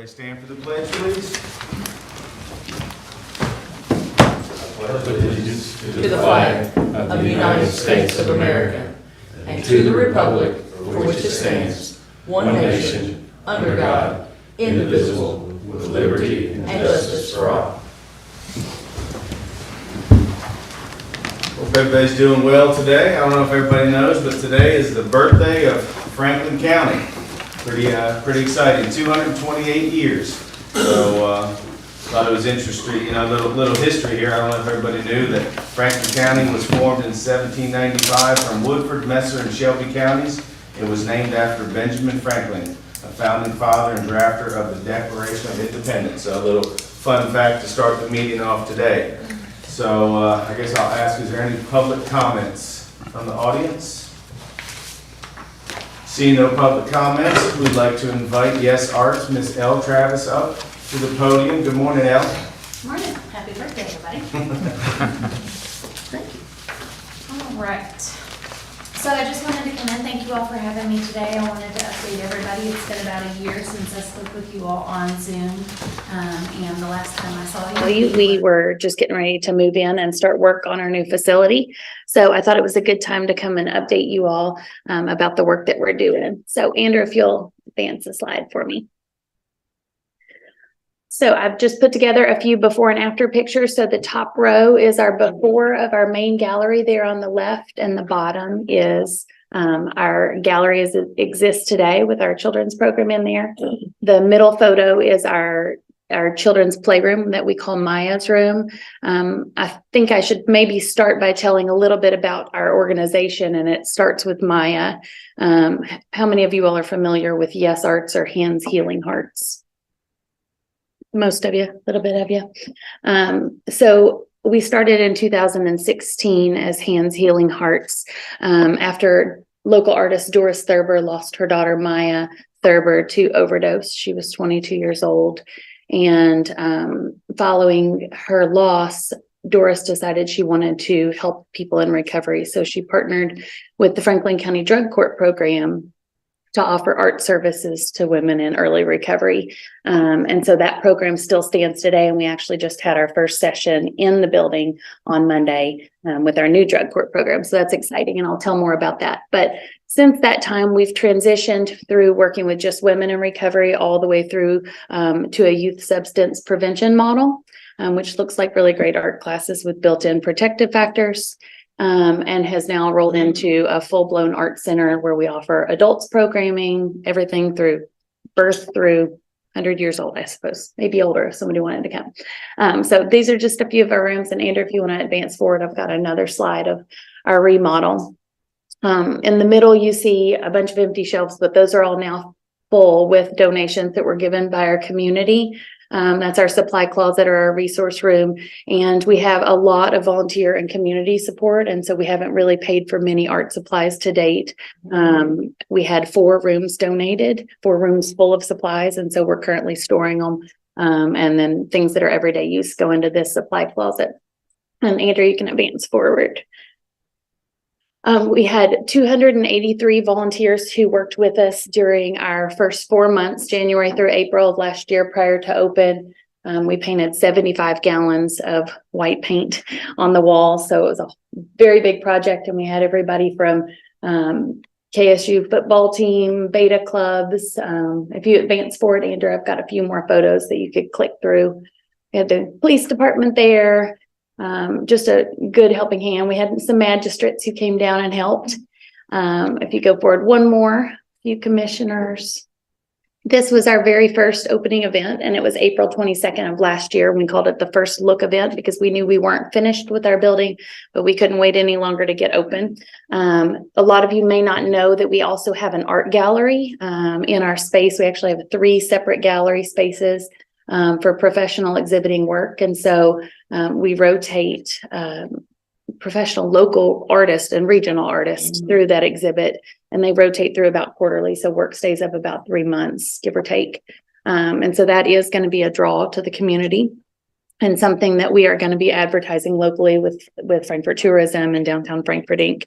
Everybody stand for the pledge, please. I pledge allegiance to the flag of the United States of America and to the republic for which it stands, one nation, under God, indivisible, with liberty and justice for all. Hope everybody's doing well today. I don't know if everybody knows, but today is the birthday of Franklin County. Pretty exciting. 228 years. So thought it was interesting. Little history here. I don't know if everybody knew that Franklin County was formed in 1795 from Woodford, Messer, and Shelby counties. It was named after Benjamin Franklin, a founding father and drafter of the Declaration of Independence. So a little fun fact to start the meeting off today. So I guess I'll ask, is there any public comments from the audience? Seeing no public comments, we'd like to invite Yes Arts, Miss Elle Travis, up to the podium. Good morning, Elle. Morning. Happy birthday, everybody. Thank you. All right. So I just wanted to come in. Thank you all for having me today. I wanted to update everybody. It's been about a year since I spoke with you all on Zoom. And the last time I saw you, We were just getting ready to move in and start work on our new facility. So I thought it was a good time to come and update you all about the work that we're doing. So Andrew, if you'll advance the slide for me. So I've just put together a few before and after pictures. So the top row is our before of our main gallery there on the left, and the bottom is our gallery as it exists today with our children's program in there. The middle photo is our children's playroom that we call Maya's room. I think I should maybe start by telling a little bit about our organization, and it starts with Maya. How many of you all are familiar with Yes Arts or Hands Healing Hearts? Most of you, a little bit of you. So we started in 2016 as Hands Healing Hearts after local artist Doris Thurber lost her daughter Maya Thurber to overdose. She was 22 years old. And following her loss, Doris decided she wanted to help people in recovery. So she partnered with the Franklin County Drug Court program to offer art services to women in early recovery. And so that program still stands today. And we actually just had our first session in the building on Monday with our new drug court program. So that's exciting. And I'll tell more about that. But since that time, we've transitioned through working with just women in recovery all the way through to a youth substance prevention model, which looks like really great art classes with built-in protective factors. And has now rolled into a full-blown art center where we offer adults programming, everything through birth through 100 years old, I suppose, maybe older if somebody wanted to come. So these are just a few of our rooms. And Andrew, if you want to advance forward, I've got another slide of our remodel. In the middle, you see a bunch of empty shelves, but those are all now full with donations that were given by our community. That's our supply closet or our resource room. And we have a lot of volunteer and community support. And so we haven't really paid for many art supplies to date. We had 4 rooms donated, 4 rooms full of supplies. And so we're currently storing them. And then things that are everyday use go into this supply closet. And Andrew, you can advance forward. We had 283 volunteers who worked with us during our first 4 months, January through April of last year prior to open. We painted 75 gallons of white paint on the wall. So it was a very big project, and we had everybody from KSU football team, beta clubs. If you advance forward, Andrew, I've got a few more photos that you could click through. We had the police department there. Just a good helping hand. We had some magistrates who came down and helped. If you go forward one more, few commissioners. This was our very first opening event, and it was April 22nd of last year. We called it the First Look event because we knew we weren't finished with our building, but we couldn't wait any longer to get open. A lot of you may not know that we also have an art gallery in our space. We actually have 3 separate gallery spaces for professional exhibiting work. And so we rotate professional local artists and regional artists through that exhibit, and they rotate through about quarterly. So work stays up about 3 months, give or take. And so that is going to be a draw to the community and something that we are going to be advertising locally with Frankfurt Tourism and Downtown Frankfurt Inc.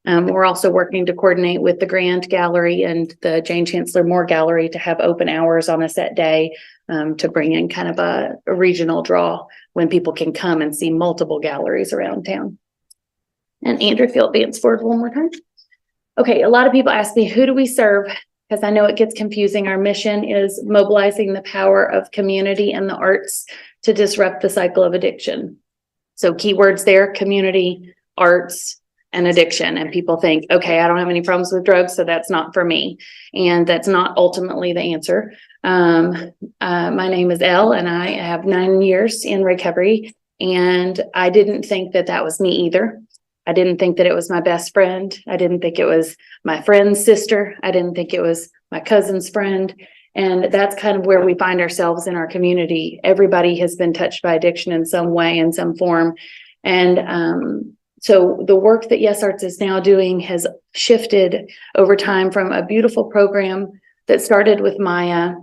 We're also working to coordinate with the Grand Gallery and the Jane Chancellor Moore Gallery to have open hours on a set day to bring in kind of a regional draw when people can come and see multiple galleries around town. And Andrew, if you'll advance forward one more time. Okay, a lot of people ask me, who do we serve? Because I know it gets confusing. Our mission is mobilizing the power of community and the arts to disrupt the cycle of addiction. So keywords there, community, arts, and addiction. And people think, okay, I don't have any problems with drugs, so that's not for me. And that's not ultimately the answer. My name is Elle, and I have 9 years in recovery. And I didn't think that that was me either. I didn't think that it was my best friend. I didn't think it was my friend's sister. I didn't think it was my cousin's friend. And that's kind of where we find ourselves in our community. Everybody has been touched by addiction in some way, in some form. And so the work that Yes Arts is now doing has shifted over time from a beautiful program that started with Maya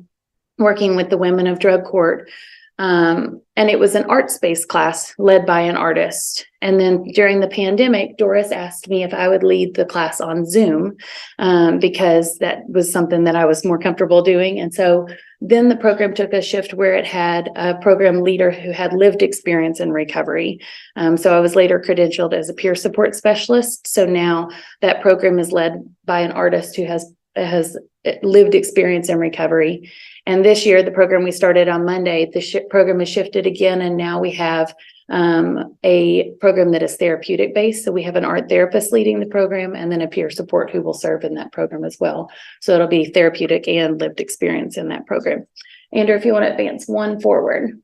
working with the women of drug court. And it was an arts-based class led by an artist. And then during the pandemic, Doris asked me if I would lead the class on Zoom, because that was something that I was more comfortable doing. And so then the program took a shift where it had a program leader who had lived experience in recovery. So I was later credentialed as a peer support specialist. So now that program is led by an artist who has lived experience in recovery. And this year, the program we started on Monday, the program has shifted again, and now we have a program that is therapeutic based. So we have an art therapist leading the program, and then a peer support who will serve in that program as well. So it'll be therapeutic and lived experience in that program. Andrew, if you want to advance one forward.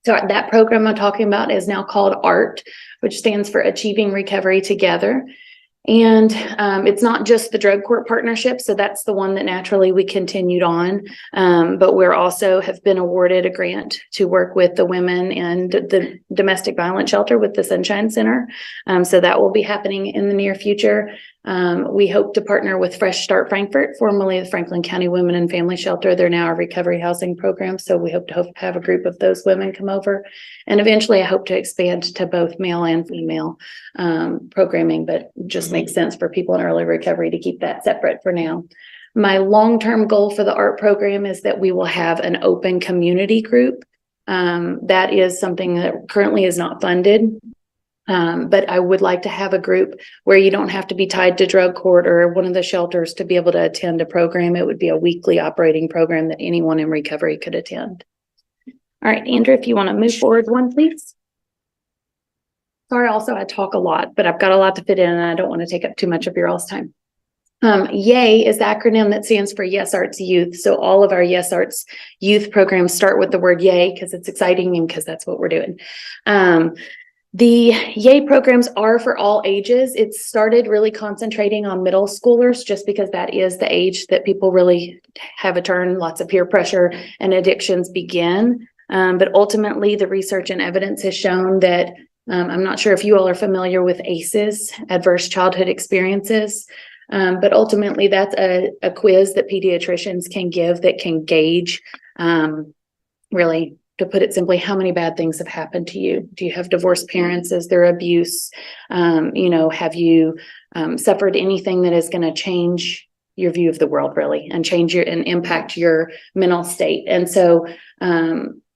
So that program I'm talking about is now called ART, which stands for Achieving Recovery Together. And it's not just the drug court partnership. So that's the one that naturally we continued on. But we're also have been awarded a grant to work with the women and the domestic violence shelter with the Sunshine Center. So that will be happening in the near future. We hope to partner with Fresh Start Frankfort, formerly the Franklin County Women and Family Shelter. They're now a recovery housing program. So we hope to have a group of those women come over. And eventually I hope to expand to both male and female programming, but just makes sense for people in early recovery to keep that separate for now. My long-term goal for the art program is that we will have an open community group. That is something that currently is not funded. But I would like to have a group where you don't have to be tied to drug court or one of the shelters to be able to attend a program. It would be a weekly operating program that anyone in recovery could attend. All right, Andrew, if you want to move forward one, please. Sorry, also I talk a lot, but I've got a lot to fit in and I don't want to take up too much of your all's time. YAY is the acronym that stands for Yes Arts Youth. So all of our Yes Arts youth programs start with the word YAY because it's exciting and because that's what we're doing. The YAY programs are for all ages. It started really concentrating on middle schoolers just because that is the age that people really have a turn, lots of peer pressure and addictions begin. But ultimately the research and evidence has shown that I'm not sure if you all are familiar with ACEs, Adverse Childhood Experiences, but ultimately that's a quiz that pediatricians can give that can gauge, really, to put it simply, how many bad things have happened to you? Do you have divorced parents? Is there abuse? Have you suffered anything that is going to change your view of the world, really, and and impact your mental state? And so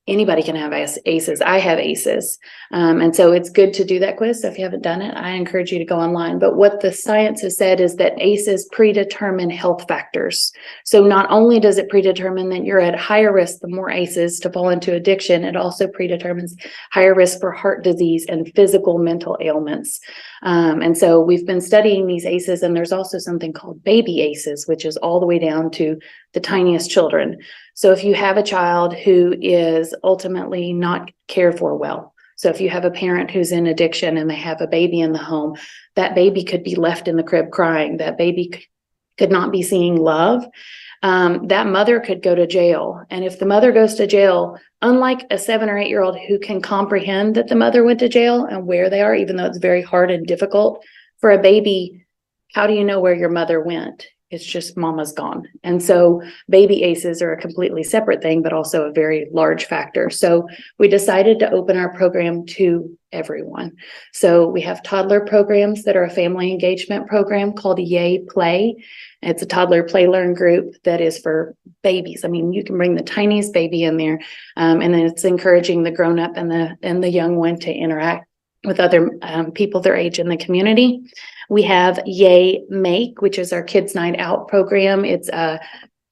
anybody can have ACEs. I have ACEs. And so it's good to do that quiz. So if you haven't done it, I encourage you to go online. But what the science has said is that ACEs predetermine health factors. So not only does it predetermine that you're at higher risk, the more ACEs to fall into addiction, it also predetermines higher risk for heart disease and physical mental ailments. And so we've been studying these ACEs, and there's also something called baby ACEs, which is all the way down to the tiniest children. So if you have a child who is ultimately not cared for well, so if you have a parent who's in addiction and they have a baby in the home, that baby could be left in the crib crying. That baby could not be seeing love. That mother could go to jail. And if the mother goes to jail, unlike a 7 or 8-year-old who can comprehend that the mother went to jail and where they are, even though it's very hard and difficult for a baby, how do you know where your mother went? It's just mama's gone. And so baby ACEs are a completely separate thing, but also a very large factor. So we decided to open our program to everyone. So we have toddler programs that are a family engagement program called Yay Play. It's a toddler play learn group that is for babies. I mean, you can bring the tiniest baby in there, and then it's encouraging the grown up and the young one to interact with other people their age in the community. We have Yay Make, which is our Kids Night Out program. It's a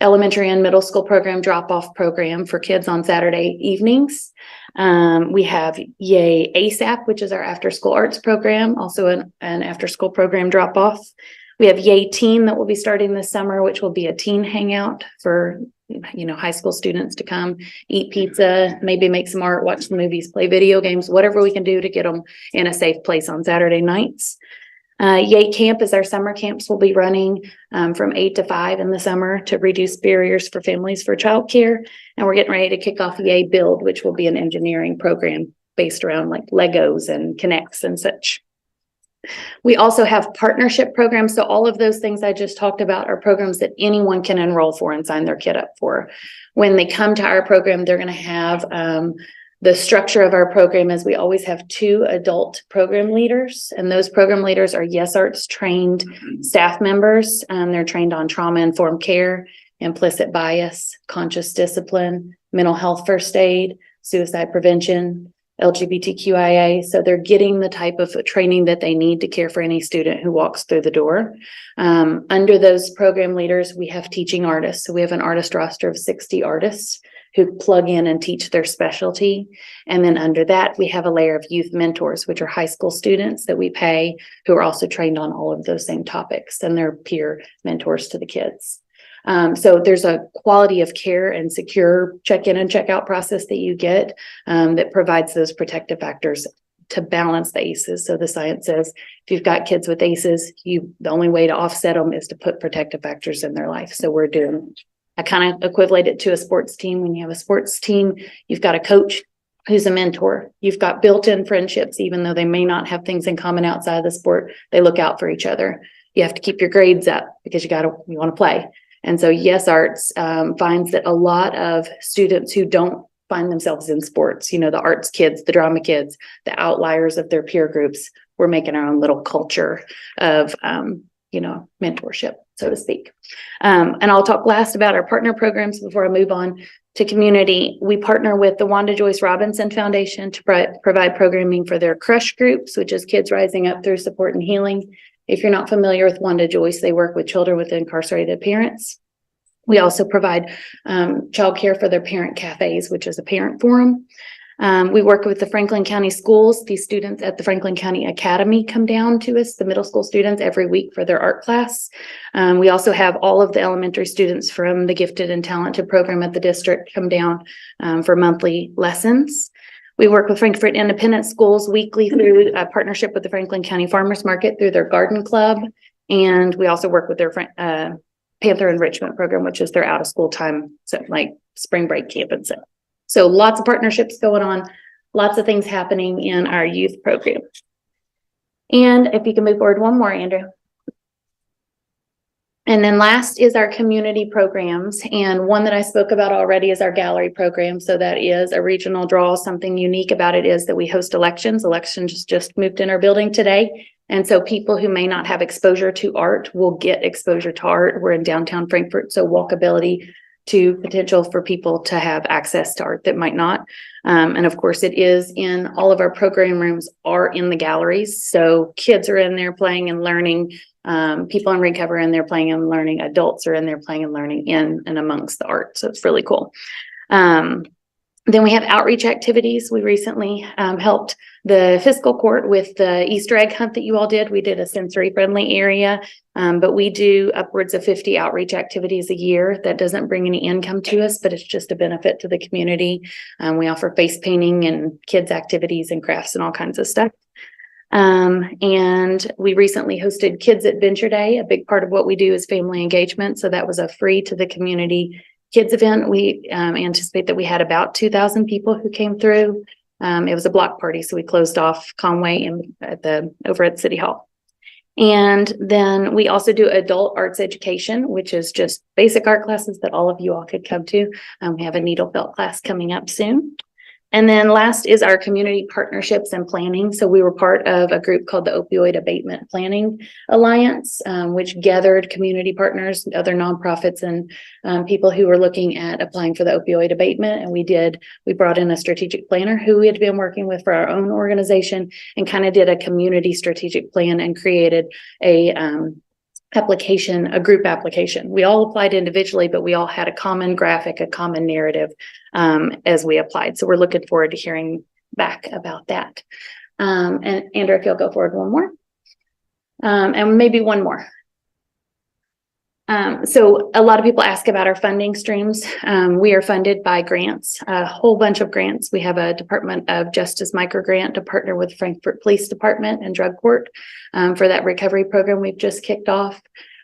elementary and middle school program drop-off program for kids on Saturday evenings. We have Yay ASAP, which is our after-school arts program, also an after-school program drop-off. We have Yay Teen that will be starting this summer, which will be a teen hangout for high school students to come eat pizza, maybe make some art, watch some movies, play video games, whatever we can do to get them in a safe place on Saturday nights. Yay Camp is our summer camps. We'll be running from 8 to 5 in the summer to reduce barriers for families for childcare. And we're getting ready to kick off Yay Build, which will be an engineering program based around like Legos and Connects and such. We also have partnership programs. So all of those things I just talked about are programs that anyone can enroll for and sign their kid up for. When they come to our program, they're going to have the structure of our program is we always have 2 adult program leaders, and those program leaders are Yes Arts trained staff members. They're trained on trauma-informed care, implicit bias, conscious discipline, mental health first aid, suicide prevention, LGBTQIA. So they're getting the type of training that they need to care for any student who walks through the door. Under those program leaders, we have teaching artists. So we have an artist roster of 60 artists who plug in and teach their specialty. And then under that, we have a layer of youth mentors, which are high school students that we pay who are also trained on all of those same topics, and they're peer mentors to the kids. So there's a quality of care and secure check-in and check-out process that you get that provides those protective factors to balance the ACEs. So the science says if you've got kids with ACEs, the only way to offset them is to put protective factors in their life. So I kind of equivalent it to a sports team. When you have a sports team, you've got a coach who's a mentor. You've got built-in friendships, even though they may not have things in common outside of the sport, they look out for each other. You have to keep your grades up because you want to play. And so Yes Arts finds that a lot of students who don't find themselves in sports, the arts kids, the drama kids, the outliers of their peer groups, we're making our own little culture of, mentorship, so to speak. And I'll talk last about our partner programs before I move on to community. We partner with the Wanda Joyce Robinson Foundation to provide programming for their crush groups, which is Kids Rising Up Through Support and Healing. If you're not familiar with Wanda Joyce, they work with children with incarcerated parents. We also provide childcare for their parent cafes, which is a parent forum. We work with the Franklin County schools. These students at the Franklin County Academy come down to us, the middle school students, every week for their art class. We also have all of the elementary students from the Gifted and Talented program at the district come down for monthly lessons. We work with Frankfort Independent Schools weekly through a partnership with the Franklin County Farmers Market through their garden club. And we also work with their Panther Enrichment program, which is their out of school time, so like spring break camp and stuff. So lots of partnerships going on, lots of things happening in our youth program. And if you can move forward one more, Andrew. And then last is our community programs. And one that I spoke about already is our gallery program. So that is a regional draw. Something unique about it is that we host elections. Elections just moved in our building today. And so people who may not have exposure to art will get exposure to art. We're in downtown Frankfort, so walkability to potential for people to have access to art that might not. And of course, it is in all of our program rooms are in the galleries. So kids are in there playing and learning. People in recovery are in there playing and learning. Adults are in there playing and learning in and amongst the art. So it's really cool. Then we have outreach activities. We recently helped the Fiscal Court with the Easter egg hunt that you all did. We did a sensory friendly area, but we do upwards of 50 outreach activities a year. That doesn't bring any income to us, but it's just a benefit to the community. We offer face painting and kids activities and crafts and all kinds of stuff. And we recently hosted Kids Adventure Day. A big part of what we do is family engagement. So that was a free to the community kids event. We anticipate that we had about 2,000 people who came through. It was a block party, so we closed off Conway and over at City Hall. And then we also do adult arts education, which is just basic art classes that all of you all could come to. We have a needle felt class coming up soon. And then last is our community partnerships and planning. So we were part of a group called the Opioid Abatement Planning Alliance, which gathered community partners, other nonprofits, and people who were looking at applying for the opioid abatement. And we brought in a strategic planner who we had been working with for our own organization, and kind of did a community strategic plan and created a group application. We all applied individually, but we all had a common graphic, a common narrative as we applied. So we're looking forward to hearing back about that. And Andrew, if you'll go forward one more, and maybe one more. So a lot of people ask about our funding streams. We are funded by grants, a whole bunch of grants. We have a Department of Justice micro grant to partner with Frankfort Police Department and Drug Court for that recovery program we've just kicked off.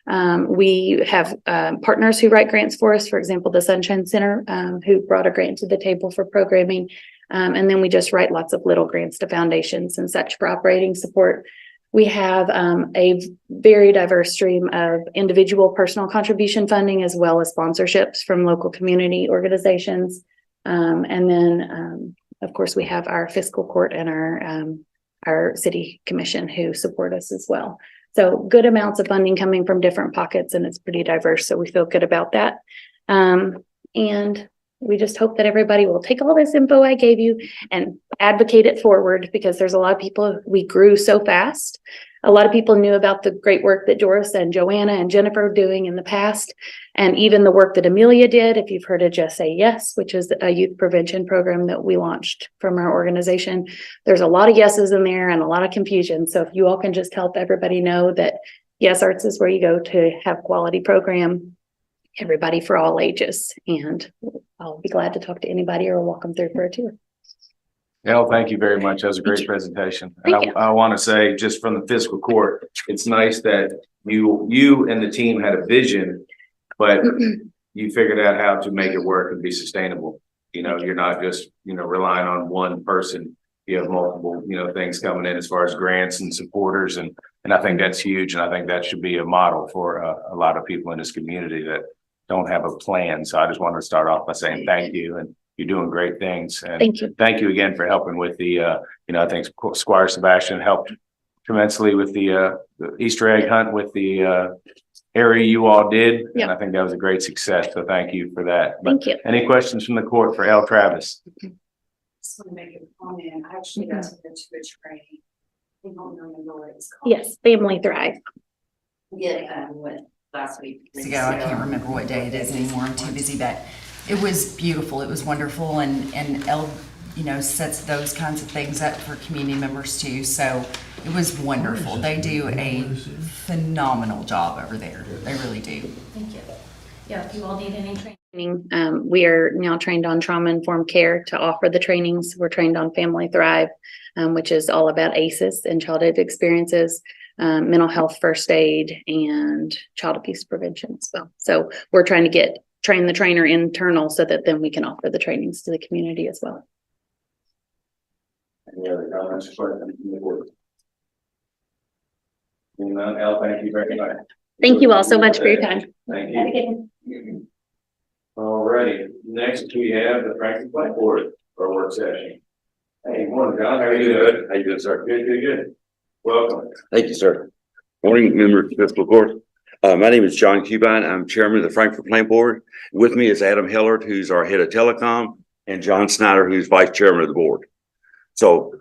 We have partners who write grants for us, for example, the Sunshine Center, who brought a grant to the table for programming. And then we just write lots of little grants to foundations and such for operating support. We have a very diverse stream of individual personal contribution funding, as well as sponsorships from local community organizations. And then, of course, we have our Fiscal Court and our City Commission who support us as well. So good amounts of funding coming from different pockets, and it's pretty diverse. So we feel good about that. And we just hope that everybody will take all this info I gave you and advocate it forward, because there's a lot of people, we grew so fast. A lot of people knew about the great work that Doris and Joanna and Jennifer are doing in the past, and even the work that Amelia did. If you've heard of Just Say Yes, which is a youth prevention program that we launched from our organization, there's a lot of yeses in there and a lot of confusion. So if you all can just help everybody know that Yes Arts is where you go to have quality program, everybody for all ages. And I'll be glad to talk to anybody or walk them through for a tour. Elle, thank you very much. That was a great presentation. And Thank you. I want to say, just from the fiscal court, it's nice that you and the team had a vision, but you figured out how to make it work and be sustainable. You know, you're not just, relying on one person. You have multiple, things coming in as far as grants and supporters. And I think that's huge. And I think that should be a model for a lot of people in this community that don't have a plan. So I just wanted to start off by saying thank you, and you're doing great things. And Thank you. Thank you again for helping with the, I think Squire Sebastian helped tremendously with the Easter egg hunt with the area you all did. Yeah. And I think that was a great success. So thank you for that. Thank you. Any questions from the court for Elle Travis? Just want to make a comment. I actually got to go to a training. I don't remember what it's called. Yes, Family Thrive. Yeah, went last week. Ago, I can't remember what day it is anymore. I'm too busy, but it was beautiful. It was wonderful, and Elle, sets those kinds of things up for community members too. So it was wonderful. They do a phenomenal job over there. They really do. Thank you. Yeah, if you all need any training. We are now trained on trauma-informed care to offer the trainings. We're trained on Family Thrive, which is all about ACEs and childhood experiences, mental health first aid, and child abuse prevention as well. So we're trying to train the trainer internal so that then we can offer the trainings to the community as well. Any other comments or questions from the board? Elle, thank you very much. Thank you all so much for your time. Thank you. All righty, next we have the Franklin Planning Board for a work session. Hey, morning, John. How are you doing? How you doing, sir? Good. Welcome. Thank you, sir. Morning, members of the Fiscal Court. My name is John Cubine. I'm chairman of the Frankfurt Planning Board. With me is Adam Hellert, who's our head of telecom, and John Snyder, who's vice chairman of the board. So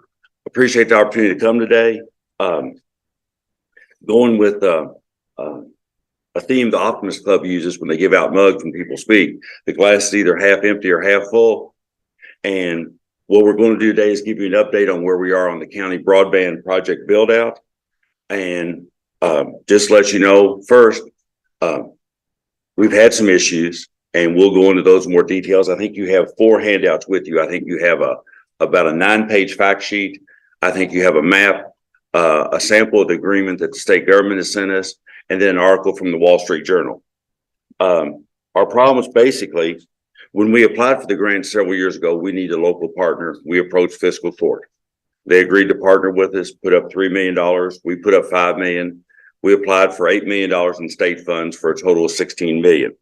appreciate the opportunity to come today. Going with a theme the Optimist Club uses when they give out mugs when people speak. The glass is either half empty or half full. And what we're going to do today is give you an update on where we are on the county broadband project build out. And just to let you know, first, we've had some issues, and we'll go into those in more details. I think you have 4 handouts with you. I think you have about a 9-page fact sheet. I think you have a map, a sample of the agreement that the state government has sent us, and then an article from the Wall Street Journal. Our problem is basically, when we applied for the grant several years ago, we need a local partner. We approached Fiscal Court. They agreed to partner with us, put up $3 million. We put up $5 million. We applied for $8 million in state funds for a total of $16 million.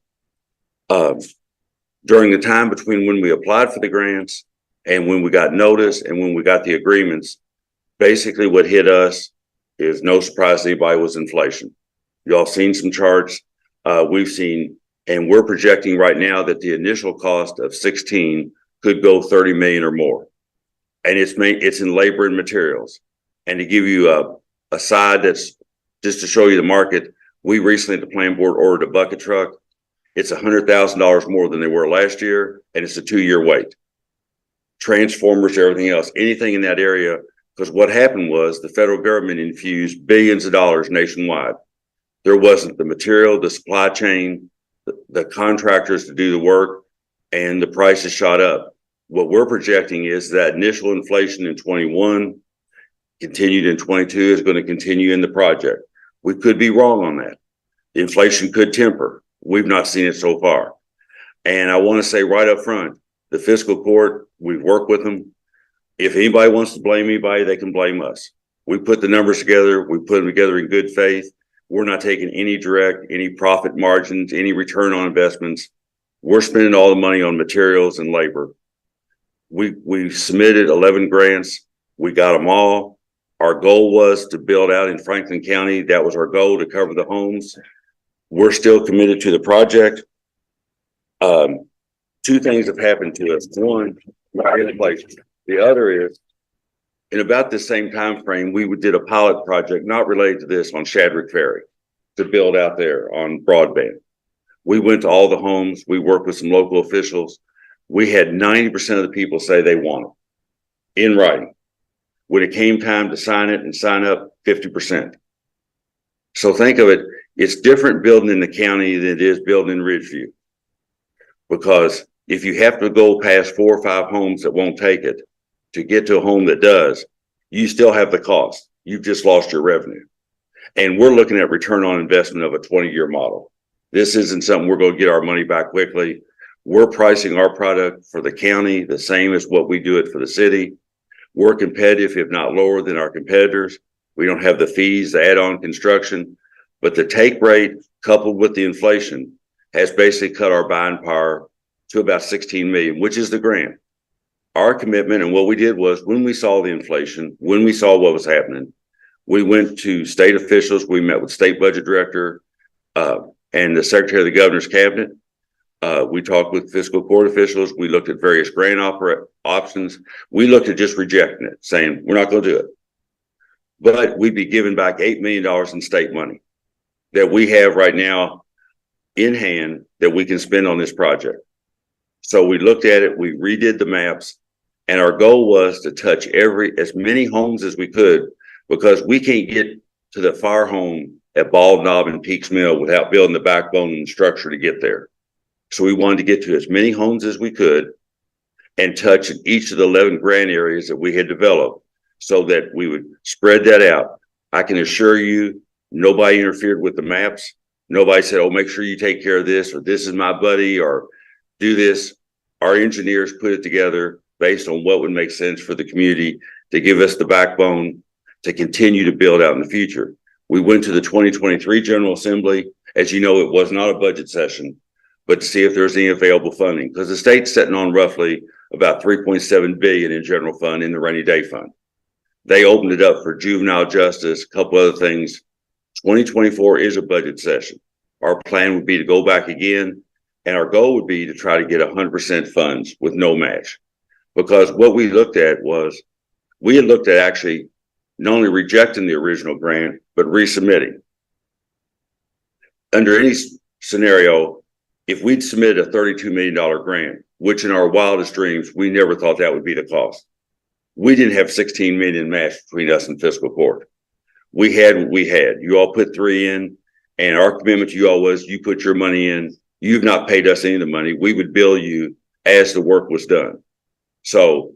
During the time between when we applied for the grants and when we got notice and when we got the agreements, basically what hit us is, no surprise to anybody, was inflation. Y'all seen some charts. We've seen, and we're projecting right now that the initial cost of 16 could go 30 million or more. And it's in labor and materials. And to give you a side that's just to show you the market, we recently at the plan board ordered a bucket truck. It's $100,000 more than they were last year, and it's a 2-year wait. Transformers, everything else, anything in that area, because what happened was the federal government infused billions of dollars nationwide. There wasn't the material, the supply chain, the contractors to do the work, and the prices shot up. What we're projecting is that initial inflation in 21 continued in 22 is going to continue in the project. We could be wrong on that. The inflation could temper. We've not seen it so far. And I want to say right up front, the fiscal court, we've worked with them. If anybody wants to blame anybody, they can blame us. We put the numbers together. We put them together in good faith. We're not taking any direct, any profit margins, any return on investments. We're spending all the money on materials and labor. We submitted 11 grants. We got them all. Our goal was to build out in Franklin County. That was our goal, to cover the homes. We're still committed to the project. 2 things have happened to us. One, we're in place. The other is, in about the same time frame, we did a pilot project not related to this on Shadrick Ferry to build out there on broadband. We went to all the homes. We worked with some local officials. We had 90% of the people say they want it in writing. When it came time to sign it and sign up, 50%. So think of it, it's different building in the county than it is building in Ridgeview. Because if you have to go past 4 or 5 homes that won't take it to get to a home that does, you still have the cost. You've just lost your revenue. And we're looking at return on investment of a 20-year model. This isn't something we're going to get our money back quickly. We're pricing our product for the county the same as what we do it for the city. We're competitive, if not lower than our competitors. We don't have the fees, the add-on construction, but the take rate coupled with the inflation has basically cut our buying power to about 16 million, which is the grant. Our commitment and what we did was, when we saw the inflation, when we saw what was happening, we went to state officials. We met with state budget director and the secretary of the governor's cabinet. We talked with fiscal court officials. We looked at various grant options. We looked at just rejecting it, saying, we're not going to do it. But we'd be giving back $8 million in state money that we have right now in hand that we can spend on this project. So we looked at it, we redid the maps, and our goal was to touch as many homes as we could, because we can't get to the fire home at Bald Knob and Peaks Mill without building the backbone and structure to get there. So we wanted to get to as many homes as we could and touch each of the 11 grant areas that we had developed so that we would spread that out. I can assure you, nobody interfered with the maps. Nobody said, oh, make sure you take care of this, or this is my buddy, or do this. Our engineers put it together based on what would make sense for the community to give us the backbone to continue to build out in the future. We went to the 2023 General Assembly. As you know, it was not a budget session, but to see if there's any available funding, because the state's sitting on roughly about 3.7 billion in general fund in the rainy day fund. They opened it up for juvenile justice, a couple other things. 2024 is a budget session. Our plan would be to go back again, and our goal would be to try to get 100% funds with no match. Because what we looked at was, we had looked at actually not only rejecting the original grant, but resubmitting. Under any scenario, if we'd submitted a $32 million grant, which in our wildest dreams, we never thought that would be the cost. We didn't have 16 million match between us and fiscal court. We had what we had. You all put 3 in, and our commitment to you all was, you put your money in. You've not paid us any of the money. We would bill you as the work was done. So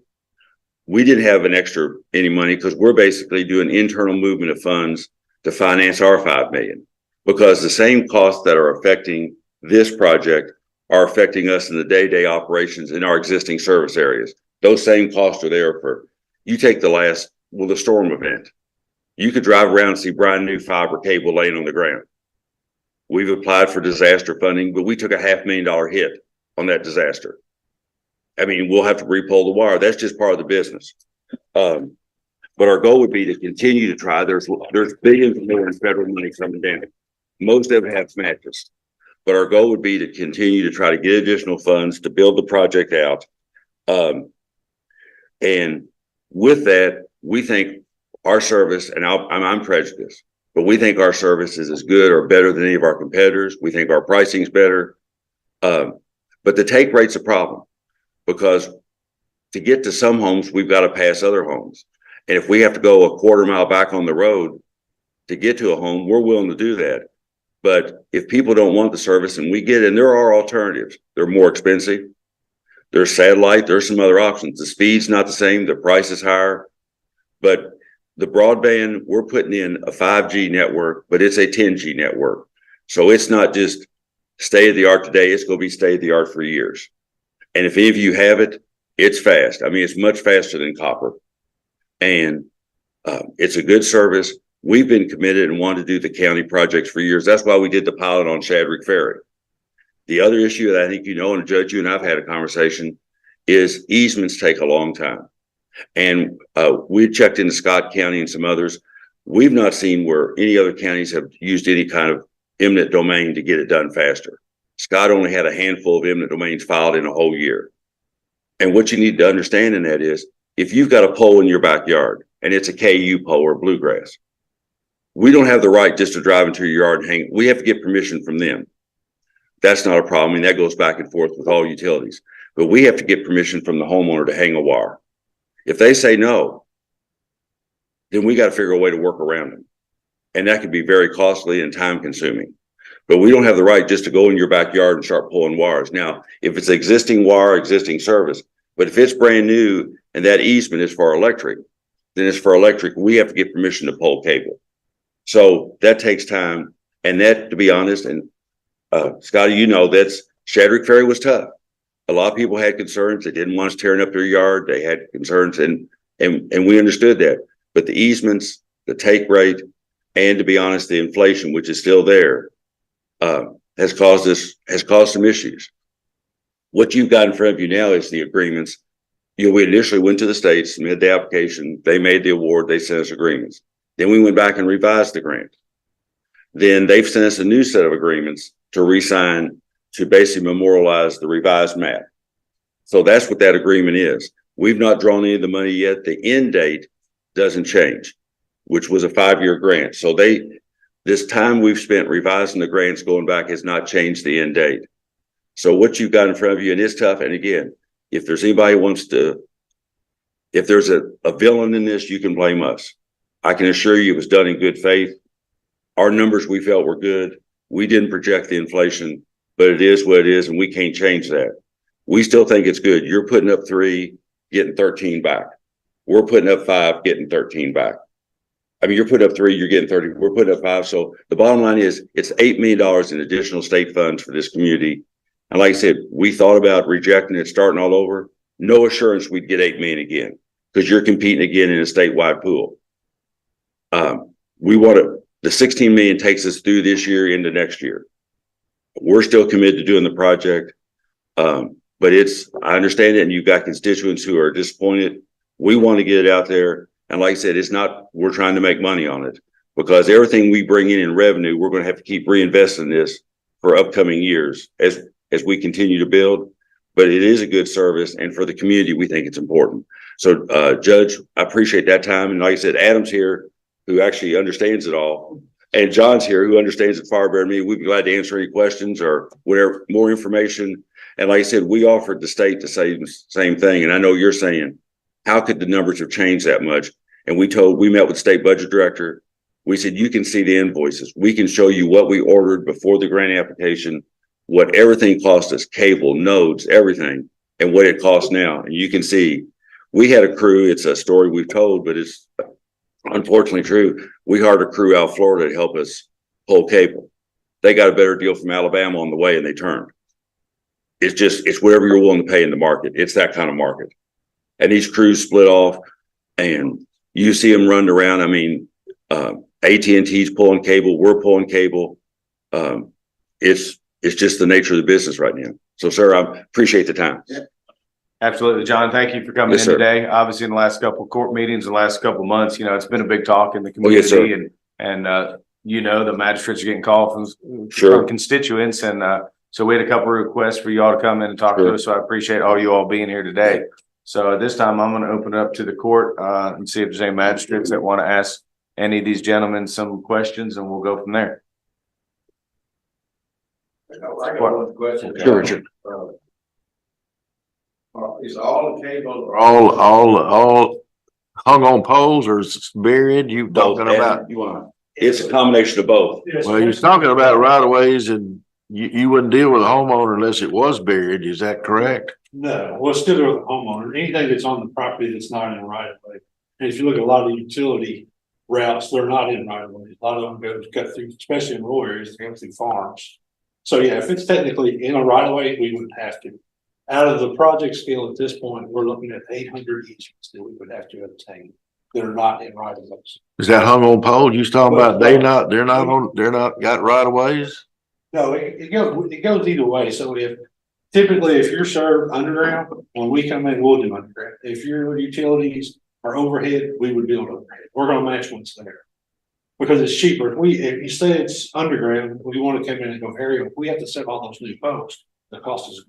we didn't have any money, because we're basically doing internal movement of funds to finance our 5 million, because the same costs that are affecting this project are affecting us in the day-to-day operations in our existing service areas. Those same costs are there for, you take the storm event. You could drive around and see brand new fiber cable laying on the ground. We've applied for disaster funding, but we took a $500,000 hit on that disaster. I mean, we'll have to re-pull the wire. That's just part of the business. But our goal would be to continue to try. There's billions more in federal money coming down. Most of it has matches. But our goal would be to continue to try to get additional funds to build the project out. And with that, we think our service, and I'm prejudiced, but we think our service is as good or better than any of our competitors. We think our pricing is better. But the take rate's a problem, because to get to some homes, we've got to pass other homes. And if we have to go a quarter mile back on the road to get to a home, we're willing to do that. But if people don't want the service and we get it, and there are alternatives, they're more expensive. There's satellite, there's some other options. The speed's not the same, the price is higher. But the broadband, we're putting in a 5G network, but it's a 10G network. So it's not just state of the art today, it's going to be state of the art for years. And if any of you have it, it's fast. I mean, it's much faster than copper. And it's a good service. We've been committed and wanted to do the county projects for years. That's why we did the pilot on Shadrick Ferry. The other issue that I think you know, and Judge, you and I've had a conversation, is easements take a long time. And we checked into Scott County and some others. We've not seen where any other counties have used any kind of eminent domain to get it done faster. Scott only had a handful of eminent domains filed in a whole year. And what you need to understand in that is, if you've got a pole in your backyard and it's a KU pole or bluegrass, we don't have the right just to drive into your yard and hang. We have to get permission from them. That's not a problem. I mean, that goes back and forth with all utilities. But we have to get permission from the homeowner to hang a wire. If they say no, then we got to figure a way to work around them. And that could be very costly and time consuming. But we don't have the right just to go in your backyard and start pulling wires. Now, if it's existing wire, existing service, but if it's brand new and that easement is for electric, then it's for electric. We have to get permission to pull cable. So that takes time. And that, to be honest, and Scotty, you know, that's Shadrick Ferry was tough. A lot of people had concerns. They didn't want us tearing up their yard. They had concerns, and we understood that. But the easements, the take rate, and to be honest, the inflation, which is still there, has caused some issues. What you've got in front of you now is the agreements. You know, we initially went to the state, submitted the application. They made the award. They sent us agreements. Then we went back and revised the grant. Then they've sent us a new set of agreements to re-sign, to basically memorialize the revised map. So that's what that agreement is. We've not drawn any of the money yet. The end date doesn't change, which was a 5-year grant. So this time we've spent revising the grants going back has not changed the end date. So what you've got in front of you, and it's tough. And again, if there's anybody who wants to, if there's a villain in this, you can blame us. I can assure you it was done in good faith. Our numbers we felt were good. We didn't project the inflation, but it is what it is, and we can't change that. We still think it's good. You're putting up 3, getting 13 back. We're putting up 5, getting 13 back. I mean, you're putting up 3, you're getting 30. We're putting up 5. So the bottom line is it's $8 million in additional state funds for this community. And like I said, we thought about rejecting it, starting all over. No assurance we'd get $8 million again, because you're competing again in a statewide pool. The $16 million takes us through this year into next year. We're still committed to doing the project. But I understand it, and you've got constituents who are disappointed. We want to get it out there. And like I said, it's not, we're trying to make money on it, because everything we bring in revenue, we're going to have to keep reinvesting this for upcoming years as we continue to build. But it is a good service, and for the community, we think it's important. So, Judge, I appreciate that time. And like I said, Adam's here, who actually understands it all. And John's here, who understands it far better than me. We'd be glad to answer any questions or whatever, more information. And like I said, we offered the state the same thing. And I know you're saying, how could the numbers have changed that much? And we met with the state budget director. We said, you can see the invoices. We can show you what we ordered before the grant application, what everything cost us, cable, nodes, everything, and what it costs now. And you can see, we had a crew. It's a story we've told, but it's unfortunately true. We hired a crew out of Florida to help us pull cable. They got a better deal from Alabama on the way, and they turned. It's whatever you're willing to pay in the market. It's that kind of market. And these crews split off, and you see them run around. I mean, AT&T's pulling cable, we're pulling cable. It's just the nature of the business right now. So, sir, I appreciate the time. Absolutely, John. Thank you for coming Yes, in sir. today. Obviously, in the last couple of court meetings, the last couple of months, it's been a big talk in the Oh, yes, sir. community, and the magistrates are getting calls from Sure. constituents, and so we had a couple of requests for y'all to come in and talk to Sure. us. So I appreciate all you all being here today. So at this time, I'm going to open it up to the court and see if there's any magistrates that want to ask any of these gentlemen some questions, and we'll go from there. I got one question. Sure, Richard. Is all the cable all hung on poles or is it buried? You talking about? It's a combination of both. Well, you're talking about right of ways and you wouldn't deal with a homeowner unless it was buried. Is that correct? No, well, still there with the homeowner, anything that's on the property that's not in the right of way. And if you look at a lot of the utility routes, they're not in right of way. A lot of them go cut through, especially in rural areas, they go through farms. So yeah, if it's technically in a right of way, we wouldn't have to. Out of the project scale at this point, we're looking at 800 easements that we would have to obtain that are not in right of ways. Is that hung on poles? You was talking about they're not got right of ways? No, it goes either way. So if you're served underground, when we come in, we'll do underground. If your utilities are overhead, we would build overhead. We're gonna match what's there. Because it's cheaper. If you say it's underground, we want to come in and go aerial, we have to set all those new posts. The cost is.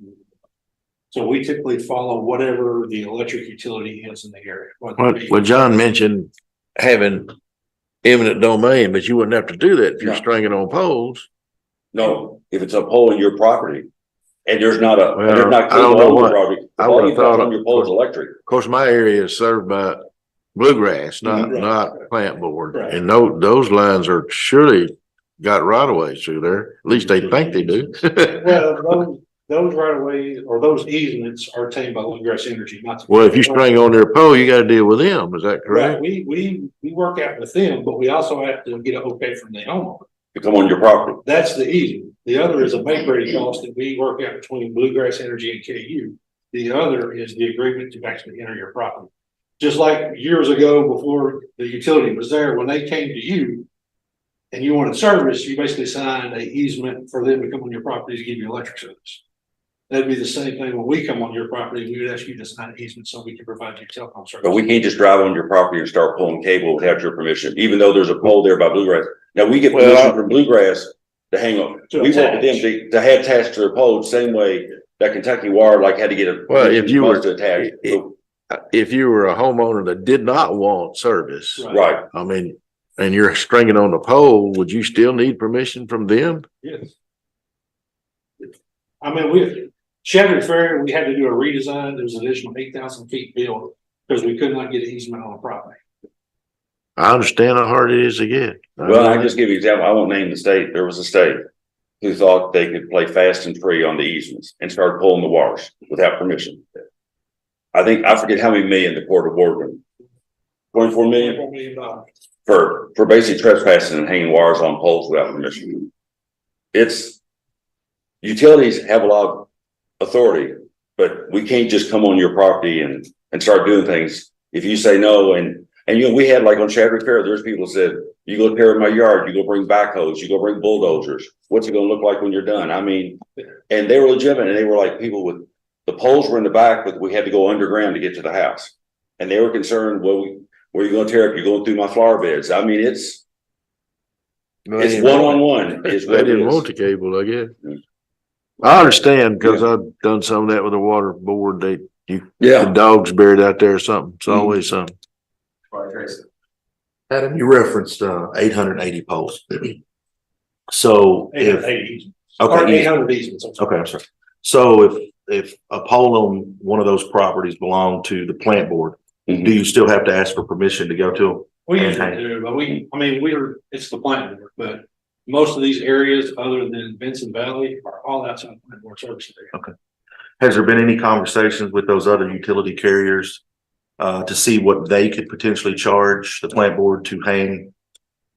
So we typically follow whatever the electric utility is in the area. Well, John mentioned having eminent domain, but you wouldn't have to do that if you're No. stringing on poles. No, if it's a pole in your property and there's not Well, there's not I don't cable know on your what- property, I all would've you've got thought on your pole is electric. Of course, my area is served by bluegrass, Right. not plant board. Right. And those lines are surely got right of ways through there. At least they think they do. Well, those right of ways or those easements are obtained by Bluegrass Energy, not. Well, if you string on their pole, you gotta deal with them. Is that Right, correct? we work out with them, but we also have to get an okay from the homeowner. To come on your property. That's the easement. The other is a make ready cost that we work out between Bluegrass Energy and KU. The other is the agreement to actually enter your property. Just like years ago, before the utility was there, when they came to you and you wanted service, you basically signed an easement for them to come on your property to give you electric service. That'd be the same thing when we come on your property, we would ask you to sign an easement so we can provide you telephone service. But we can't just drive on your property and start pulling cable without your permission, even though there's a pole there by Bluegrass. Now, we get permission from Bluegrass to hang on. To We work with them attach. to have attached to their pole, the same way that Kentucky Water had to get a. Well, if you were- to attach. If you were a homeowner that did not want service, Right. I mean, and you're stringing on the pole, would you still need permission from them? Yes. I mean, Shattered Ferry, we had to do a redesign. There's an additional 8,000 feet built because we could not get an easement on the property. I understand how hard it is to get. Well, I can just give you an example. I won't name the state. There was a state who thought they could play fast and free on the easements and started pulling the wires without permission. I forget how many million the court awarded them. 24 million $4 million. for basically trespassing and hanging wires on poles without permission. Utilities have a lot of authority, but we can't just come on your property and start doing things. If you say no, and we had like on Shattered Fair, there's people that said, you go tear in my yard, you go bring backhoes, you go bring bulldozers. What's it gonna look like when you're done? I mean, and they were legitimate, and they were like people with, the poles were in the back, but we had to go underground to get to the house. And they were concerned, well, where are you gonna tear up? You're going through my flower beds. I mean, it's one-on-one is They what it didn't want is. the cable, I guess. I understand, cause I've done some of that with the water board. The dogs buried out there or something. It's always something. Adam, you referenced 880 poles. So if 880 easements. Okay, Or 800 easements. I'm sorry. okay, I'm sorry. So if a pole on one of those properties belonged to the plant board, Mhm. do you still have to ask for permission to go to them? We usually do, but it's the plant board, but most of these areas other than Benson Valley are all outside the plant board service area. Has there been any conversations with those other utility carriers to see what they could potentially charge the plant board to hang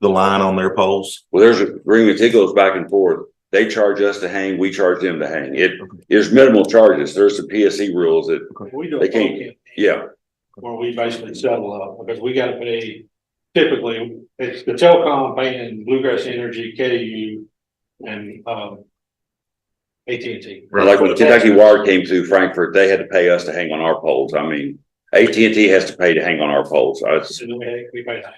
the line on their poles? Well, there's agreements, it goes back and forth. They charge us to hang, we charge them to hang. There's minimal charges. There's some PSC rules that, We do They a can't- campaign yeah, where we basically settle up because we gotta pay typically, it's the telecom paying Bluegrass Energy, KU, and, AT&T. Like when Kentucky Wire came through Frankfurt, they had to pay us to hang on our poles. I mean, AT&T has to pay to hang on our poles. We pay that.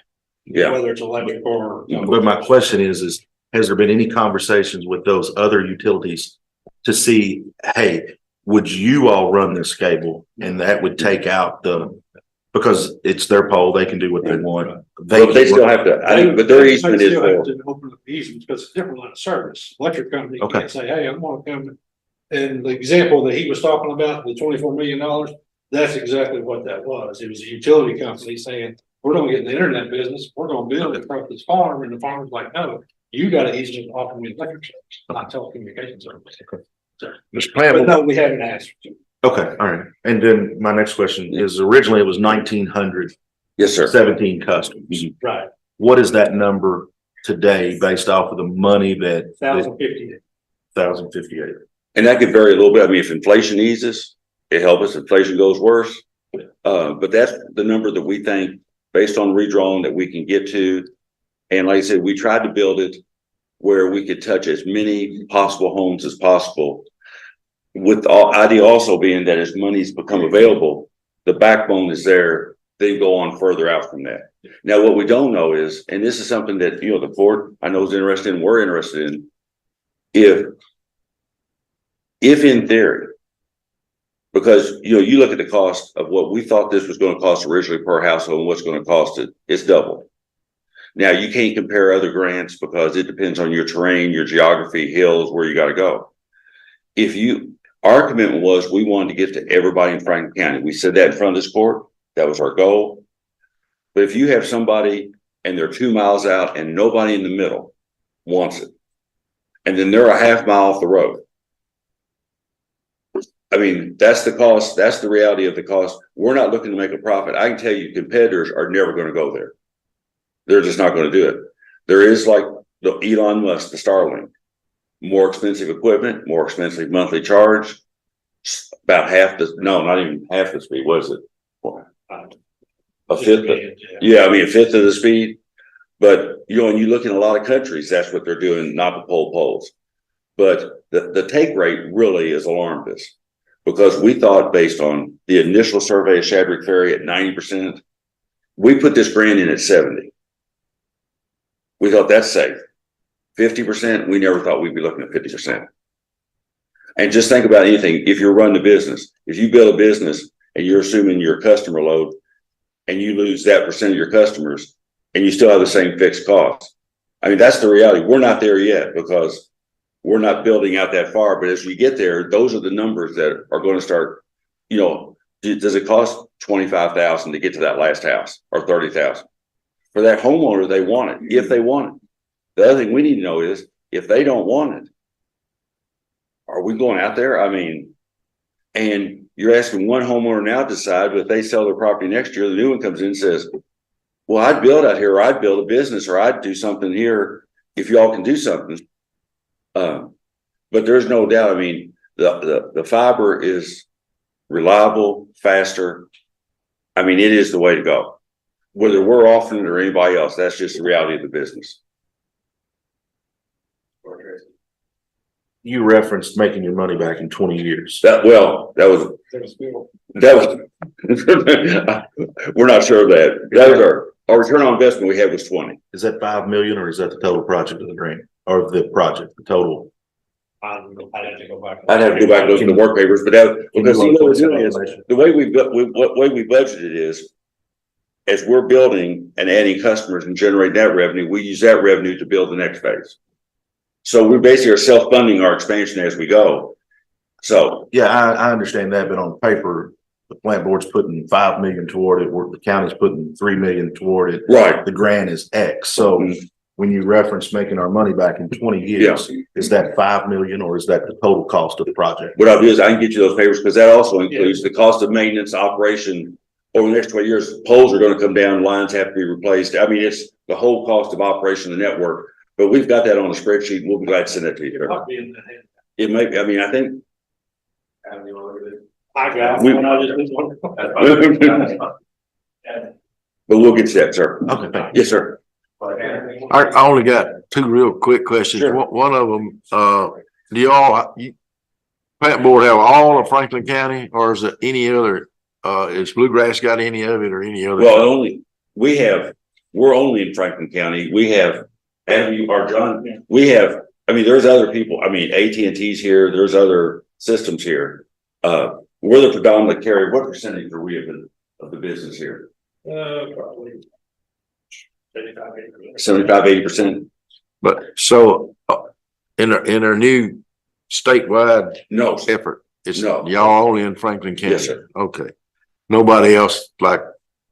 Yeah. Whether it's electric or. But my question is, has there been any conversations with those other utilities to see, hey, would you all run this cable? And that would take out because it's their pole, they can do what they want. They still have to, I think, but their easement is They still have for. to open up the easement because it's a different line of service. Electric company Okay. can't say, hey, I want to come. And the example that he was talking about, the $24 million, that's exactly what that was. It was a utility company saying, we're gonna get in the internet business, we're gonna build it across this farm, and the farmer's like, no, you got an easement to offer me electric service, not telecommunications service. Mr. Plant, But no, we haven't asked. Okay, all right. And then my next question is originally it was 1,900, Yes, sir. 17 customers. Right, What is that number today based off of the money that? 1,050. 1,058. And that could vary a little bit. I mean, if inflation eases, it helps us. If inflation goes worse. But that's the number that we think, based on redrawing, that we can get to. And like I said, we tried to build it where we could touch as many possible homes as possible. With the idea also being that as money's become available, the backbone is there, then go on further out from that. Now, what we don't know is, and this is something that, the court I know is interested in, we're interested in, if in theory, because, you look at the cost of what we thought this was going to cost originally per household and what's going to cost it's double. Now, you can't compare other grants because it depends on your terrain, your geography, hills, where you got to go. Our commitment was we wanted to get to everybody in Franklin County. We said that in front of this court. That was our goal. But if you have somebody and they're 2 miles out and nobody in the middle wants it, and then they're a half mile off the road, I mean, that's the cost. That's the reality of the cost. We're not looking to make a profit. I can tell you competitors are never going to go there. They're just not going to do it. There is, like the Elon Musk, the Starlink, more expensive equipment, more expensive monthly charge, about not even half the speed. What is it? A fifth? A fifth of the speed. But, when you look in a lot of countries, that's what they're doing, not to pull poles. But the take rate really has alarmed us. Because we thought, based on the initial survey of Shadrick Ferry at 90%, we put this grant in at 70%. We thought that's safe. 50%, we never thought we'd be looking at 50%. And just think about anything. If you're running a business, if you build a business and you're assuming your customer load and you lose that percent of your customers and you still have the same fixed costs. I mean, that's the reality. We're not there yet because we're not building out that far, but as we get there, those are the numbers that are going to start, does it cost $25,000 to get to that last house or $30,000? For that homeowner, they want it, if they want it. The other thing we need to know is, if they don't want it, are we going out there? I mean, and you're asking one homeowner now to decide, but if they sell their property next year, the new one comes in and says, well, I'd build out here, or I'd build a business, or I'd do something here if y'all can do something. But there's no doubt. I mean, the fiber is reliable, faster. I mean, it is the way to go. Whether we're offering it or anybody else, that's just the reality of the business. You referenced making your money back in 20 years. We're not sure of that. That was our return on investment we had was 20. Is that 5 million or is that the total project of the grant or the project, the total? I'd have to go back. I'd have to go back and look at the work papers, but because the way we budgeted is, as we're building and adding customers and generating that revenue, we use that revenue to build the next phase. So we basically are self-funding our expansion as we go. So yeah, I understand that, but on paper, the plant board's putting 5 million toward it, where the county's putting 3 million toward it. Right. The grant is X. So when you reference making our money back in 20 years, is that 5 million or is that the total cost of the project? What I'll do is I can get you those papers because that also includes the cost of maintenance, operation over the next 20 years. Poles are going to come down, lines have to be replaced. I mean, it's the whole cost of operation of the network. But we've got that on a spreadsheet. We'll be glad to send it to you. It may be, I mean, I think. I got it. But we'll get to that, sir. Okay, thank you. Yes, sir. I only got two real quick questions. Sure. One of them, do plant board have all of Franklin County, or is it any other, is Bluegrass got any of it or any other? Well, we're only in Franklin County. We have, there's other people. I mean, AT&T's here, there's other systems here. We're the predominant carrier. What percentage are we of the business here? Probably 75-80%. But so, in our new statewide No, effort, it's No. y'all only in Franklin County? Yes, sir. Okay. Nobody else, like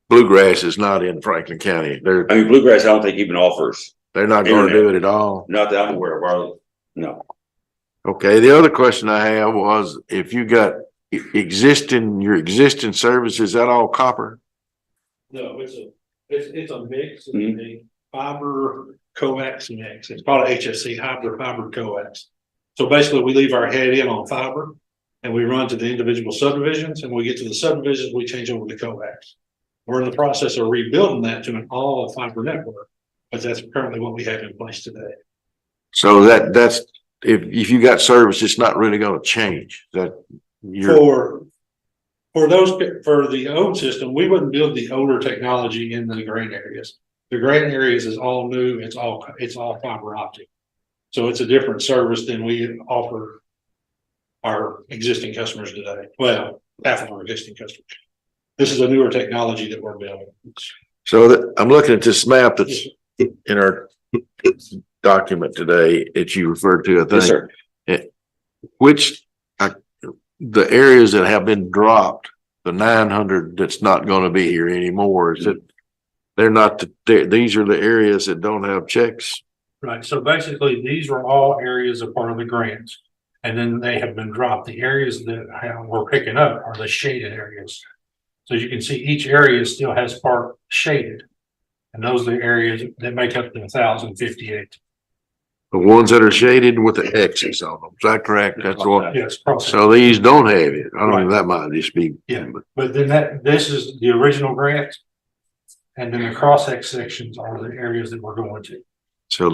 Bluegrass is not in Franklin County. Bluegrass, I don't think even offers. They're not gonna do it at all. Not that I'm aware of. No. Okay, the other question I have was, if you got your existing service, is that all copper? No, it's a mix, it's a fiber coax mix. It's called a HFC, hybrid fiber coax. So basically we leave our head in on fiber and we run to the individual subdivisions, and when we get to the subdivisions, we change over to coax. We're in the process of rebuilding that to an all fiber network, but that's currently what we have in place today. So that's, if you got service, it's not really gonna change that. For the old system, we wouldn't build the older technology in the grant areas. The grant areas is all new, it's all fiber optic. So it's a different service than we offer our existing customers today. Well, half of our existing customers. This is a newer technology that we're building. So I'm looking at this map that's in our document today that you referred to, I think. Yes, sir. The areas that have been dropped, the 900 that's not going to be here anymore, is it? They're not, these are the areas that don't have checks. Right. So basically, these were all areas of part of the grants, and then they have been dropped. The areas that we're picking up are the shaded areas. So you can see each area still has part shaded, and those are the areas that make up the 1,058. The ones that are shaded with the X's on them. Is that correct? That's what. Yes. So these don't have it. I don't know, that might just be. Yeah. But then this is the original grant, and then the cross-X sections are the areas that we're going to. So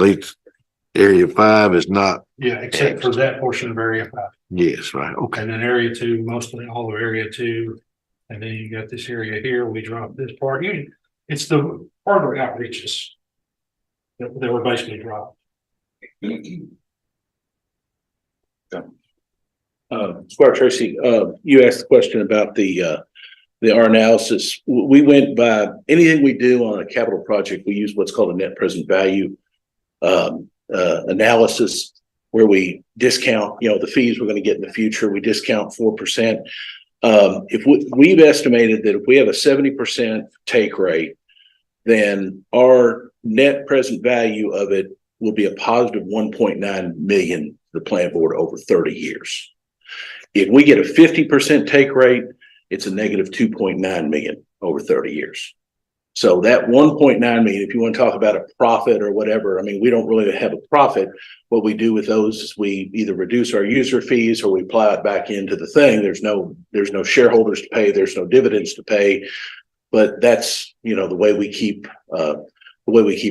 area 5 is not. Yeah, except for that portion of area 5. Yes, right. Okay. And then area 2, mostly all of area 2. And then you got this area here. We drop this part. It's the further outreaches that were basically dropped. Squire Tracy, you asked the question about our analysis. We went by anything we do on a capital project. We use what's called a net present value analysis, where we discount, the fees we're going to get in the future. We discount 4%. If we've estimated that if we have a 70% take rate, then our net present value of it will be a positive 1.9 million, the plan board, over 30 years. If we get a 50% take rate, it's a negative 2.9 million over 30 years. So that 1.9 million, if you want to talk about a profit or whatever, we don't really have a profit. What we do with those is we either reduce our user fees or we plow it back into the thing. There's no shareholders to pay. There's no dividends to pay. But that's, the way we keep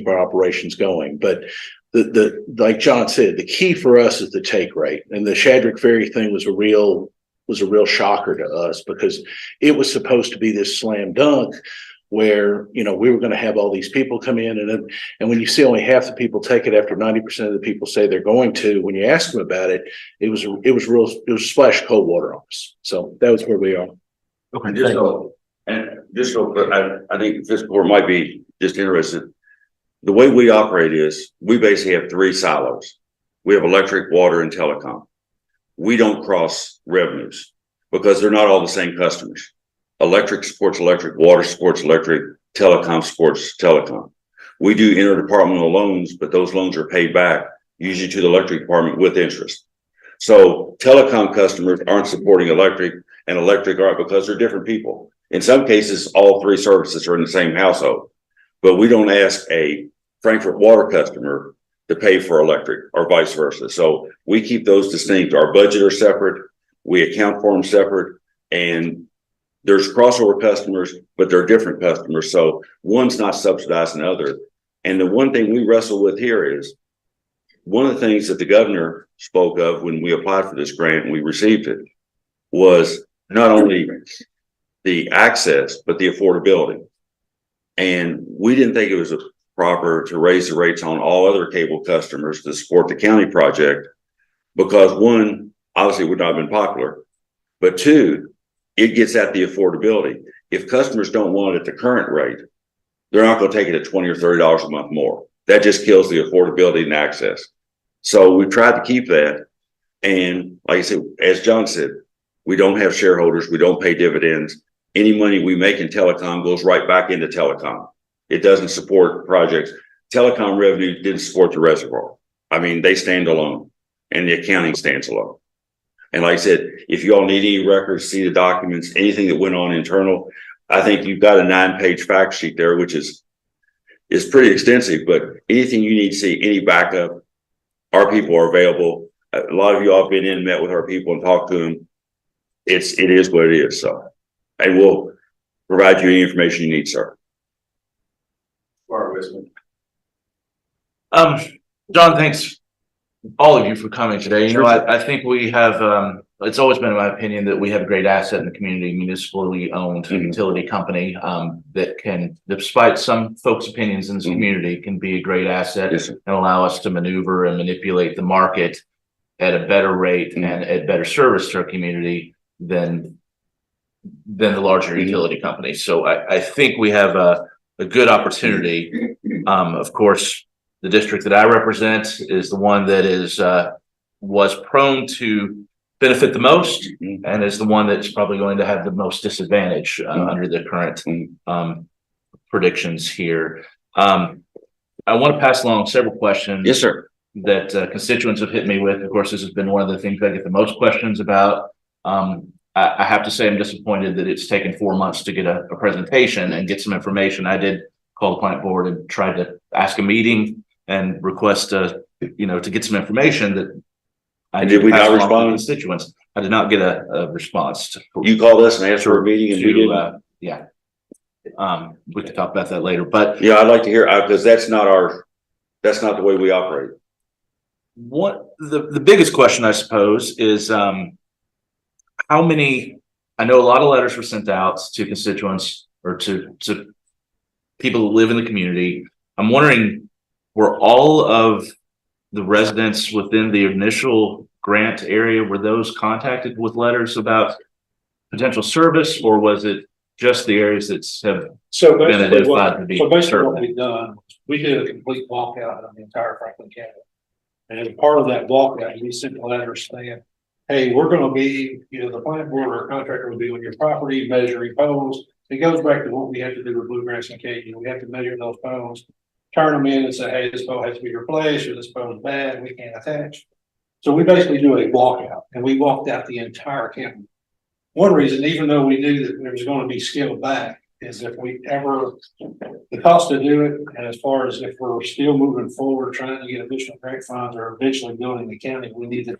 our operations going. But like John said, the key for us is the take rate. And the Shadrick Ferry thing was a real shocker to us, because it was supposed to be this slam dunk where, we were going to have all these people come in, and when you see only half the people take it after 90% of the people say they're going to, when you ask them about it, it was splash cold water on us. So that was where we are. Okay. Just so I think the Fiscal Court might be just interested. The way we operate is we basically have 3 silos. We have electric, water, and telecom. We don't cross revenues because they're not all the same customers. Electric supports electric, water supports electric, telecom supports telecom. We do interdepartmental loans, but those loans are paid back usually to the electric department with interest. So telecom customers aren't supporting electric, and electric aren't, because they're different people. In some cases, all 3 services are in the same household, but we don't ask a Frankfurt water customer to pay for electric or vice versa. So we keep those distinct. Our budget are separate. We account for them separate. And there's crossover customers, but they're different customers. So one's not subsidizing the other. And the one thing we wrestle with here is one of the things that the governor spoke of when we applied for this grant and we received it was not only the access, but the affordability. And we didn't think it was proper to raise the rates on all other cable customers to support the county project because one, obviously would not have been popular, but two, it gets at the affordability. If customers don't want it at the current rate, they're not going to take it at $20 or $30 a month more. That just kills the affordability and access. So we tried to keep that. And like I said, as John said, we don't have shareholders. We don't pay dividends. Any money we make in telecom goes right back into telecom. It doesn't support projects. Telecom revenue didn't support the reservoir. I mean, they stand alone and the accounting stands alone. And like I said, if you all need any records, see the documents, anything that went on internal, I think you've got a 9-page fact sheet there, which is pretty extensive, but anything you need to see, any backup, our people are available. A lot of you all have been in, met with our people and talked to them. It is what it is. So, and we'll provide you any information you need, sir. John, thanks all of you for coming today. You know, I think we have, it's always been my opinion that we have a great asset in the community, municipally owned utility company that can, despite some folks' opinions in this community, can be a great asset and allow us to maneuver and manipulate the market at a better rate and at better service to our community than the larger utility companies. So I think we have a good opportunity. Of course, the district that I represent is the one that is was prone to benefit the most and is the one that's probably going to have the most disadvantage under the current predictions here. I want to pass along several questions. Yes, sir. That constituents have hit me with. Of course, this has been one of the things I get the most questions about. I have to say I'm disappointed that it's taken 4 months to get a presentation and get some information. I did call the plant board and tried to ask a meeting and request to get some information that I did. We not respond to constituents. I did not get a response. You called us and asked for a meeting and we didn't. Yeah. We could talk about that later, but yeah, I'd like to hear because that's not the way we operate. What the biggest question, I suppose, is how many, I know a lot of letters were sent out to constituents or to people who live in the community. I'm wondering, were all of the residents within the initial grant area, were those contacted with letters about potential service, or was it just the areas that have been identified to be served? So basically what we've done, we did a complete walkout on the entire Franklin County. And as part of that walkout, we sent letters saying, hey, we're going to be, the plant board or contractor will be on your property, measuring poles. It goes back to what we have to do with Bluegrass and Katy. We have to measure those poles, turn them in and say, hey, this pole has to be replaced, or this pole is bad, we can't attach. So we basically do a walkout, and we walked out the entire county. One reason, even though we knew that there was going to be scaled back, is if we ever, the cost to do it, and as far as if we're still moving forward, trying to get additional grant funds or eventually building the county, we need to.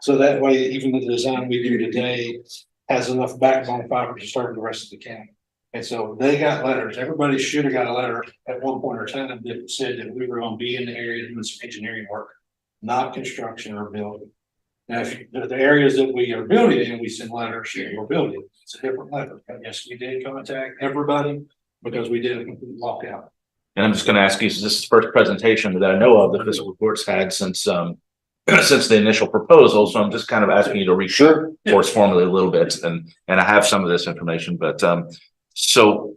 So that way, even the design we do today has enough backbone fiber to serve the rest of the county. And so they got letters. Everybody should have got a letter at one point or time that said that we were going to be in the area doing some engineering work, not construction or building. Now, if the areas that we are building in, we send letters, we're building. It's a different letter. But yes, we did contact everybody because we did a complete walkout. And I'm just going to ask you, so this is the first presentation that I know of that Fiscal Court's had since the initial proposal. So I'm just kind of asking you to reinforce formally a little bit, and I have some of this information, but so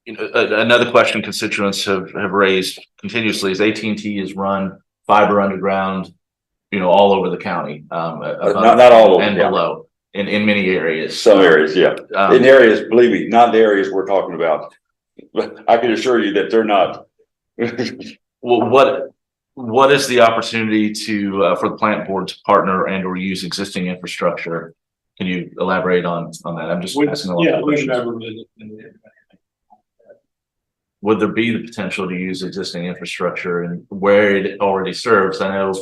another question constituents have raised continuously is AT&T is run fiber underground, all over the county, not all over and below in many areas. Some areas, yeah. In areas, believe me, not the areas we're talking about. But I can assure you that they're not. Well, what is the opportunity to for the plant board to partner and or use existing infrastructure? Can you elaborate on that? I'm just asking a lot of questions. Would there be the potential to use existing infrastructure and where it already serves? I know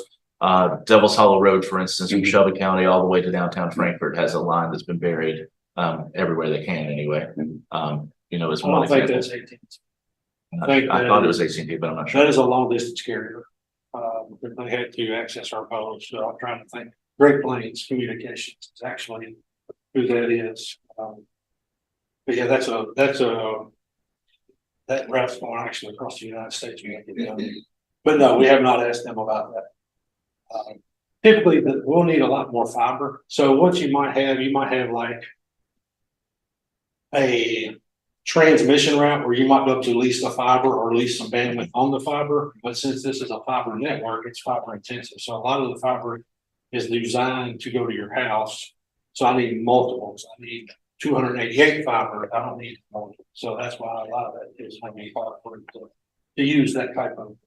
Devil's Hollow Road, for instance, from Shelby County all the way to downtown Frankfort has a line that's been buried everywhere they can anyway. You know, as I one don't think example. that's 18. I thought it was AT&T, but I'm not sure. That is a long distance carrier. They had to access our poles, so I'm trying to think. Great Plains Communications is actually who that is. But yeah, that route's going actually across the United States. We have to get done. But no, we have not asked them about that. Typically, we'll need a lot more fiber. So what you might have like a transmission route where you might be able to lease the fiber or lease some bandwidth on the fiber. But since this is a fiber network, it's fiber intensive. So a lot of the fiber is designed to go to your house. So I need multiples. I need 288 fiber. I don't need multiple. So that's why a lot of that is maybe hard for it to use that type of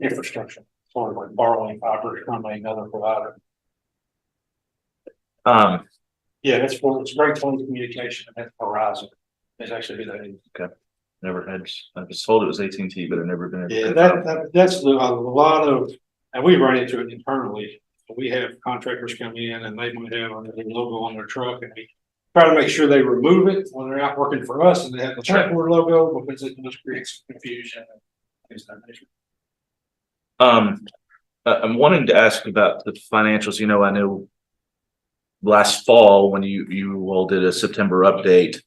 infrastructure, sort of like borrowing fiber from another provider. Yeah, it's Great Plains Communication, and that's Verizon. It's actually who that is. Okay. Never had, I was told it was AT&T, but I've never been. Yeah, that's a lot of, and we run into it internally. We have contractors come in and they might have a logo on their truck, and we try to make sure they remove it when they're out working for us and they have the Trackboard logo, because it just creates confusion and things of that nature. I'm wanting to ask about the financials. You know, I know last fall when you all did a September update,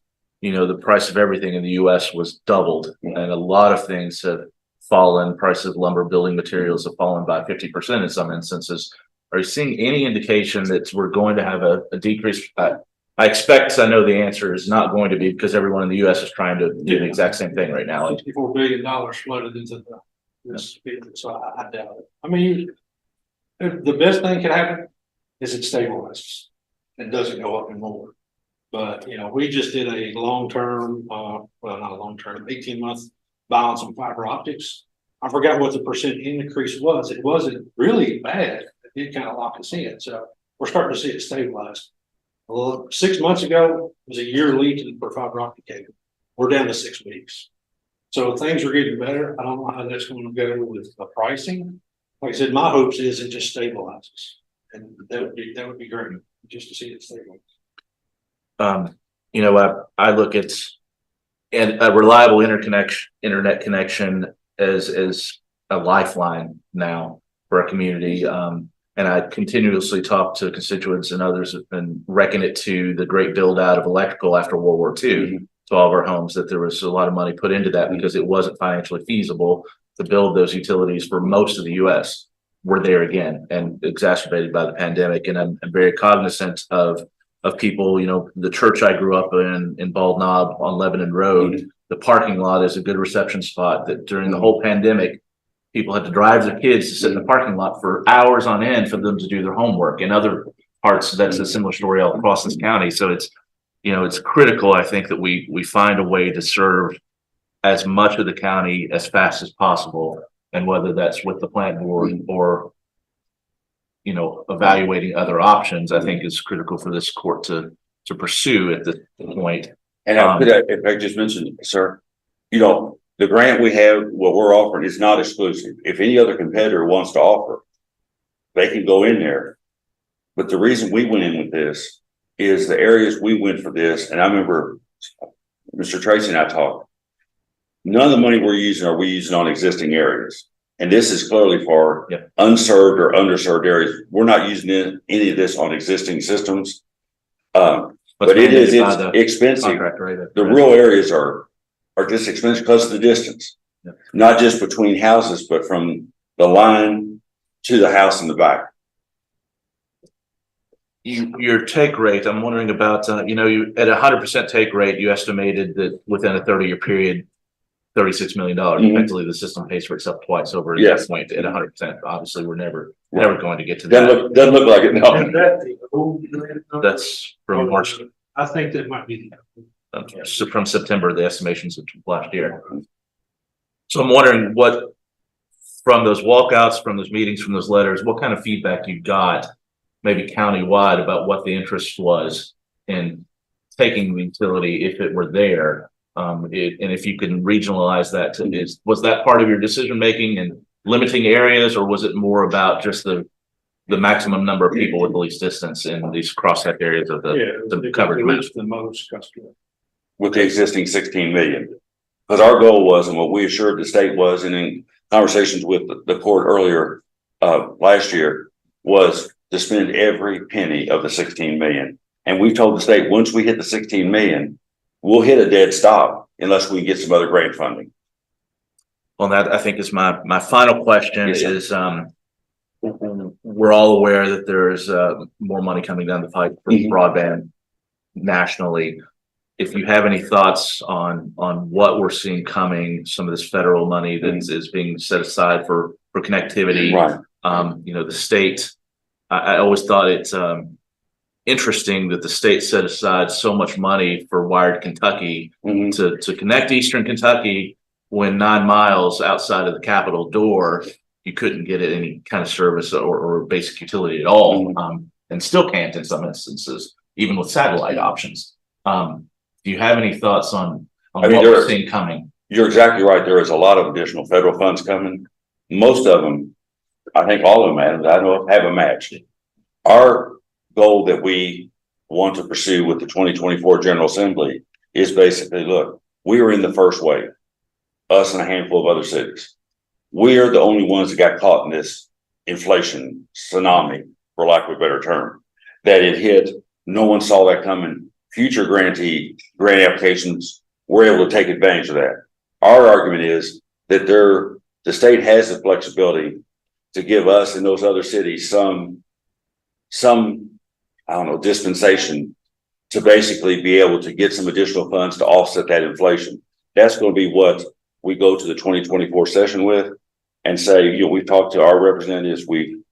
you know, the price of everything in the US was doubled, and a lot of things have fallen. Prices of lumber, building materials have fallen by 50% in some instances. Are you seeing any indication that we're going to have a decrease? I expect, I know the answer is not going to be, because everyone in the US is trying to do the exact same thing right now. $64 billion flooded into this, so I doubt it. I mean, the best thing can happen is it stabilizes and doesn't go up anymore. But, you know, we just did a long-term, well, not a long-term, 18-month buy on some fiber optics. I forgot what the percent increase was. It wasn't really bad. It did kind of lock us in. So we're starting to see it stabilize. Well, 6 months ago was a year lead for fiber optic cable. We're down to 6 weeks. So things are getting better. I don't know how that's going to go with the pricing. Like I said, my hopes is it just stabilizes, and that would be great just to see it stabilize. You know, I look at a reliable internet connection as a lifeline now for a community. And I continuously talk to constituents, and others have been reckoning it to the great build out of electrical after World War II to all of our homes, that there was a lot of money put into that because it wasn't financially feasible to build those utilities for most of the US. We're there again, and exacerbated by the pandemic. And I'm very cognizant of people. You know, the church I grew up in Bald Knob on Lebanon Road, the parking lot is a good reception spot that during the whole pandemic, people had to drive their kids to sit in the parking lot for hours on end for them to do their homework. In other parts, that's a similar story all across this county. So it's, you know, it's critical, I think, that we find a way to serve as much of the county as fast as possible. And whether that's with the plant board or, you know, evaluating other options, I think is critical for this court to pursue at this point. And if I just mentioned, sir, you know, the grant we have, what we're offering is not exclusive. If any other competitor wants to offer, they can go in there. But the reason we went in with this is the areas we went for this. And I remember Mr. Tracy and I talked, none of the money we're using are we using on existing areas. And this is clearly for unserved or underserved areas. We're not using any of this on existing systems. But it's expensive. The rural areas are just expensive because of the distance, not just between houses, but from the line to the house in the back. Your take rate, I'm wondering about, you know, you at 100% take rate, you estimated that within a 30-year period, $36 million. Effectively, the system pays for itself twice over that point at 100%. Obviously, we're never going to get to that. Doesn't look like it. No. That's from March. I think that might be from September, the estimations of last year. So I'm wondering what, from those walkouts, from those meetings, from those letters, what kind of feedback you got, maybe countywide, about what the interest was in taking the utility if it were there. And if you can regionalize that to, was that part of your decision making and limiting areas, or was it more about just the the maximum number of people with the least distance in these cross-sect areas of the covered map. The most customer. with the existing 16 million. Because our goal was, and what we assured the state was, and in conversations with the court earlier, last year, was to spend every penny of the 16 million. And we told the state, once we hit the 16 million, we'll hit a dead stop unless we get some other grant funding. Well, that I think is my final question Yes, sir. is, we're all aware that there's more money coming down the pipe for Mhm. broadband nationally. If you have any thoughts on what we're seeing coming, some of this federal money that is being set aside for connectivity. Right. You know, the state, I always thought it's interesting that the state set aside so much money for wired Kentucky Mhm. to connect Eastern Kentucky when 9 miles outside of the Capitol door, you couldn't get any kind of service or basic utility at all, and still can't in some instances, even with satellite options. Do you have any thoughts on I mean, what we're seeing coming? You're exactly right. There is a lot of additional federal funds coming. Most of them, I think all of them, I know, have a match. Our goal that we want to pursue with the 2024 General Assembly is basically, look, we were in the first wave, us and a handful of other cities. We are the only ones that got caught in this inflation tsunami, for lack of a better term, that it hit. No one saw that coming. Future grant applications were able to take advantage of that. Our argument is that the state has the flexibility to give us and those other cities some, I don't know, dispensation to basically be able to get some additional funds to offset that inflation. That's going to be what we go to the 2024 session with and say, you know, we've talked to our representatives, we've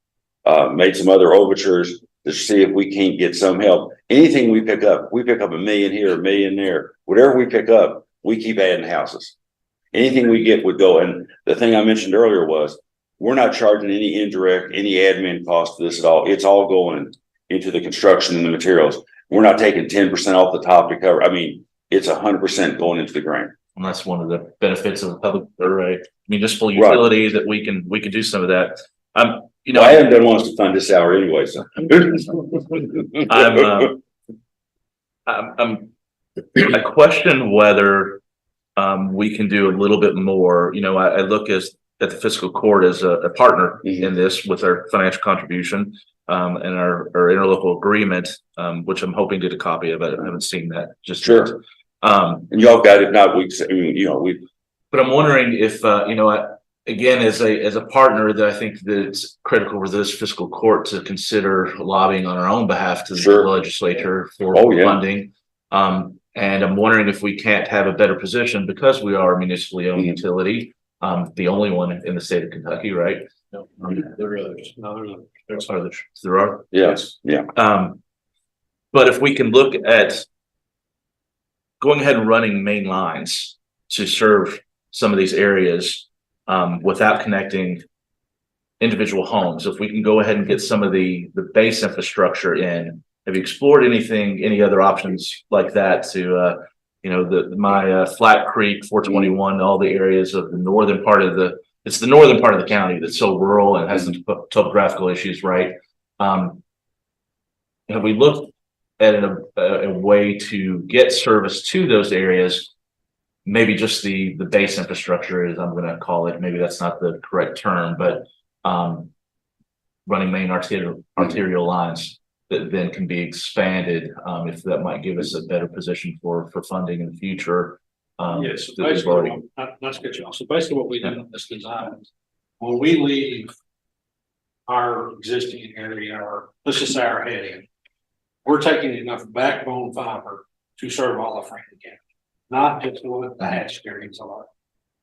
made some other overtures to see if we can't get some help. Anything we pick up $1 million here, $1 million there, whatever we pick up, we keep adding houses. Anything we get would go. And the thing I mentioned earlier was, we're not charging any indirect, any admin cost for this at all. It's all going into the construction and the materials. We're not taking 10% off the top to cover. I mean, it's 100% going into the grant. And that's one of the benefits of a public or a municipal utility, that we can do some of that. You know, I haven't done one to fund this hour anyway, so. I question whether we can do a little bit more. You know, I look at the fiscal court as a partner in this with our financial contribution and our interlocal agreement, which I'm hoping to get a copy of. I haven't seen that just yet. And y'all got it. Not we, you know, we. But I'm wondering if you know, again, as a partner, that I think that it's critical for this fiscal court to consider lobbying on our own behalf to the legislature for funding. And I'm wondering if we can't have a better position because we are a municipally owned utility, the only one in the state of Kentucky, right? No, there are others. No, There's others. There are. Yes. Yeah. But if we can look at going ahead and running main lines to serve some of these areas without connecting individual homes, if we can go ahead and get some of the base infrastructure in. Have you explored any other options like that to, you know, my Flat Creek, 421, all the areas of the northern part of it's the northern part of the county that's so rural and has some topographical issues, right? Have we looked at a way to get service to those areas? Maybe just the base infrastructure, as I'm going to call it. Maybe that's not the correct term, but running main arterial lines that then can be expanded, if that might give us a better position for funding in the future. Yes, so basically, let's get you off. So basically what we did on this design is when we leave our existing area, or let's just say our head end, we're taking enough backbone fiber to serve all of Franklin County, not just what the hatched areas are.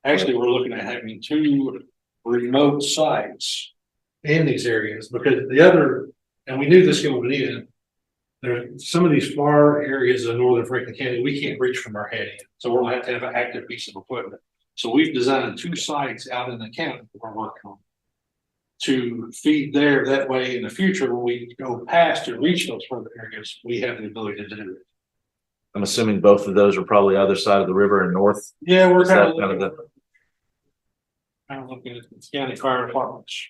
Actually, we're looking at having 2 remote sites in these areas because and we knew this going in, there's some of these far areas of northern Franklin County, we can't reach from our head end. So we're gonna have to have an active piece of equipment. So we've designed 2 sites out in the county that we're working on to feed there. That way in the future, when we go past to reach those further areas, we have the ability to do it. I'm assuming both of those are probably other side of the river and north. Yeah, we're kind of the looking at the county fire departments.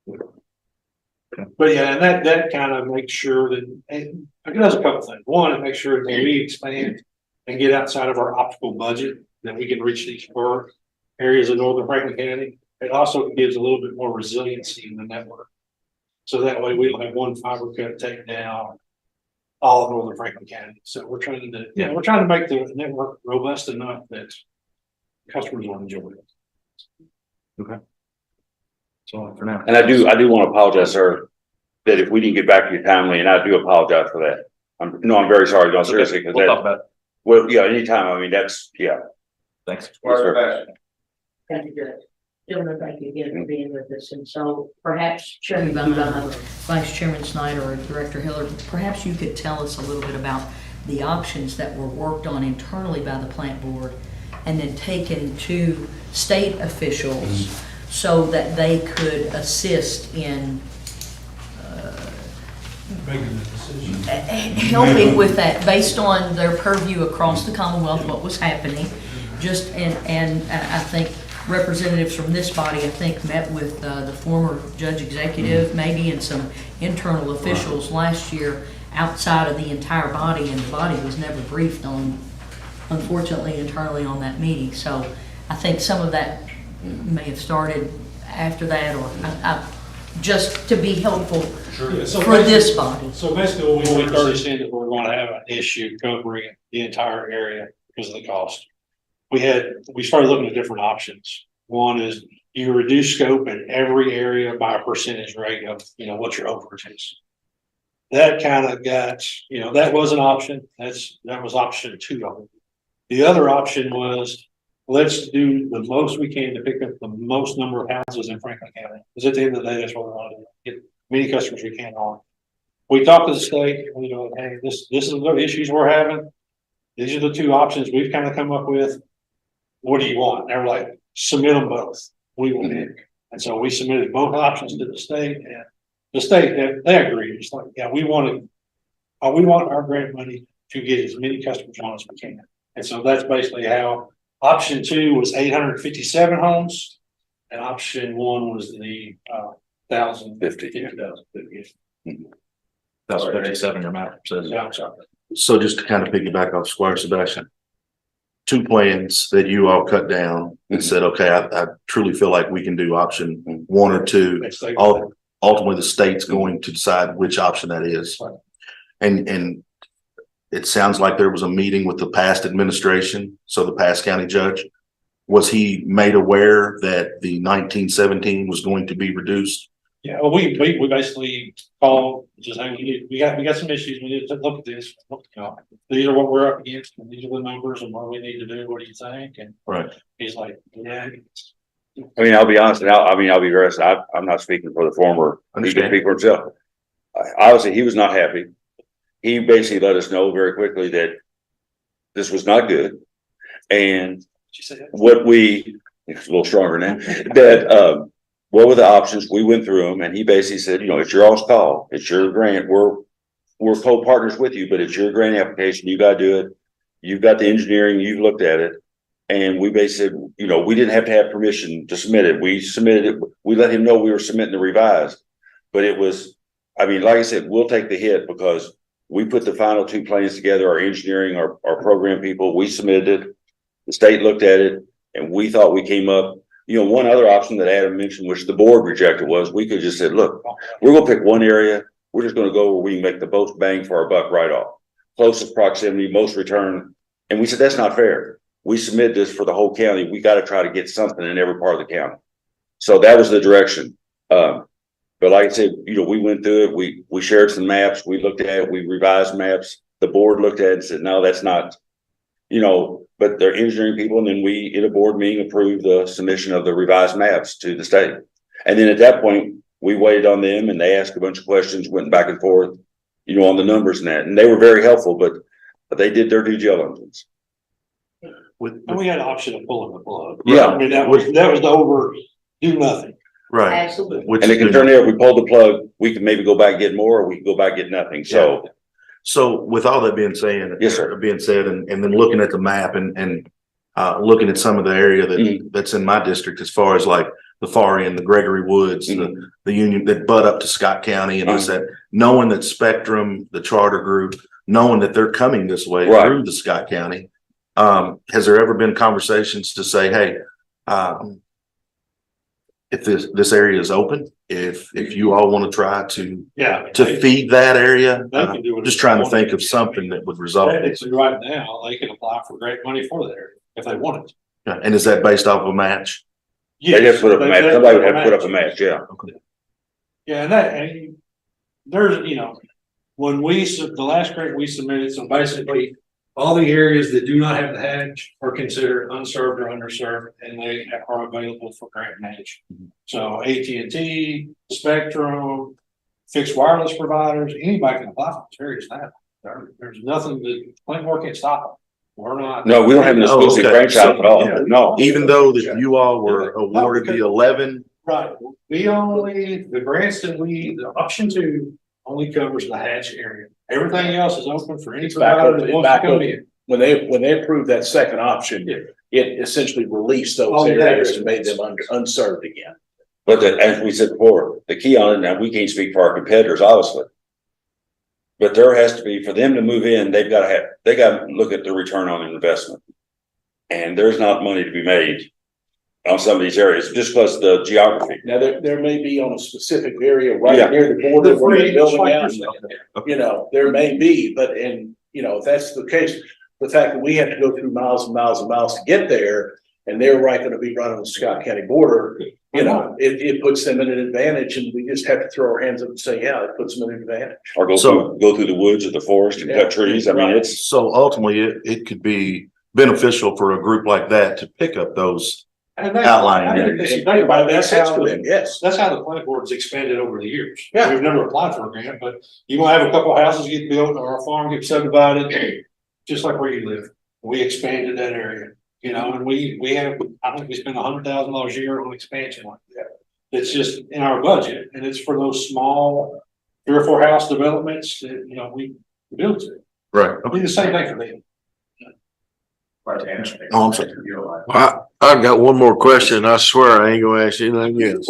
But yeah, and that kind of makes sure that, and it does a couple things. One, it makes sure that we expand and get outside of our optimal budget, that we can reach these far areas of northern Franklin County. It also gives a little bit more resiliency in the network. So that way we don't have one fiber cut take down all of northern Franklin County. So we're trying to, we're trying to make the network robust enough that customers will enjoy it. Okay. So for now. And I do want to apologize, sir, that if we didn't get back to you timely, and I do apologize for that. I'm very sorry, no, seriously, because We'll talk about it. well, yeah, anytime, I mean, that's, yeah. Thanks. Yes, sir. Thank you, Judge. Gentlemen, thank you again for being with us. And so perhaps Chairman Bumba, Vice Chairman Snyder, or Director Hiller, perhaps you could tell us a little bit about the options that were worked on internally by the plant board and then taken to state officials so that they could assist in Making the decision. helping with that based on their purview across the Commonwealth, what was happening. Just, and I think representatives from this body, I think, met with the former judge executive, maybe, and some internal officials last year outside of the entire body, and the body was never briefed on, unfortunately, internally on that meeting. So I think some of that may have started after that, or just to be helpful Sure. So for this body. So basically, when we understand that we're going to have an issue covering the entire area because of the cost. We started looking at different options. One is you reduce scope in every area by a percentage rate of, what your overage is. That kind of got, that was an option. That was option 2 of it. The other option was, let's do the most we can to pick up the most number of houses in Franklin County. Because at the end of the day, that's what we want to do. Get many customers we can on. We talked to the state, hey, this is the issues we're having. These are the 2 options we've kind of come up with. What do you want? And they're like, submit them both. We will pick. And so we submitted both options to the state, and the state, they agreed. It's like, yeah, we want our grant money to get as many customers on as we can. And so that's basically how option 2 was 857 homes, and option 1 was the 1,050. That's 57 your map says. Yeah, I'm sorry. So just to kind of piggyback off Squire Sebastian, 2 plans that you all cut down and said, okay, I truly feel like we can do option 1 or 2. Ultimately, the state's going to decide which option that is. And it sounds like there was a meeting with the past administration. So the past county judge, was he made aware that the 1917 was going to be reduced? Yeah, well, we basically called, just saying, we got some issues, we need to look at this. These are what we're up against, and these are the numbers and what we need to do, what do you think? And Right. he's like, yeah. I mean, I'll be honest, and I'll be very honest, I'm not speaking for the former, he can speak for himself. Obviously, he was not happy. He basically let us know very quickly that this was not good. And what it's a little stronger now, that, what were the options? We went through them, and he basically said, it's your all's call. It's your grant. We're co-partners with you, but it's your grant application. You got to do it. You've got the engineering. You've looked at it. And we basically said, we didn't have to have permission to submit it. We submitted it. We let him know we were submitting the revised, but it was, like I said, we'll take the hit because we put the final 2 plans together, our engineering, our program people, we submitted it. The state looked at it, and we thought we came up. One other option that Adam mentioned, which the board rejected, was we could just said, look, we're going to pick one area. We're just going to go where we can make the most bang for our buck right off. Closest proximity, most return. And we said, that's not fair. We submit this for the whole county. We got to try to get something in every part of the county. So that was the direction. But like I said, we went through it. We shared some maps. We looked at it. We revised maps. The board looked at it and said, no, that's not, but they're engineering people. And then we, in a board meeting, approved the submission of the revised maps to the state. And then at that point, we waited on them, and they asked a bunch of questions, went back and forth, on the numbers and that. And they were very helpful, but they did their due diligence. And we had an option of pulling the plug. Yeah. That was the do nothing. Right. Absolutely. Which And it can turn out, if we pull the plug, we can maybe go back and get more, or we can go back and get nothing. So with all that being said, Yes, sir. and then looking at the map and looking at some of the area that's in my district, as far as like the far end, the Gregory Woods, the Union that butt up to Scott County and this, that, knowing that Spectrum, the charter group, knowing that they're coming this way Right. through the Scott County. Has there ever been conversations to say, hey, if this area is open, if you all want to try to feed that area, They can do it. just trying to think of something that would resolve it. Technically, right now, they can apply for grant money for that area if they want it. And is that based off of a match? They just put up a match. Somebody would have to put up a match, yeah. Yeah, and there's, you know, when the last grant we submitted, so basically all the areas that do not have the hatch are considered unserved or underserved, and they are available for grant match. So AT&T, Spectrum, fixed wireless providers, anybody can apply for those areas now. There's nothing that Plainmore can't stop them. We're not. No, we don't have an exclusive franchise at all. No. Even though that you all were awarded the 11. Right, the grants that the option 2 only covers the hatch area. Everything else is open for any provider that wants to come in. When they approved that second option, it essentially released those areas and made them unserved again. But as we said before, the key on it, now we can't speak for our competitors, obviously. But there has to be, for them to move in, they got to look at the return on investment. And there's not money to be made on some of these areas, just because the geography. Now, there may be on a specific area right near the border where they're building out, you know, there may be, but if that's the case, the fact that we have to go through miles and miles and miles to get there, and they're right going to be right on the Scott County border, you know, it puts them at an advantage, and we just have to throw our hands up and say, yeah, it puts them at an advantage. Or go through the woods or the forest and cut trees. I mean, it's. So ultimately it could be beneficial for a group like that to pick up those outlying. That's how the planning board's expanded over the years. We've never applied for a grant, but you gonna have a couple of houses get built or a farm get subdivided, just like where you live. We expanded that area, you know, and we have, I think we spend $100,000 a year on expansion like that. It's just in our budget, and it's for those small 3 or 4 house developments that, you know, we build to. Right. It'll be the same thing for them. Oh, I'm sorry. I've got one more question. I swear I ain't gonna ask you anything else.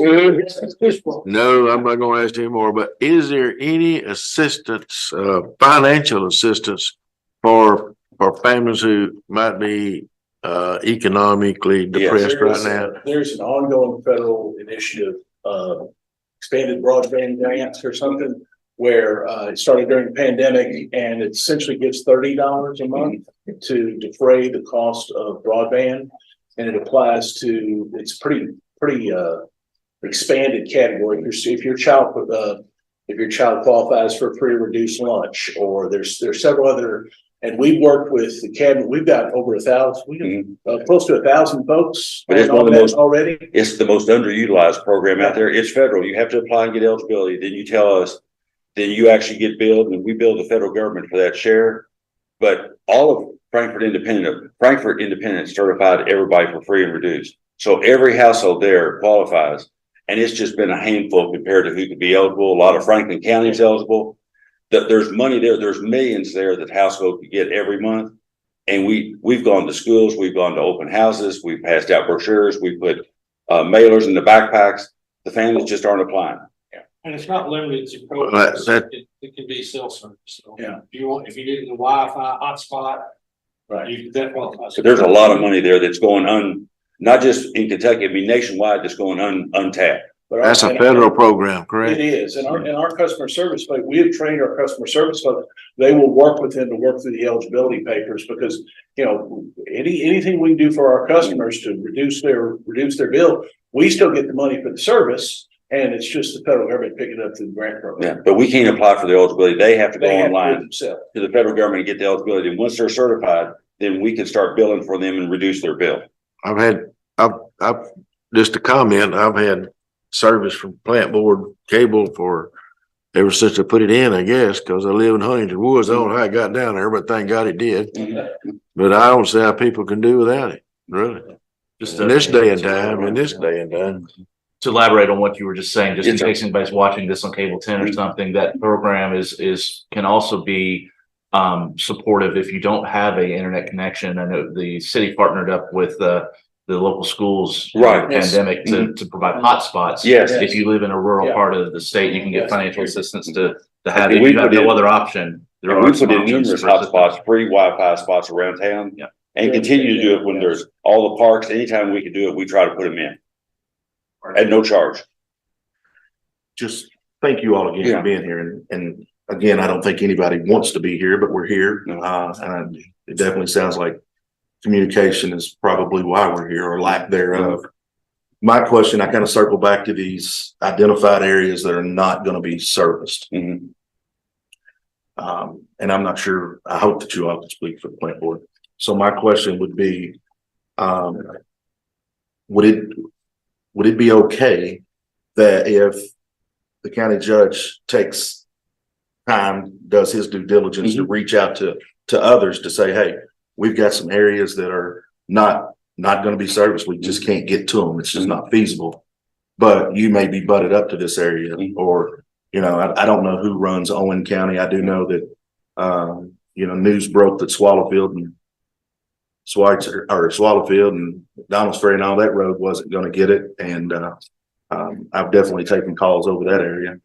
No, I'm not gonna ask you anymore, but is there any assistance, financial assistance for families who might be economically depressed right now? There's an ongoing federal initiative, expanded broadband grants or something, where it started during the pandemic, and it essentially gives $30 a month to defray the cost of broadband, and it applies to, it's pretty expanded category. If your child qualifies for free or reduced lunch, or there's several other, and we've worked with the cabinet. We've got over 1,000, close to 1,000 folks. But it's one of the most already. It's the most underutilized program out there. It's federal. You have to apply and get eligibility. Then you tell us. Then you actually get billed, and we bill the federal government for that share. But all of Frankfort Independent certified everybody for free and reduced. So every household there qualifies, and it's just been a handful compared to who could be eligible. A lot of Franklin County is eligible. There's money there. There's millions there that household could get every month. And we've gone to schools. We've gone to open houses. We've passed out brochures. We put mailers in the backpacks. The families just aren't applying. And it's not limited to programs. It can be self-service. So if you need the Wi-Fi hotspot, right, that qualifies. So there's a lot of money there that's going not just in Kentucky, I mean nationwide, that's going untapped. That's a federal program, correct? It is, and our customer service folks, we have trained our customer service folks. They will work with them to work through the eligibility papers, because you know anything we can do for our customers to reduce their bill, we still get the money for the service. And it's just the federal government picking it up through the grant program. Yeah, but we can't apply for the eligibility. They have to go online to the federal government and get the eligibility. And once they're certified, then we can start billing for them and reduce their bill. I've just a comment. I've had service from plant board cable for ever since I put it in, I guess, because I live in Huntington Woods. I don't know how it got down there, but thank God it did. But I don't see how people can do without it, really. Just in this day and time. To elaborate on what you were just saying, just in case anybody's watching this on cable 10 or something, that program can also be supportive if you don't have an internet connection. I know the city partnered up with the local schools. Right. Pandemic to provide hotspots. Yes. If you live in a rural Yeah. part of the state, you can get financial assistance to have Okay, it. we You have put no in- other option. There And are we some put in options numerous for assistance. hotspots, free Wi-Fi spots around town. Yeah. And continue to do it when there's all the parks, anytime we can do it, we try to put them in. At no charge. Just thank you all again Yeah. for being here. And again, I don't think anybody wants to be here, but we're here. No. And it definitely sounds like communication is probably why we're here, or lack thereof. My question, I kind of circle back to these identified areas that are not going to be serviced. Mhm. And I'm not sure, I hope that you all can speak for the plant board. So my question would be, would it be okay that if the county judge takes time, does his due diligence to reach out to others to say, hey, we've got some areas that are not going to be serviced. We just can't get to them. It's just not feasible. But you may be butted up to this area, or, you know, I don't know who runs Owen County. I do know that, you know, news broke that Swallowfield and Swallowfield and Donald's Ferry and all that road wasn't going to get it. And, I've definitely taken calls over that area.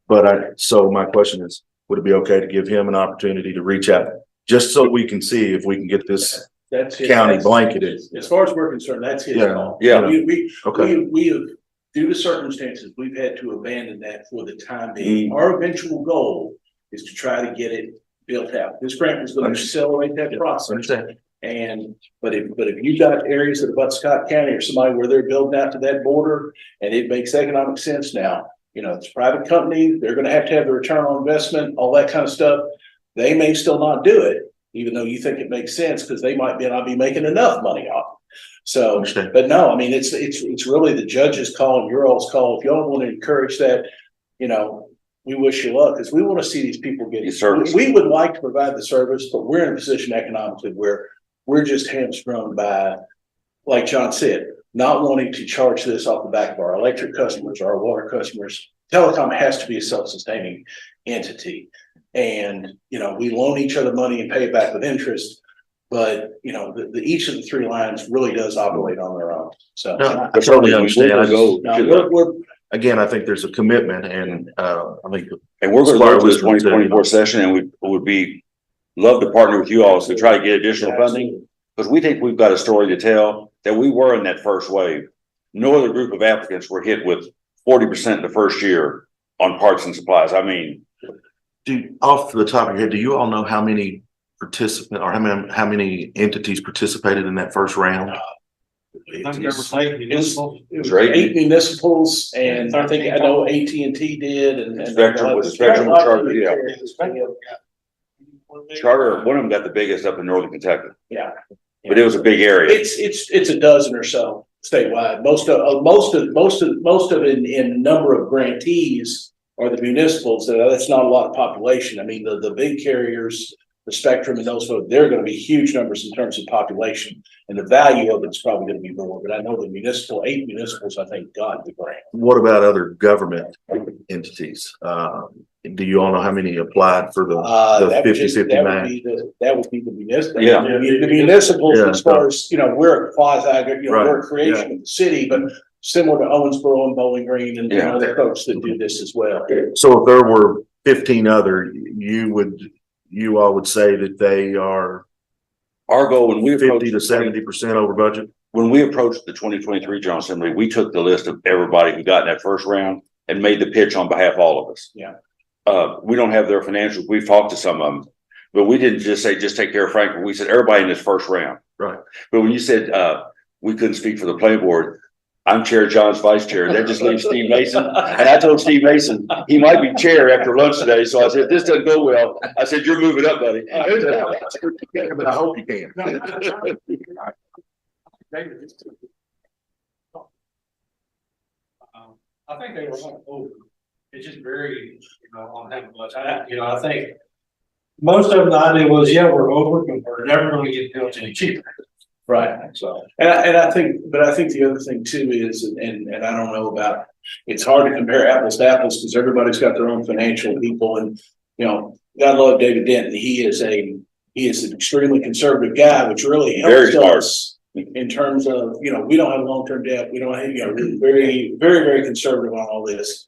But so my question is, would it be okay to give him an opportunity to reach out just so we can see if we can get this That's his- county that's- blanketed? As far as we're concerned, that's his Yeah. call. Yeah. We have, due to circumstances, we've had to abandon that for the time being. Mm. Our eventual goal is to try to get it built out. This grant was going to accelerate that process. Understand? But if you got areas that abut Scott County or somebody where they're building out to that border and it makes economic sense now, you know, it's a private company, they're gonna have the return on investment, all that kind of stuff. They may still not do it, even though you think it makes sense, because they might not be making enough money off it. So, Understand. but no, I mean, it's really the judge's call and your all's call. If y'all want to encourage that, you know, we wish you luck, because we want to see these people get Service. We would like to provide the service, but we're in a position economically where we're just hamstrung by, like John said, not wanting to charge this off the back of our electric customers, our water customers. Telecom has to be a self-sustaining entity. And, you know, we loan each other money and pay it back with interest. But, you know, each of the three lines really does operate on their own. So. No, I totally understand. I just, No, again, I think there's a commitment, and I think. And we're gonna go to this Smart 2024 session, and we would love to partner with you all to try to get additional funding. Because we think we've got a story to tell that we were in that first wave. No other group of applicants were hit with 40% the first year on parts and supplies. I mean. Off the top of your head, do you all know how many participants or how many entities participated in that first round? It was Right. 8 municipals, and I think I know AT&T did, and. Spectrum with Spectrum Charter, yeah. Charter, one of them got the biggest up in northern Kentucky, Yeah. but it was a big area. It's a dozen or so statewide. Most of it in number of grantees are the municipals. That's not a lot of population. I mean, the big carriers, the Spectrum and those folks, they're gonna be huge numbers in terms of population. And the value of it's probably gonna be more, but I know the 8 municipals, I think, got the grant. What about other government entities? Do you all know how many applied for the That would 50-50 that would match? be that would be the municipal. Yeah. The municipals, Yeah. as far as, you know, we're a quasi, you know, Right. we're a creation of the city, but similar to Owensboro and Bowling Green and Yeah. other folks that do this as well. So if there were 15 other, you all would say that they are Our goal when we 50 approached to 70% over budget? when we approached the 2023 General Assembly, we took the list of everybody who got in that first round and made the pitch on behalf of all of us. Yeah. We don't have their financials. We've talked to some of them, but we didn't just say, just take care of Franklin. We said, everybody in this first round. Right. But when you said, we couldn't speak for the planning board, I'm chair, John's vice chair. That just leaves Steve Mason. And I told Steve Mason, he might be chair after lunch today. So I said, if this doesn't go well, I said, you're moving up, buddy. But I hope you can. I think they were on over. It's just very, you know, on how much I think most of the idea was, yeah, we're over, but we're never going to get built any cheaper. Right. So. And I think the other thing too is, and I don't know about, it's hard to compare apples to apples because everybody's got their own financial people, and, you know, God love David Denton. He is an extremely conservative guy, which really Very helps smart. us in terms of, we don't have long-term debt. We don't have, we're very, very, very conservative on all this.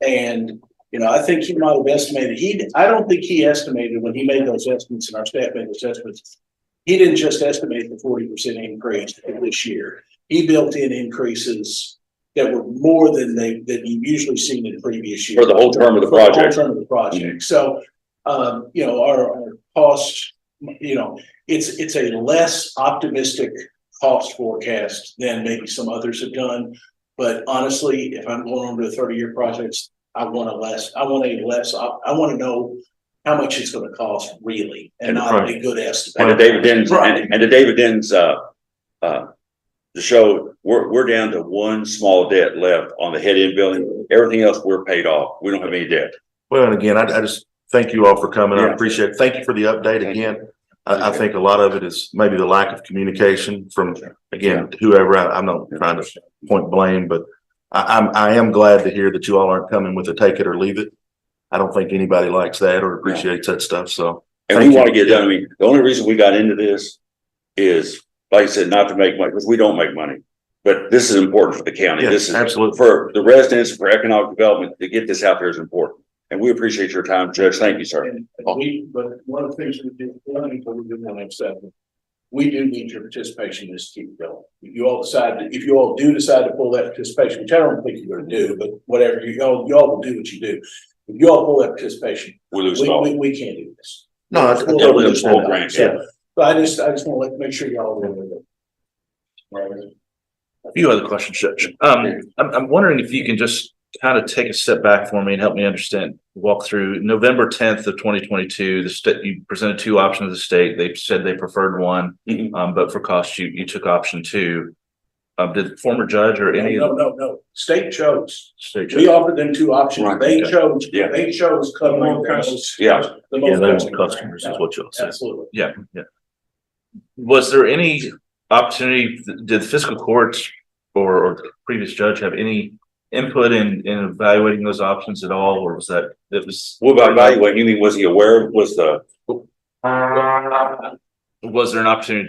And, I think he might have estimated, I don't think he estimated when he made those estimates and our staff made those estimates. He didn't just estimate the 40% increase this year. He built in increases that were more than that you've usually seen in previous years. For the whole term of the For the whole project. term of the project. So, our cost, it's a less optimistic cost forecast than maybe some others have done. But honestly, if I'm going on to a 30-year project, I want to know how much it's going to cost really, and not a good estimate. And the David Den's, to show we're down to one small debt left on the head end building. Everything else we're paid off. We don't have any debt. Well, and again, I just thank you all for coming. I Yeah. appreciate it. Thank you for the update again. I think a lot of it is maybe the lack of communication from, again, whoever. I'm not trying to point blame, but I am glad to hear that you all aren't coming with a take it or leave it. I don't think anybody likes that or appreciates that stuff. So, And we want to get done. I mean, the only reason we got into this is, like I said, not to make money, because we don't make money. But this is important for the county. Yes, This is absolutely. for the residents, for economic development. To get this out there is important. And we appreciate your time, Judge. Thank you, sir. But one of the things we do, we do need your participation in this to keep going. If you all do decide to pull that participation, which I don't think you're going to do, but whatever, you all will do what you do. If you all pull that participation, We lose it all. we can't do this. No, I totally understand that. So, but I just want to make sure y'all are with it. A few other questions, Judge. I'm wondering if you can just kind of take a step back for me and help me understand, walk through November 10th of 2022, the state, you presented two options to the state. They said they preferred one, but for cost, you took option two. Did the former judge or any? No. State chose. State We judge? offered them two options. Right. They Okay. chose. Yeah. They chose covering the most. Yeah. The Yeah, those most customers is what y'all said. Absolutely. Yeah. Was there any opportunity, did the fiscal court or the previous judge have any input in evaluating those options at all, or was that, it was? What about evaluating? You mean, was he aware of, was there an opportunity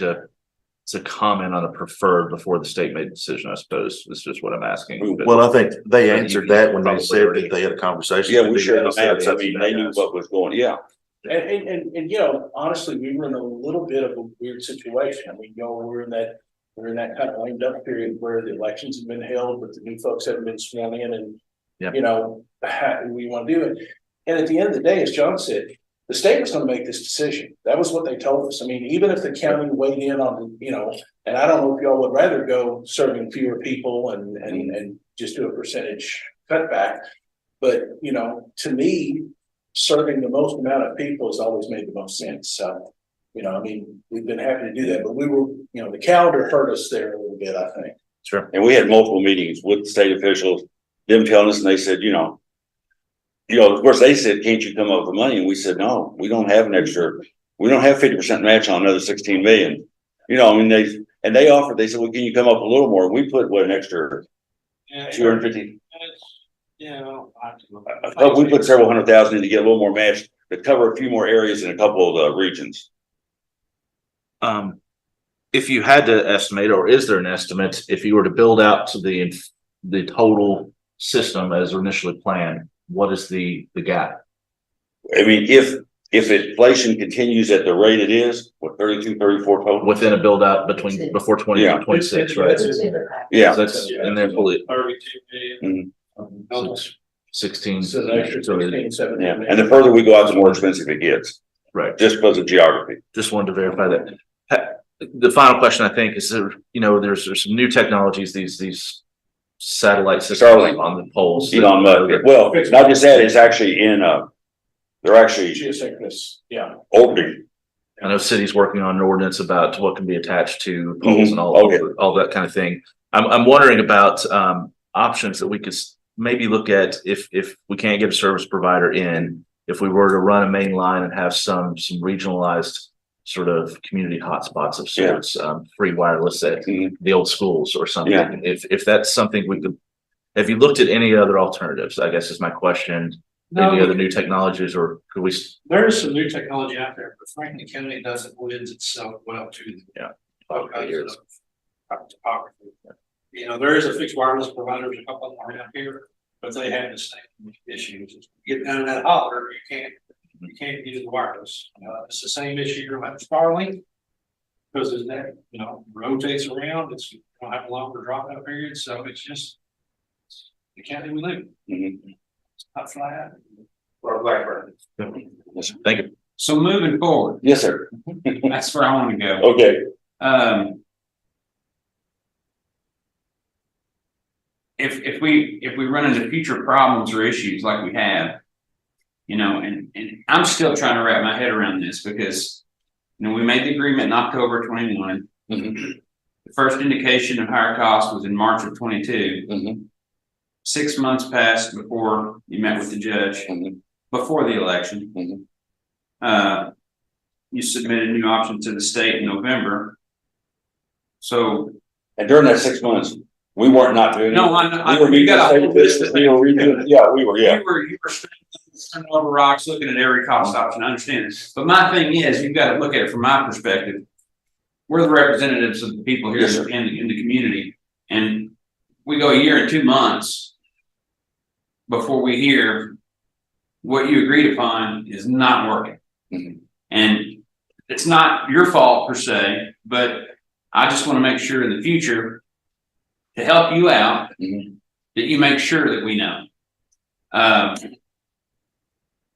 to comment on the preferred before the state made the decision, I suppose, is just what I'm asking. Well, I think they But answered you that when they probably said already- that they had a conversation. yeah, with we you. shared the They maps. I answered mean, that, they knew guys. what was going, yeah. And honestly, we were in a little bit of a weird situation. I mean, we're in that kind of lame duck period where the elections have been held, but the new folks haven't been sworn in and, Yeah. how do we want to do it? And at the end of the day, as John said, the state was going to make this decision. That was what they told us. I mean, even if the county weighed in on, and I don't know if y'all would rather go serving fewer people and just do a percentage cutback. But, to me, serving the most amount of people has always made the most sense. So, I mean, we've been happy to do that, but we were, the calendar hurt us there a little bit, I think. Sure. And we had multiple meetings with state officials, them telling us, and they said, of course, they said, can't you come up with the money? And we said, no, we don't have an extra, we don't have 50% match on another 16 million. They offered, they said, well, can you come up a little more? We put an extra 250. We put several $100,000 in to get a little more match to cover a few more areas in a couple of the regions. If you had to estimate, or is there an estimate, if you were to build out to the total system as initially planned, what is the gap? I mean, if inflation continues at the rate it is, 32, 34 total? Within a build out before 2026, right? Yeah. So that's in there fully. 32 million. 16. So an extra 16, 17. Yeah, and the further we go out, the more expensive it gets, Right. just because of geography. Just wanted to verify that. The final question, I think, is there, there's some new technologies, these satellite systems Starlink. on the poles. Elon Musk, well, not just that, it's actually they're actually Geosynchronous, yeah. orbiting. I know cities working on an ordinance about what can be attached to poles and Okay. all that kind of thing. I'm wondering about options that we could maybe look at if we can't get a service provider in, if we were to run a main line and have some regionalized sort of community hotspots of sorts, free wireless at the old schools or something. Yeah. If that's something we could, have you looked at any other alternatives? I guess is my question. Any other new technologies, or could we? There is some new technology out there, but Franklin County doesn't lend itself well to them. Yeah. All kinds of topography. You know, there is a fixed wireless provider, there's a couple of them around here, but they have the same issues. Get down in that holler, you can't use the wireless. It's the same issue you're having with Starlink. Because his neck, you know, rotates around, it's, you don't have a longer dropout period, so it's just the county we live in. It's not flat. Or Blackburn. Yes, sir. Thank you. So moving forward, Yes, sir. that's where I want to go. Okay. If we run into future problems or issues like we have, you know, and I'm still trying to wrap my head around this because, you know, we made the agreement in October 21. Mhm. The first indication of higher cost was in March of 22. Mhm. 6 months passed before you met with the judge, Mhm. before the election. Mhm. You submitted new options to the state in November. So, And during that 6 months, we weren't not doing it. no, We were meeting got a whole with list of we were redoing, yeah, we were, yeah. You were turning over rocks, looking at every cost option, I understand this. But my thing is, you've got to look at it from my perspective. We're the representatives of the people here Yes, sir. in the community. And we go a year and 2 months before we hear what you agreed upon is not working. Mhm. And it's not your fault per se, but I just want to make sure in the future to help you out, Mhm. that you make sure that we know.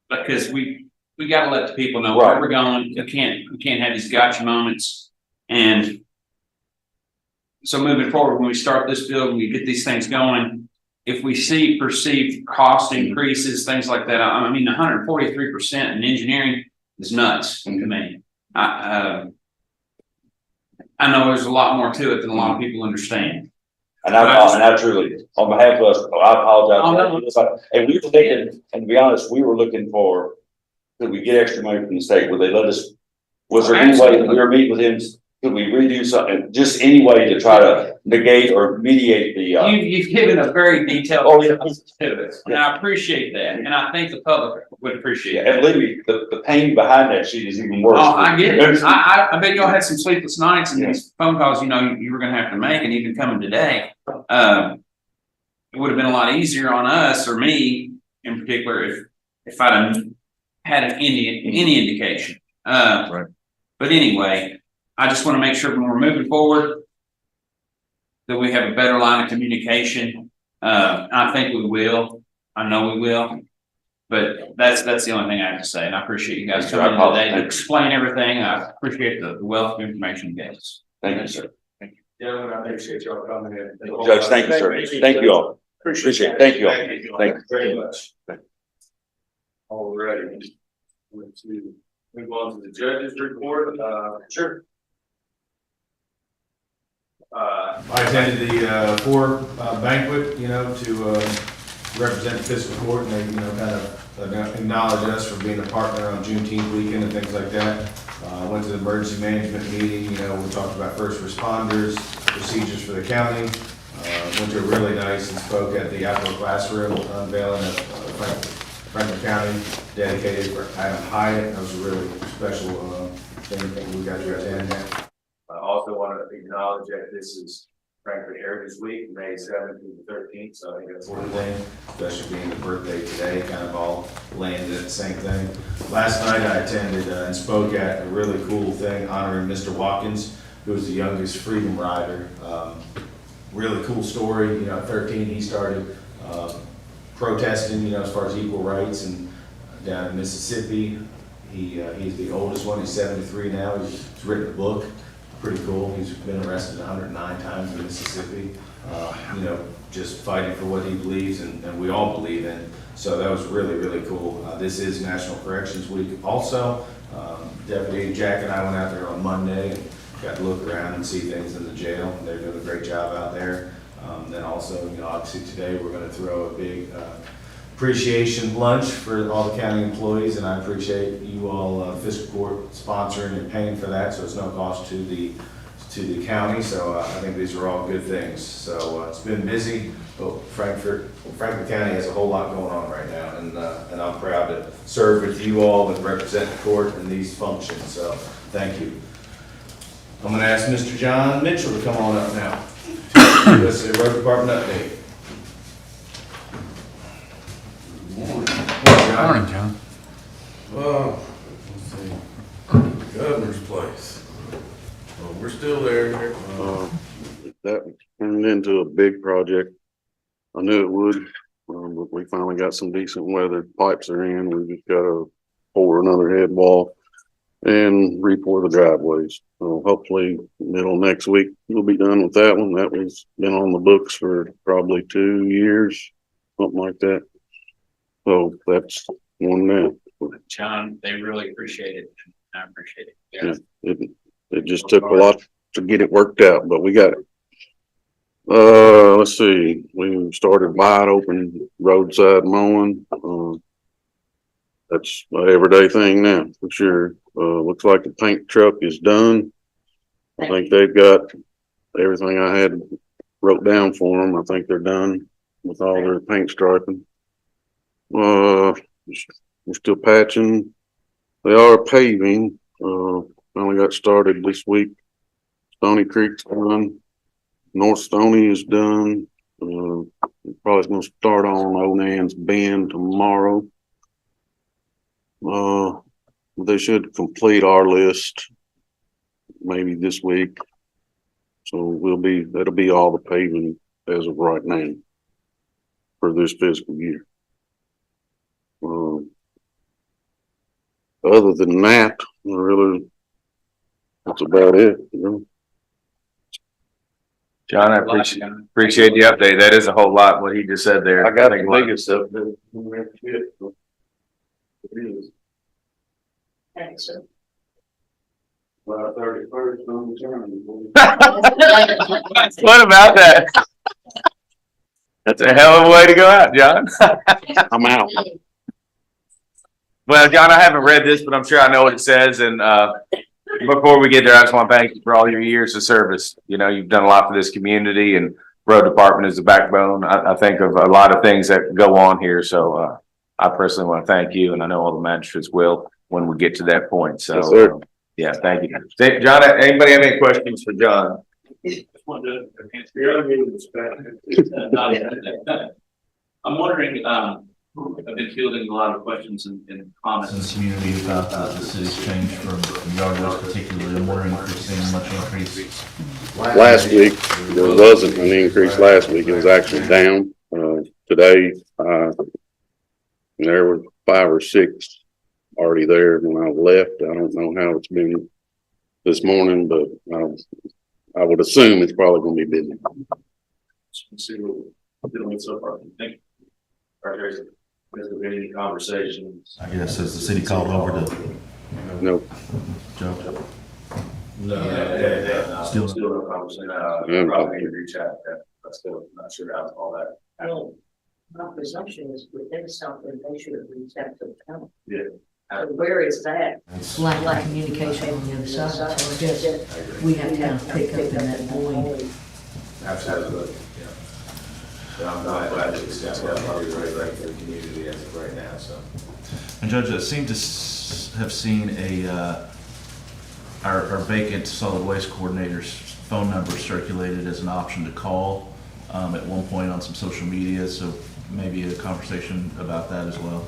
Because we got to let the people know where we're going. We can't have these gotcha moments. And so moving forward, when we start this bill, when we get these things going, if we see perceived cost increases, things like that, I mean, 143% in engineering is nuts to me. I know there's a lot more to it than a lot of people understand. And I truly, on behalf of us, I apologize. Oh, no. And we were thinking, and to be honest, we were looking for, could we get extra money from the state? Would they let us? Was there any way that we were meeting with him? Could we redo something? Just any way to try to negate or mediate the, You've given a very detailed Oh, yeah. response to it, and I appreciate that, and I think the public would appreciate yeah, it. and believe me, the pain behind that sheet is even worse. Oh, I get it. I bet y'all had some sleepless nights and these phone calls, you know, you were gonna have to make, and even coming today. It would have been a lot easier on us, or me in particular, if I'd had any indication. Right. But anyway, I just want to make sure when we're moving forward that we have a better line of communication. I think we will. I know we will. But that's the only thing I have to say. And I appreciate you guys coming in today to explain everything. I appreciate the wealth of information you gave us. Thank you, sir. Yeah, I appreciate y'all coming in. Judge, thank you, sir. Thank you all. Appreciate it. Thank you all. Thank you very much. All righty. To move on to the judge's report. Sure. I attended the Ford banquet, you know, to represent the Fiscal Court, and they, you know, kind of acknowledge us for being a partner on Juneteenth weekend and things like that. Went to the emergency management meeting, you know, we talked about first responders, procedures for the county. Went to a really nice and spoke at the outdoor classroom unveiling of Franklin County, dedicated for Adam Hyatt. That was a really special thing we got to attend. I also want to acknowledge that this is Franklin Heritage Week, May 7th through the 13th, so I think that's Important thing, especially being the birthday today, kind of all landed at the same thing. Last night I attended and spoke at a really cool thing honoring Mr. Watkins, who was the youngest freedom rider. Really cool story, you know, at 13 he started protesting, you know, as far as equal rights, and down in Mississippi, he's the oldest one, he's 73 now, he's written a book. Pretty cool. He's been arrested 109 times in Mississippi, you know, just fighting for what he believes and we all believe in. So that was really, really cool. This is National Corrections Week also. Deputy Jack and I went out there on Monday and got to look around and see things in the jail. They're doing a great job out there. Then also, you know, obviously today we're going to throw a big appreciation lunch for all the county employees, and I appreciate you all, Fiscal Court sponsoring and paying for that, so it's no cost to the county. So I think these are all good things. So it's been busy, but Franklin County has a whole lot going on right now, and I'm proud to serve with you all and represent the court in these functions. So thank you. I'm gonna ask Mr. John Mitchell to come on up now. to Give us a road department update. Morning, John. Well, let's see, Governor's Place. Well, we're still there. That turned into a big project. I knew it would, but we finally got some decent weather. Pipes are in. We just gotta pour another head wall and re-pour the driveways. So hopefully middle of next week, we'll be done with that one. That was been on the books for probably 2 years, something like that. So that's one now. John, they really appreciate it. I appreciate it. Yeah, it just took a lot to get it worked out, but we got it. Let's see, we started wide open roadside mowing. That's an everyday thing now, for sure. Looks like the paint truck is done. I think they've got everything I had wrote down for them. I think they're done with all their paint striping. We're still patching. They are paving. Finally got started this week. Stony Creek's done. North Stony is done. Probably gonna start on Onan's Bend tomorrow. They should complete our list maybe this week. So that'll be all the paving as of right now for this fiscal year. Other than that, really, that's about it. You know? John, I appreciate the update. That is a whole lot, what he just said there. I got the biggest stuff. Thanks, sir. Well, 31st on the turn. What about that? That's a hell of a way to go out, John. I'm out. Well, John, I haven't read this, but I'm sure I know what it says. And before we get there, I just want to thank you for all your years of service. You know, you've done a lot for this community, and road department is the backbone. I think of a lot of things that go on here. So I personally want to thank you, and I know all the magistrates will when we get to that point. So, yes, sir. Yeah, thank you. John, anybody have any questions for John? I'm wondering, I've been fielding a lot of questions and comments In the community about the city's change from yard waste particularly. I'm wondering if you're seeing much increase. Last week, there wasn't an increase last week. It was actually down. Today, there were 5 or 6 already there when I left. I don't know how it's been this morning, but I would assume it's probably going to be busy. Let's see what we're doing so far. Thank you. All right, has there been any conversations? I guess has the city called over to No. Joe? No, Still- still no conversation. Probably need to reach out. I'm still not sure how all that. Well, my presumption is within something, they should have reached out to the county. Yeah. So where is that? Like communication on the other side, so I guess we have to kind of pick up in that void. Absolutely, yeah. But I'm glad that it's probably the right thing for the community as of right now, so. And Judge, I seem to have seen our vacant solid waste coordinator's phone number circulated as an option to call at one point on some social media. So maybe a conversation about that as well.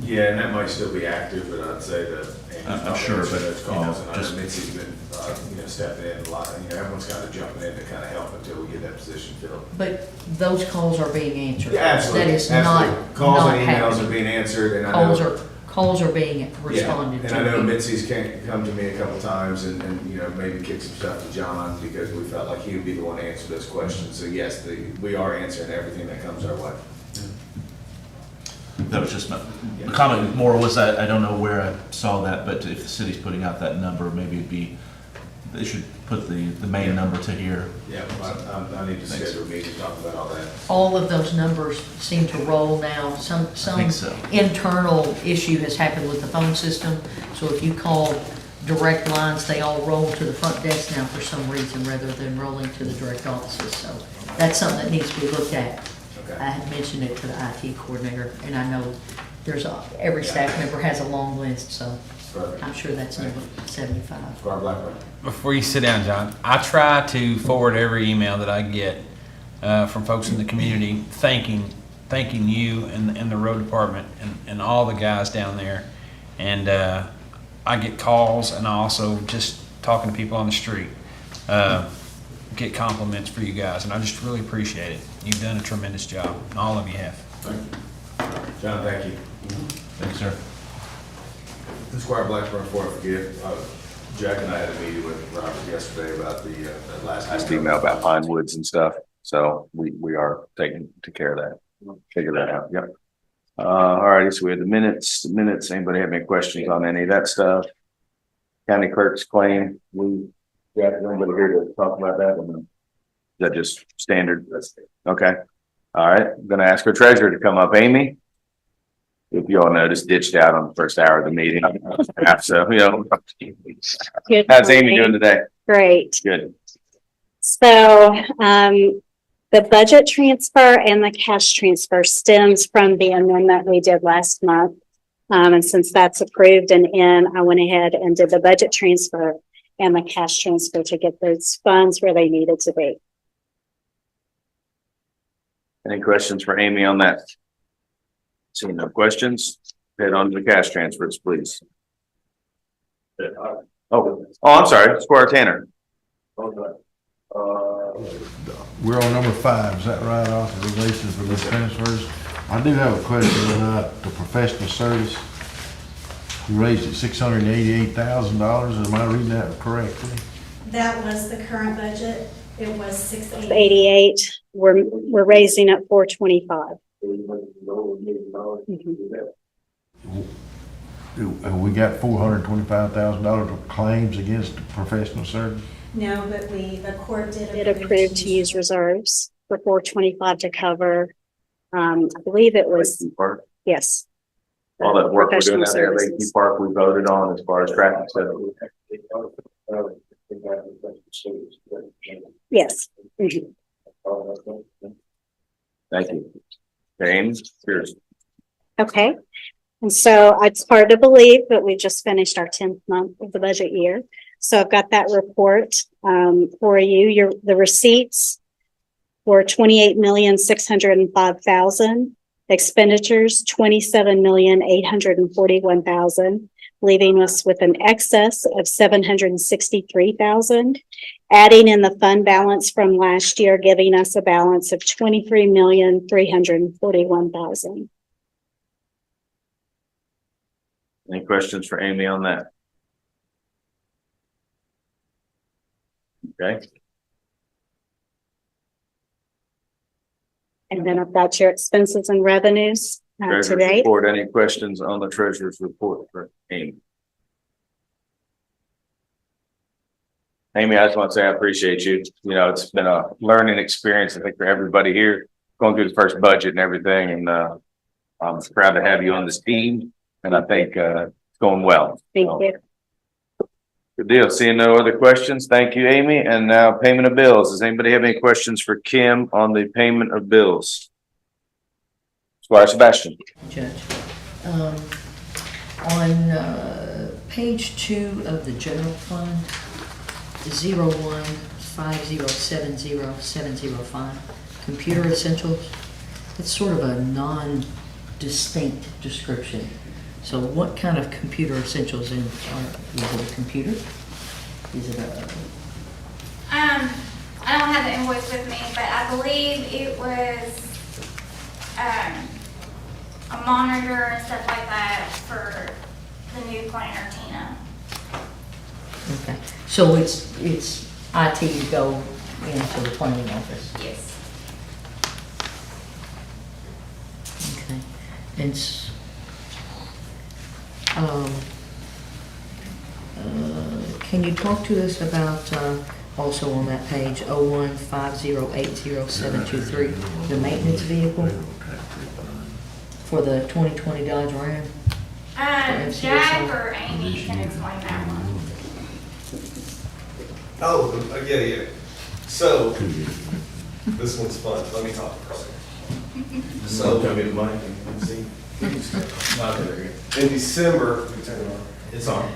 Yeah, and that might still be active, but I'd say that. I'm sure, but, those calls, you know, and I just- know Mitzi's been, stepping in a lot, everyone's kind of jumping in to kind of help until we get that position filled. But those calls are being answered. Yeah, absolutely. That is Absolutely. not, Calls not and emails are happening. being answered, and I know. Calls are being responded Yeah, to. and I know Mitzi's come to me a couple times and maybe kick some stuff to John because we felt like he would be the one to answer those questions. So yes, we are answering everything that comes our way. That was just my comment. More was that I don't know where I saw that, but if the city's putting out that number, maybe they should put the main number to here. Yeah, I need to schedule a meeting to talk about all that. All of those numbers seem to roll now. Some think so. internal issue has happened with the phone system. So if you call direct lines, they all roll to the front desk now for some reason rather than rolling to the direct offices. So that's something that needs to be looked at. Okay. I had mentioned it to the IT coordinator, and I know every staff member has a long list, so. Perfect. I'm sure that's number 75. Squire Blackburn. Before you sit down, John, I try to forward every email that I get from folks in the community thanking you and the road department and all the guys down there. And I get calls, and I also just talking to people on the street get compliments for you guys, and I just really appreciate it. You've done a tremendous job, and all of you have. Thank you. John, thank you. Thanks, sir. Squire Blackburn, before I forget, Jack and I had a meeting with Robert yesterday about the that last email about Pine Woods and stuff. So we are taking care of that. Figure that out. Yep. All righty. So we have the minutes. Anybody have any questions on any of that stuff? County clerk's claim. We got anybody here to talk about that? Is that just standard? Okay. All right. I'm going to ask our treasurer to come up. Amy, if you all noticed, ditched out on the first hour of the meeting. So, Good how's Amy morning. doing today? Great. Good. So, the budget transfer and the cash transfer stems from the amendment we did last month. And since that's approved and in, I went ahead and did the budget transfer and the cash transfer to get those funds where they needed to be. Any questions for Amy on that? Seeing no questions, head on to the cash transfers, please. Oh, I'm sorry, Squire Tanner. We're on number 5, is that right, authorization for these transfers? I do have a question about the professional service. You raised it $688,000, am I reading that correctly? That was the current budget. It was 688. 88, we're raising it 425. And we got $425,000 of claims against the professional service? No, but the court It approved to use reserves for 425 to cover, I believe it was, Park. yes. All that work we're doing out there at Professional Lakeview Park, we voted on as far as traffic stuff. Yes. Mhm. Thank you. James, cheers. Okay. And so it's hard to believe, but we just finished our 10th month of the budget year. So I've got that report for you. The receipts were $28,605,000. Expenditures, $27,841,000, leaving us with an excess of $763,000. Adding in the fund balance from last year, giving us a balance of $23,341,000. Any questions for Amy on that? Okay. And then I've got your expenses and revenues Treasurer's today. report. Any questions on the treasurer's report for Amy? Amy, I just want to say I appreciate you. You know, it's been a learning experience, I think, for everybody here, going through the first budget and everything. And I'm proud to have you on this team. And I think it's going well. Thank you. Good deal. Seeing no other questions. Thank you, Amy. And now payment of bills. Does anybody have any questions for Kim on the payment of bills? Squire Sebastian. Judge, on page 2 of the general fund, 0150700705, computer essentials, it's sort of a non-distinct description. So what kind of computer essentials is it a computer? Is it a? I don't have the invoice with me, but I believe it was, a monitor and stuff like that for the new planner, Tina. Okay, so it's IT, you go into the planning office? Yes. Okay, and can you talk to us about, also on that page, 0150800723, the maintenance vehicle for the 2020 Dodge Ram? Jack or Amy can explain that one. Oh, yeah. So, this one's fun. Let me talk for a second. So, Come in, Mike, and see. in December, It's on.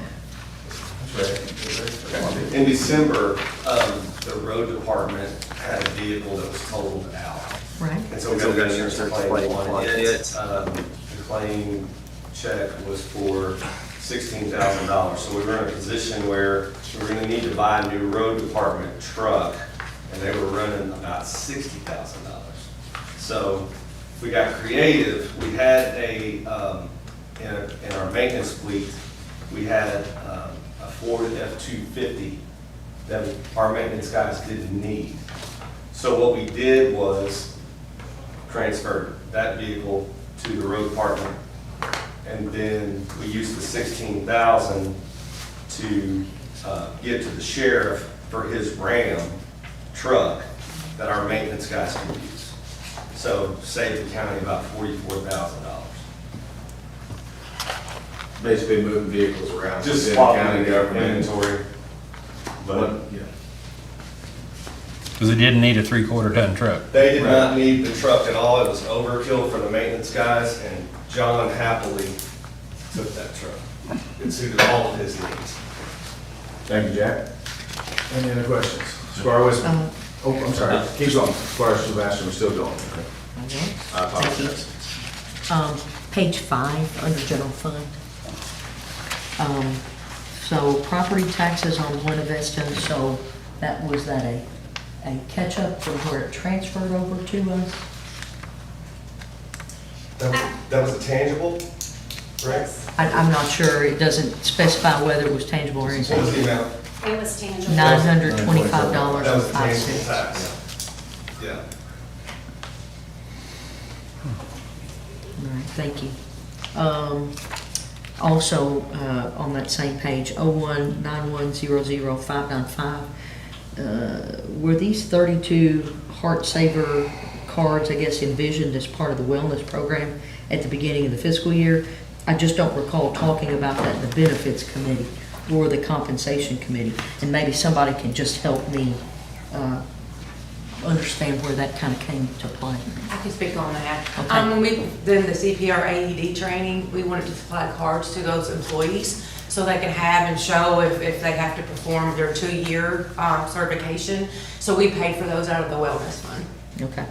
It's ready. In December, the road department had a vehicle that was totaled out. Right. And so we got an insurance claim on it. The claim check was for $16,000. So we were in a position where we were gonna need to buy a new road department truck, and they were running about $60,000. So we got creative. We had in our maintenance fleet, we had a Ford F-250 that our maintenance guys didn't need. So what we did was transferred that vehicle to the road department, and then we used the $16,000 to give to the sheriff for his Ram truck that our maintenance guys could use. So saved the county about $44,000. Basically moving vehicles around. Just within swapping county the government. inventory. But Yeah. Because it didn't need a 3/4 ton truck. they did not need the truck at all. It was overkill for the maintenance guys, and John happily took that truck. It suited all of his needs. Thank you, Jack. Any other questions? Squire Wisman? Oh, I'm sorry. Keep going. Squire Sebastian, we're still going. Okay. I apologize. Page 5, under general fund. So property taxes on Buena Vista, so was that a catch-up from where it transferred over to us? That was a tangible, right? I'm not sure, it doesn't specify whether it was tangible or What was anything. the amount? It was tangible. $925.05. That was a tangible tax. Yeah. All right, thank you. Also, on that same page, 0191000595, were these 32 Heart Saver cards, I guess, envisioned as part of the wellness program at the beginning of the fiscal year? I just don't recall talking about that in the benefits committee or the compensation committee, and maybe somebody can just help me understand where that kind of came to play. I can speak on that. Okay. When we did the CPR AED training, we wanted to supply cards to those employees so they can have and show if they have to perform their 2-year certification. So we paid for those out of the wellness fund. Okay.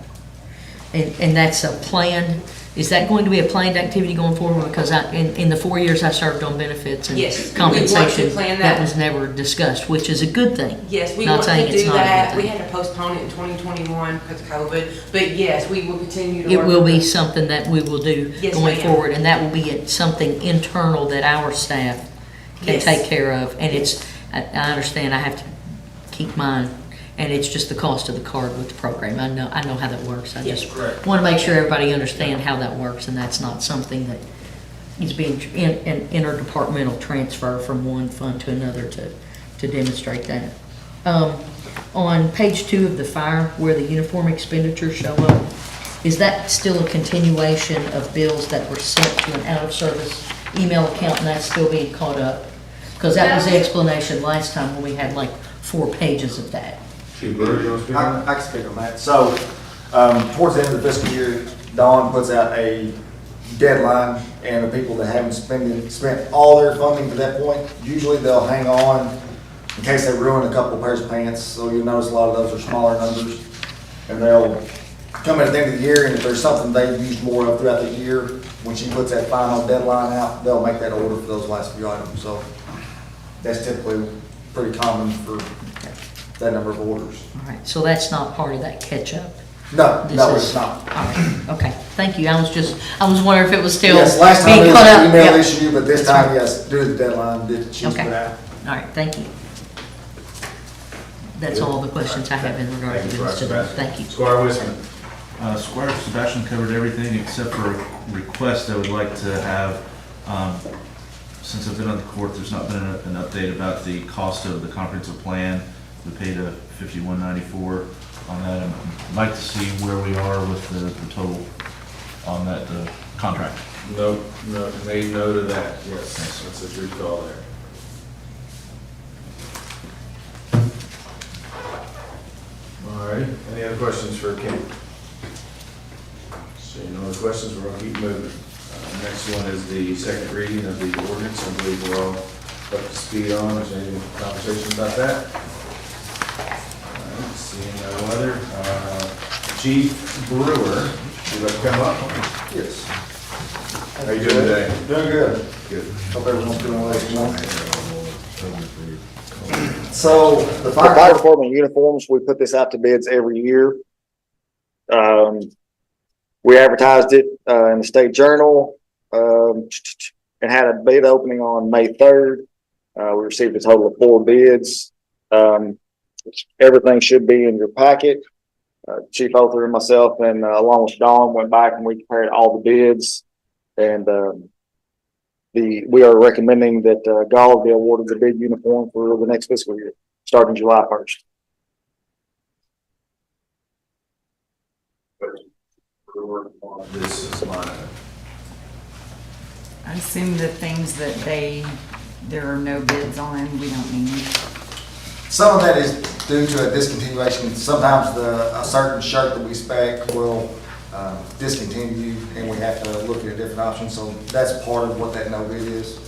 And that's a planned, is that going to be a planned activity going forward? Because in the 4 years I served on benefits and Yes, we want to compensation, plan that that. was never discussed, which is a good thing. Yes, we Not want saying to it's do not a good that. We thing. had to postpone it in 2021 because of COVID, but yes, we will continue to It work will with be it. something that we will do Yes, going ma'am. forward, and that will be something internal that our staff can Yes. take care of. And I understand I have to keep mine, and it's just the cost of the card with the program. I know how that works. I Yes, just correct. want to make sure everybody understands how that works, and that's not something that is being an interdepartmental transfer from one fund to another to demonstrate that. On page 2 of the fire, where the uniform expenditures show up, is that still a continuation of bills that were sent to an out-of-service email account, and that's still being caught up? Because that was the explanation last time when we had like 4 pages of that. Chief Brewer, you want to speak on that? I can speak on that. So, towards the end of the fiscal year, Dawn puts out a deadline, and the people that haven't spent all their funding to that point, usually they'll hang on in case they ruin a couple pairs of pants. So you'll notice a lot of those are smaller numbers, and they'll come in at the end of the year, and if there's something they've used more of throughout the year, when she puts that final deadline out, they'll make that order for those last few items. So that's typically pretty common for that number of orders. All right, so that's not part of that catch-up? No, This no, is- it's not. All right, okay, thank you. I was wondering if it was still Yes, last time being it was caught an up. email Yep. issue, but this That's time, right. yes, due to the deadline, she's Okay. put out. All right, thank you. That's all the questions I have in regard to this today. Thank you. Squire Wisman? Squire Sebastian covered everything except for a request I would like to have. Since I've been on the court, there's not been an update about the cost of the comprehensive plan. We paid a $51.94 on that. I'd like to see where we are with the total on that contract. No, made note of that, yes, that's a good call there. All righty, any other questions for Ken? Seeing no other questions, we're gonna keep moving. Next one is the second reading of the ordinance. I believe we're all up to speed on. Is there any conversation about that? All right, seeing no other. Chief Brewer, would you like to come up? Yes. How are you doing today? Doing good. Good. Hope everyone's doing well this morning. So the fire department uniforms, we put this out to bids every year. We advertised it in the State Journal and had a bid opening on May 3rd. We received a total of 4 bids. Everything should be in your packet. Chief Others and myself, and along with Dawn, went back and we compared all the bids. And we are recommending that Gall be awarded the bid uniform for the next fiscal year, starting July 1st. This is mine. I assume the things that there are no bids on, we don't need. Some of that is due to a discontinuation. Sometimes a certain shirt that we spec will discontinue and we have to look at a different option. So that's part of what that no bid is.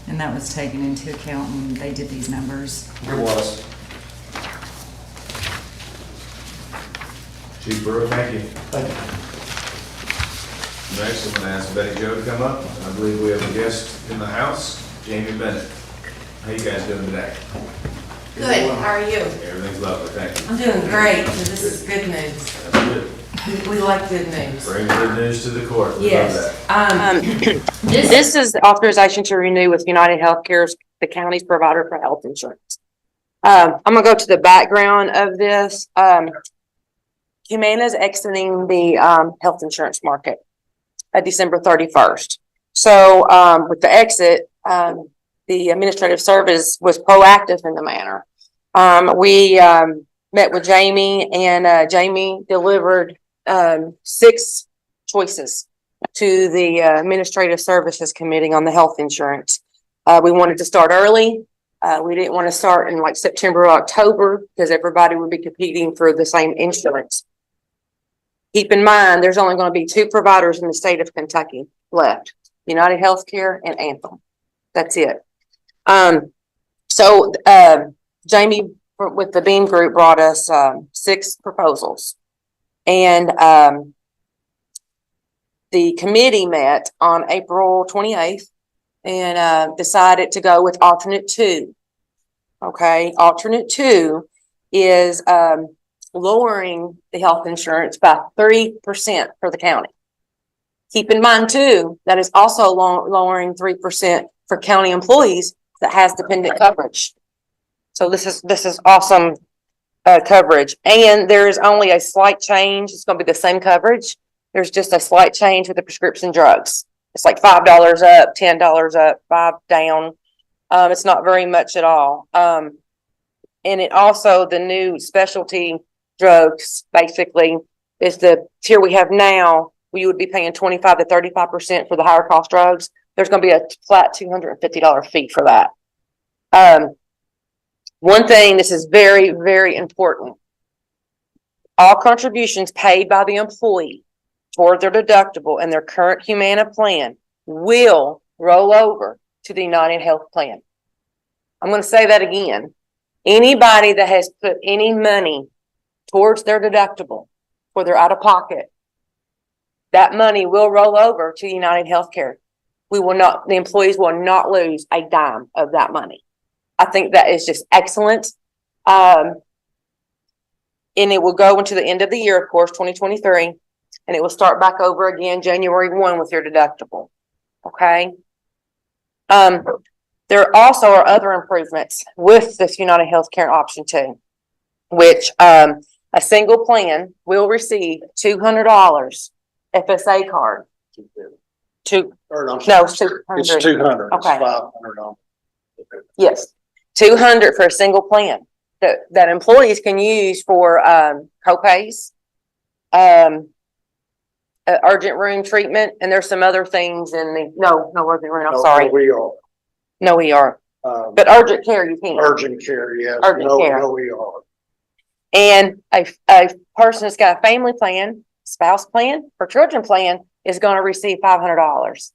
And that was taken into account when they did these numbers. It was. Chief Brewer, thank you. Thank you. Next, I'm going to ask Betty Jo to come up. I believe we have a guest in the house, Jamie Bennett. How you guys doing today? Good, how are you? Everything's lovely, thank you. I'm doing great, so this is good news. That's good. We like good news. Bring good news to the court. We love Yes. This is the authorization to renew with United Healthcare's, the county's provider for health insurance. I'm gonna go to the background of this. Humana is exiting the health insurance market at December 31st. So with the exit, the administrative service was proactive in the manner. We met with Jamie, and Jamie delivered 6 choices to the Administrative Services Committee on the health insurance. We wanted to start early. We didn't want to start in like September or October because everybody would be competing for the same insurance. Keep in mind, there's only going to be 2 providers in the state of Kentucky left, United Healthcare and Anthem. That's it. Jamie with the Beam Group brought us 6 proposals. And the committee met on April 28th and decided to go with alternate 2. Okay, alternate 2 is lowering the health insurance by 3% for the county. Keep in mind too, that is also lowering 3% for county employees that has dependent coverage. So this is awesome coverage. And there is only a slight change. It's going to be the same coverage. There's just a slight change with the prescription drugs. It's like $5 up, $10 up, 5 down. It's not very much at all. And it also, the new specialty drugs basically is the tier we have now. We would be paying 25 to 35% for the higher cost drugs. There's going to be a flat $250 fee for that. One thing, this is very, very important. All contributions paid by the employee toward their deductible and their current Humana plan will roll over to the United Health plan. I'm going to say that again. Anybody that has put any money towards their deductible for their out-of-pocket, that money will roll over to United Healthcare. The employees will not lose a dime of that money. I think that is just excellent. And it will go into the end of the year, of course, 2023, and it will start back over again January 1 with your deductible. Okay. There also are other improvements with this United Healthcare option 2, which a single plan will receive $200 FSA card. It's 200. Okay. $500. Yes, 200 for a single plan that employees can use for copays, urgent room treatment, and there's some other things in the no urgent room. I'm sorry. No ER. But urgent care you can. Urgent care, yes. Urgent care. No ER. And a person that's got a family plan, spouse plan, or children plan is going to receive $500.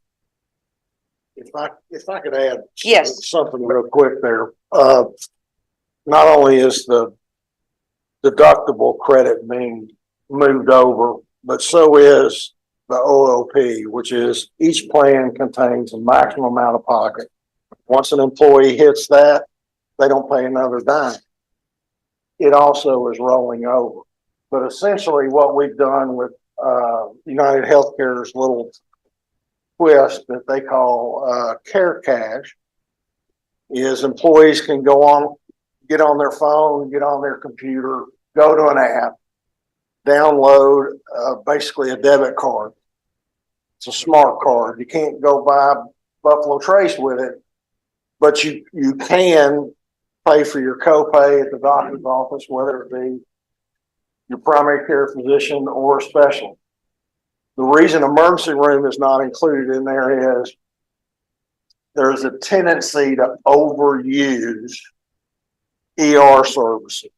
If I could add. Yes. Something real quick there. Not only is the deductible credit being moved over, but so is the OLP, which is each plan contains a maximum amount of pocket. Once an employee hits that, they don't pay another dime. It also is rolling over. But essentially what we've done with United Healthcare's little twist that they call Care Cash is employees can go on, get on their phone, get on their computer, go to an app, download basically a debit card. It's a smart card. You can't go buy Buffalo Trace with it, but you can pay for your copay at the doctor's office, whether it be your primary care physician or a specialist. The reason emergency room is not included in there is there's a tendency to overuse ER services.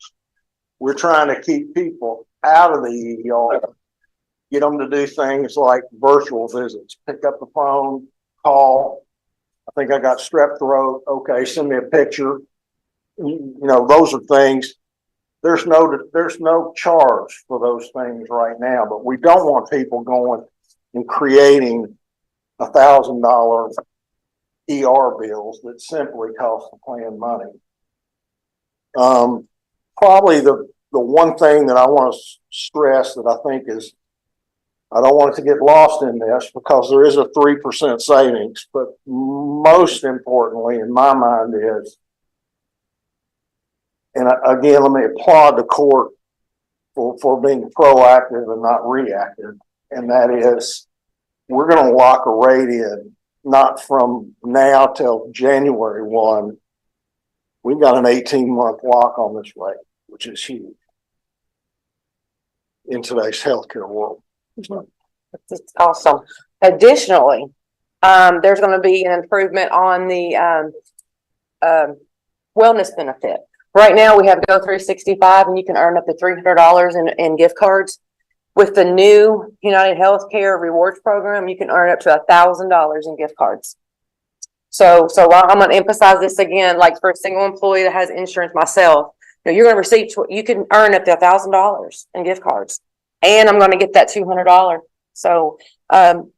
We're trying to keep people out of the ER, get them to do things like virtual visits, pick up the phone, call. I think I got strep throat. Okay, send me a picture. You know, those are things. There's no charge for those things right now, but we don't want people going and creating $1,000 ER bills that simply cost the plan money. Probably the one thing that I want to stress that I think is, I don't want it to get lost in this because there is a 3% savings, but most importantly in my mind is, and again, let me applaud the court for being proactive and not reactive. And that is, we're going to lock a rate in, not from now till January 1. We've got an 18-month lock on this rate, which is huge in today's healthcare world. It's awesome. Additionally, there's going to be an improvement on the wellness benefit. Right now, we have Go 365, and you can earn up to $300 in gift cards. With the new United Healthcare Rewards Program, you can earn up to $1,000 in gift cards. So I'm going to emphasize this again, like for a single employee that has insurance, myself, you're going to receive, you can earn up to $1,000 in gift cards, and I'm going to get that $200. So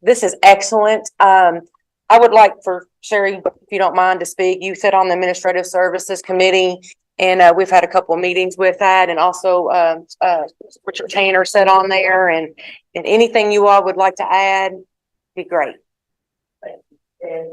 this is excellent. I would like for Sherry, if you don't mind, to speak. You sit on the Administrative Services Committee, and we've had a couple of meetings with that, and also Richard Tanner sat on there, and anything you all would like to add, be great. And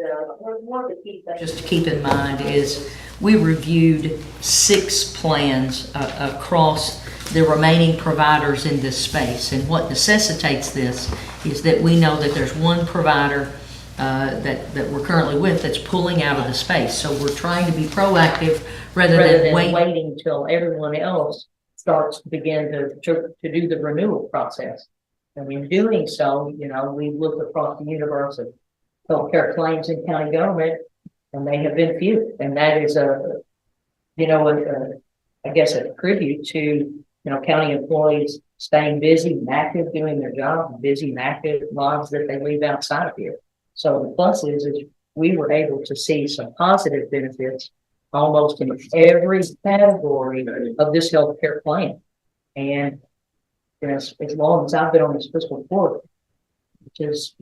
one of the key things just to keep in mind is we reviewed 6 plans across the remaining providers in this space. And what necessitates this is that we know that there's one provider that we're currently with that's pulling out of the space. So we're trying to be proactive rather than waiting until everyone else starts to begin to do the renewal process. And in doing so, we look across the universe of healthcare claims in county government, and they have been few. And that is I guess a tribute to, county employees staying busy and active, doing their job, busy and active lives that they leave outside of here. So the plus is we were able to see some positive benefits almost in every category of this healthcare plan. And as long as I've been on this fiscal court, which is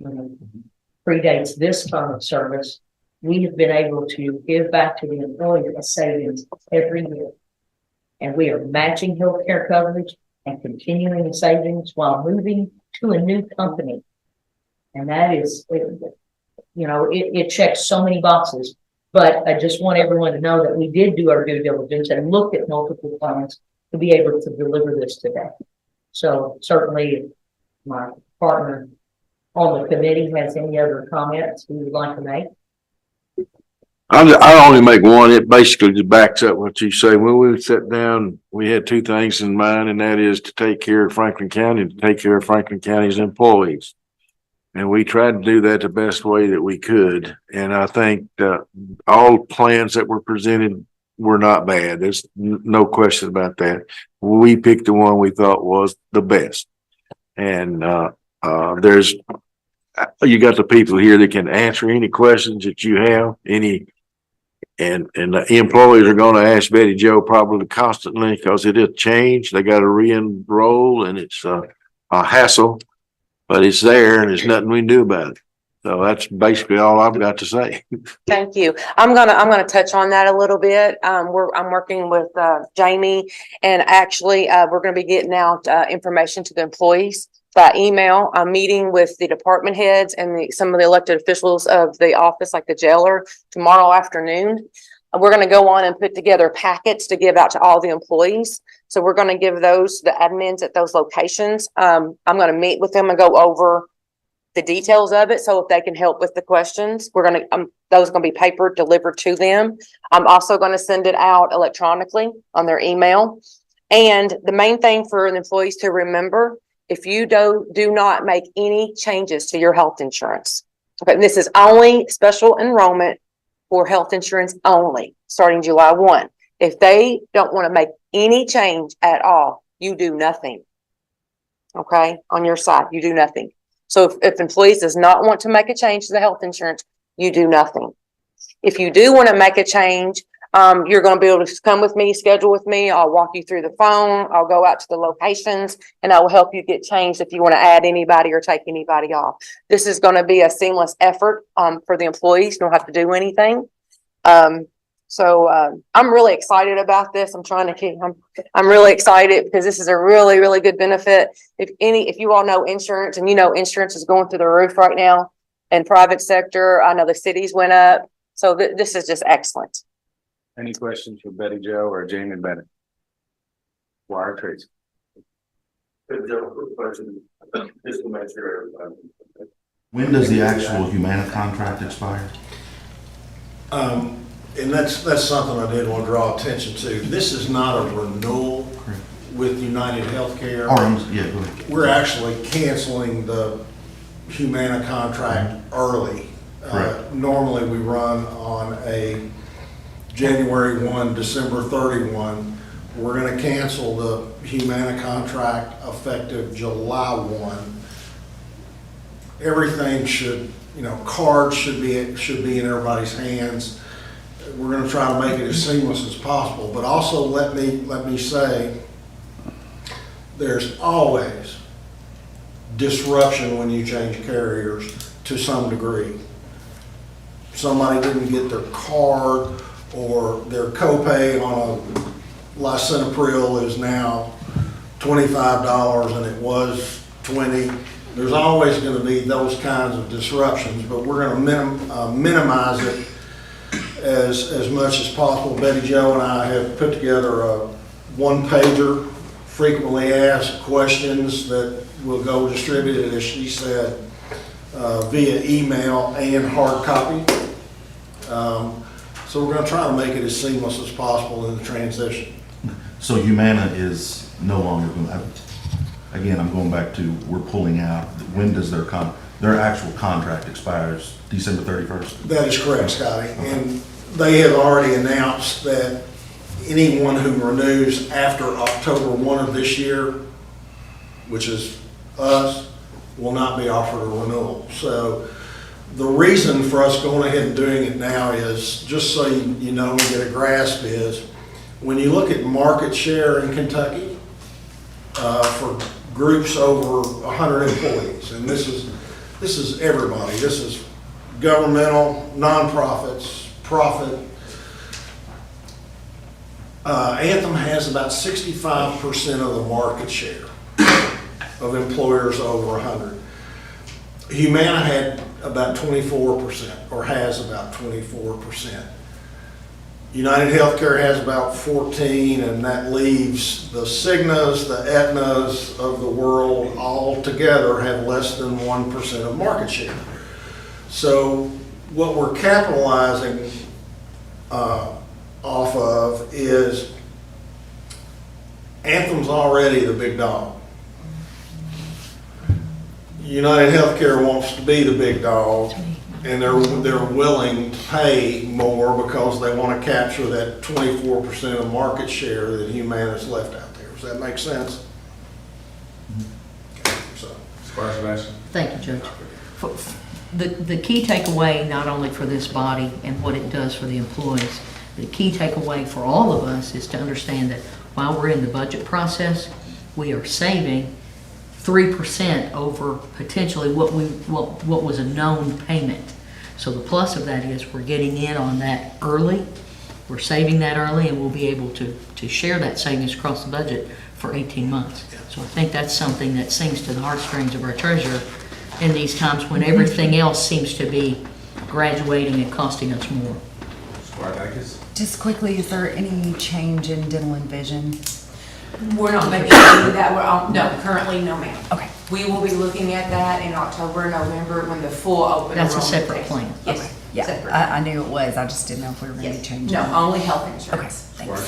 predates this term of service, we have been able to give back to the employer a savings every year. And we are matching healthcare coverage and continuing the savings while moving to a new company. And that is, it checks so many boxes. But I just want everyone to know that we did do our due diligence and looked at multiple plans to be able to deliver this today. So certainly my partner on the committee has any other comments we would like to make. I only make one. It basically just backs up what you say. When we sat down, we had 2 things in mind, and that is to take care of Franklin County and to take care of Franklin County's employees. And we tried to do that the best way that we could. And I think all plans that were presented were not bad. There's no question about that. We picked the one we thought was the best. And there's you got the people here that can answer any questions that you have, and the employees are gonna ask Betty Jo probably constantly, because it has changed. They gotta re-enroll, and it's a hassle, but it's there and there's nothing we can do about it. So that's basically all I've got to say. Thank you. I'm gonna touch on that a little bit. I'm working with, Jamie, and actually, we're gonna be getting out, information to the employees by email. I'm meeting with the department heads and some of the elected officials of the office, like the jailer, tomorrow afternoon. We're gonna go on and put together packets to give out to all the employees. So we're gonna give those to the admins at those locations. I'm gonna meet with them and go over the details of it, so if they can help with the questions, we're gonna, those are gonna be paper delivered to them. I'm also gonna send it out electronically on their email. And the main thing for the employees to remember, if you do not make any changes to your health insurance, okay, and this is only special enrollment for health insurance only, starting July 1. If they don't want to make any change at all, you do nothing. Okay, on your side, you do nothing. So if employees does not want to make a change to the health insurance, you do nothing. If you do want to make a change, you're going to be able to come with me, schedule with me. I'll walk you through the phone. I'll go out to the locations and I will help you get changed if you want to add anybody or take anybody off. This is going to be a seamless effort for the employees. You don't have to do anything. So I'm really excited about this. I'm really excited because this is a really, really good benefit. If you all know insurance, and you know insurance is going through the roof right now in private sector. I know the cities went up. So this is just excellent. Any questions for Betty Jo or Jamie Bennett? Wire Tracy. Question, just to make sure. When does the actual Humana contract expire? And that's something I did want to draw attention to. This is not a renewal with United Healthcare. Yeah, go ahead. We're actually canceling the Humana contract early. Normally we run on a January 1, December 31. We're going to cancel the Humana contract effective July 1. Everything should, cards should be in everybody's hands. We're going to try to make it as seamless as possible, but also let me say, there's always disruption when you change carriers to some degree. Somebody didn't get their card, or their copay on a lisinopril is now $25 and it was $20. There's always going to be those kinds of disruptions, but we're going to minimize it as much as possible. Betty Jo and I have put together a one-pager, frequently asked questions that will go distributed, as she said, via email and hard copy. So we're going to try to make it as seamless as possible in the transition. So Humana is no longer going to, again, I'm going back to, we're pulling out. When does their actual contract expires? December 31st? That is correct, Scotty. Okay. And they have already announced that anyone who renews after October 1 of this year, which is us, will not be offered a renewal. So the reason for us going ahead and doing it now is, just so you know and get a grasp, is when you look at market share in Kentucky for groups over 100 employees, and this is everybody. This is governmental, nonprofits, profit. Anthem has about 65% of the market share of employers over 100. Humana had about 24%, or has about 24%. United Healthcare has about 14, and that leaves the Cignas, the Aetnas of the world all together have less than 1% of market share. So what we're capitalizing off of is Anthem's already the big dog. United Healthcare wants to be the big dog, and they're willing to pay more because they want to capture that 24% of market share that Humana's left out there. Does that make sense? Okay, so. Sebastian. Thank you, Judge. The key takeaway, not only for this body and what it does for the employees, the key takeaway for all of us is to understand that while we're in the budget process, we are saving 3% over potentially what was a known payment. So the plus of that is we're getting in on that early, we're saving that early, and we'll be able to share that savings across the budget for 18 months. So I think that's something that sings to the heartstrings of our treasurer in these times when everything else seems to be graduating and costing us more. Just quickly, is there any change in dental and vision? We're not making any of that, no, currently, no ma'am. Okay. We will be looking at that in October, November, when the full open That's a enrollment separate takes- plan. Yes. Okay. Yeah, separate. I knew it was. I just didn't know if we were going to be Yes. changing. No, it. only health insurance. Okay, thanks.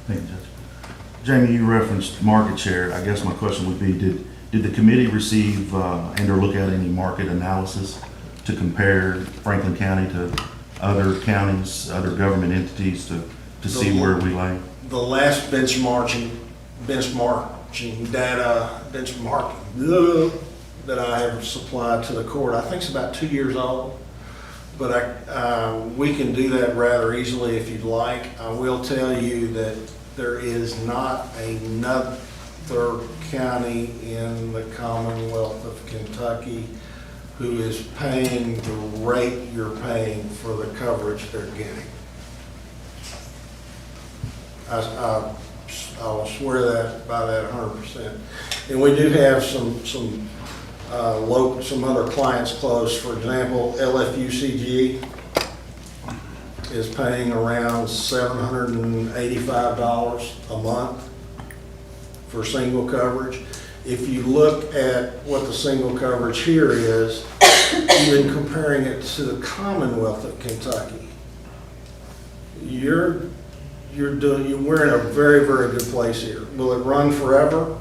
Thank you, Judge. Jamie, you referenced market share. I guess my question would be, did the committee receive and or look at any market analysis to compare Franklin County to other counties, other government entities to see where we lay? The last benchmarking data, that I have supplied to the court, I think it's about 2 years old. But we can do that rather easily if you'd like. I will tell you that there is not another county in the Commonwealth of Kentucky who is paying the rate you're paying for the coverage they're getting. I'll swear that by that 100%. And we do have some other clients close. For example, LFUCG is paying around $785 a month for single coverage. If you look at what the single coverage here is, even comparing it to the Commonwealth of Kentucky, we're in a very, very good place here. Will it run forever?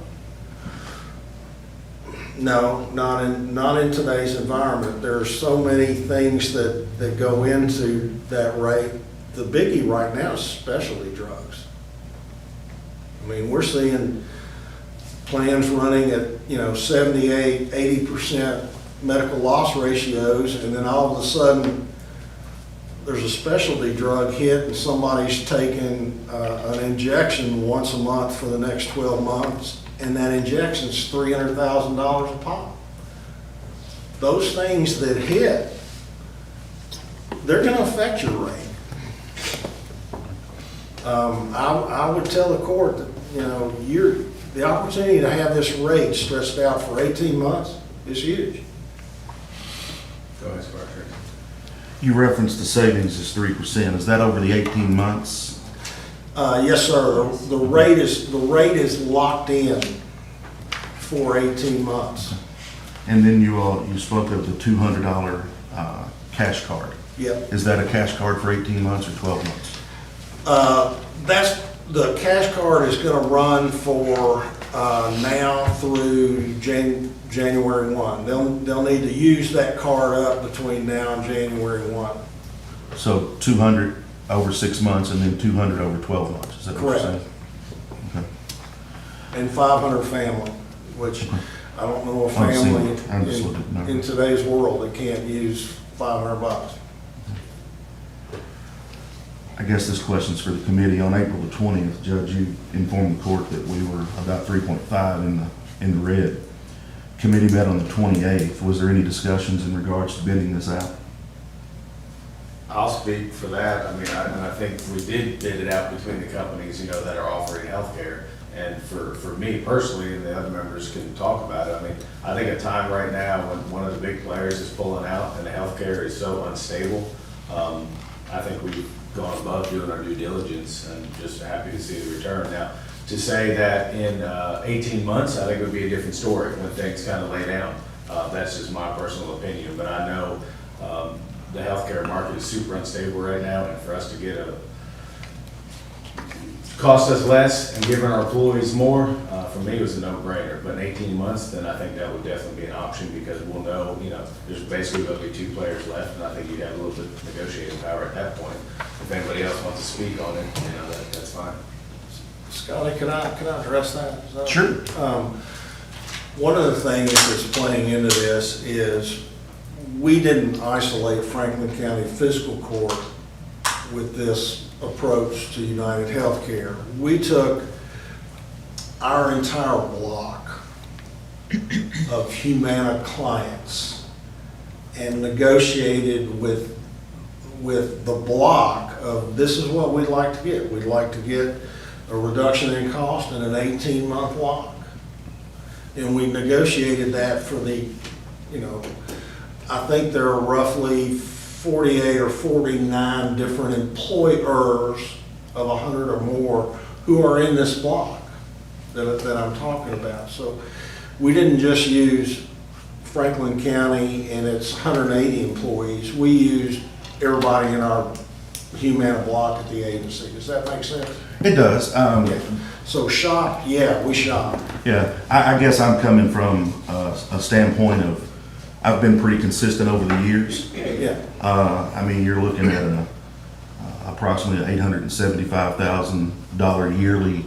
No, not in today's environment. There are so many things that go into that rate. The biggie right now is specialty drugs. I mean, we're seeing plans running at 78, 80% medical loss ratios, and then all of a sudden there's a specialty drug hit and somebody's taking an injection once a month for the next 12 months. And that injection's $300,000 a pop. Those things that hit, they're going to affect your rate. I would tell the court that the opportunity to have this rate stretched out for 18 months is huge. Go ahead, Sparker. You referenced the savings is 3%. Is that over the 18 months? Yes, sir. The rate is locked in for 18 months. And then you spoke of the $200 cash card. Yep. Is that a cash card for 18 months or 12 months? The cash card is going to run for now through January 1. They'll need to use that card up between now and January 1. So 200 over 6 months and then 200 over 12 months. Is that what you're Correct. saying? Okay. And 500 family, which I don't know a family in today's world that can't use $500. I guess this question's for the committee. On April the 20th, Judge, you informed the court that we were about 3.5 in the red. Committee met on the 28th. Was there any discussions in regards to bidding this out? I'll speak for that. I mean, I think we did bid it out between the companies, that are offering healthcare. And for me personally, and the other members can talk about it, I mean, I think a time right now when one of the big players is pulling out and the healthcare is so unstable, I think we've gone above doing our due diligence and just happy to see the return. Now, to say that in 18 months, I think it would be a different story when things kind of lay down. That's just my personal opinion, but I know the healthcare market is super unstable right now, and for us to get cost us less and giving our employees more, for me, it was a no-brainer. But in 18 months, then I think that would definitely be an option because we'll know, there's basically going to be 2 players left, and I think you'd have a little bit of negotiating power at that point. If anybody else wants to speak on it, that's fine. Scotty, can I address that? Sure. One of the things that's playing into this is we didn't isolate Franklin County Fiscal Court with this approach to United Healthcare. We took our entire block of Humana clients and negotiated with the block of, this is what we'd like to get. We'd like to get a reduction in cost in an 18-month block. And we negotiated that for the, I think there are roughly 48 or 49 different employers of 100 or more who are in this block that I'm talking about. So we didn't just use Franklin County and its 180 employees. We used everybody in our Humana block at the agency. Does that make sense? It does. So shop, yeah, we shop. Yeah, I guess I'm coming from a standpoint of, I've been pretty consistent over the years. Yeah. I mean, you're looking at approximately $875,000 yearly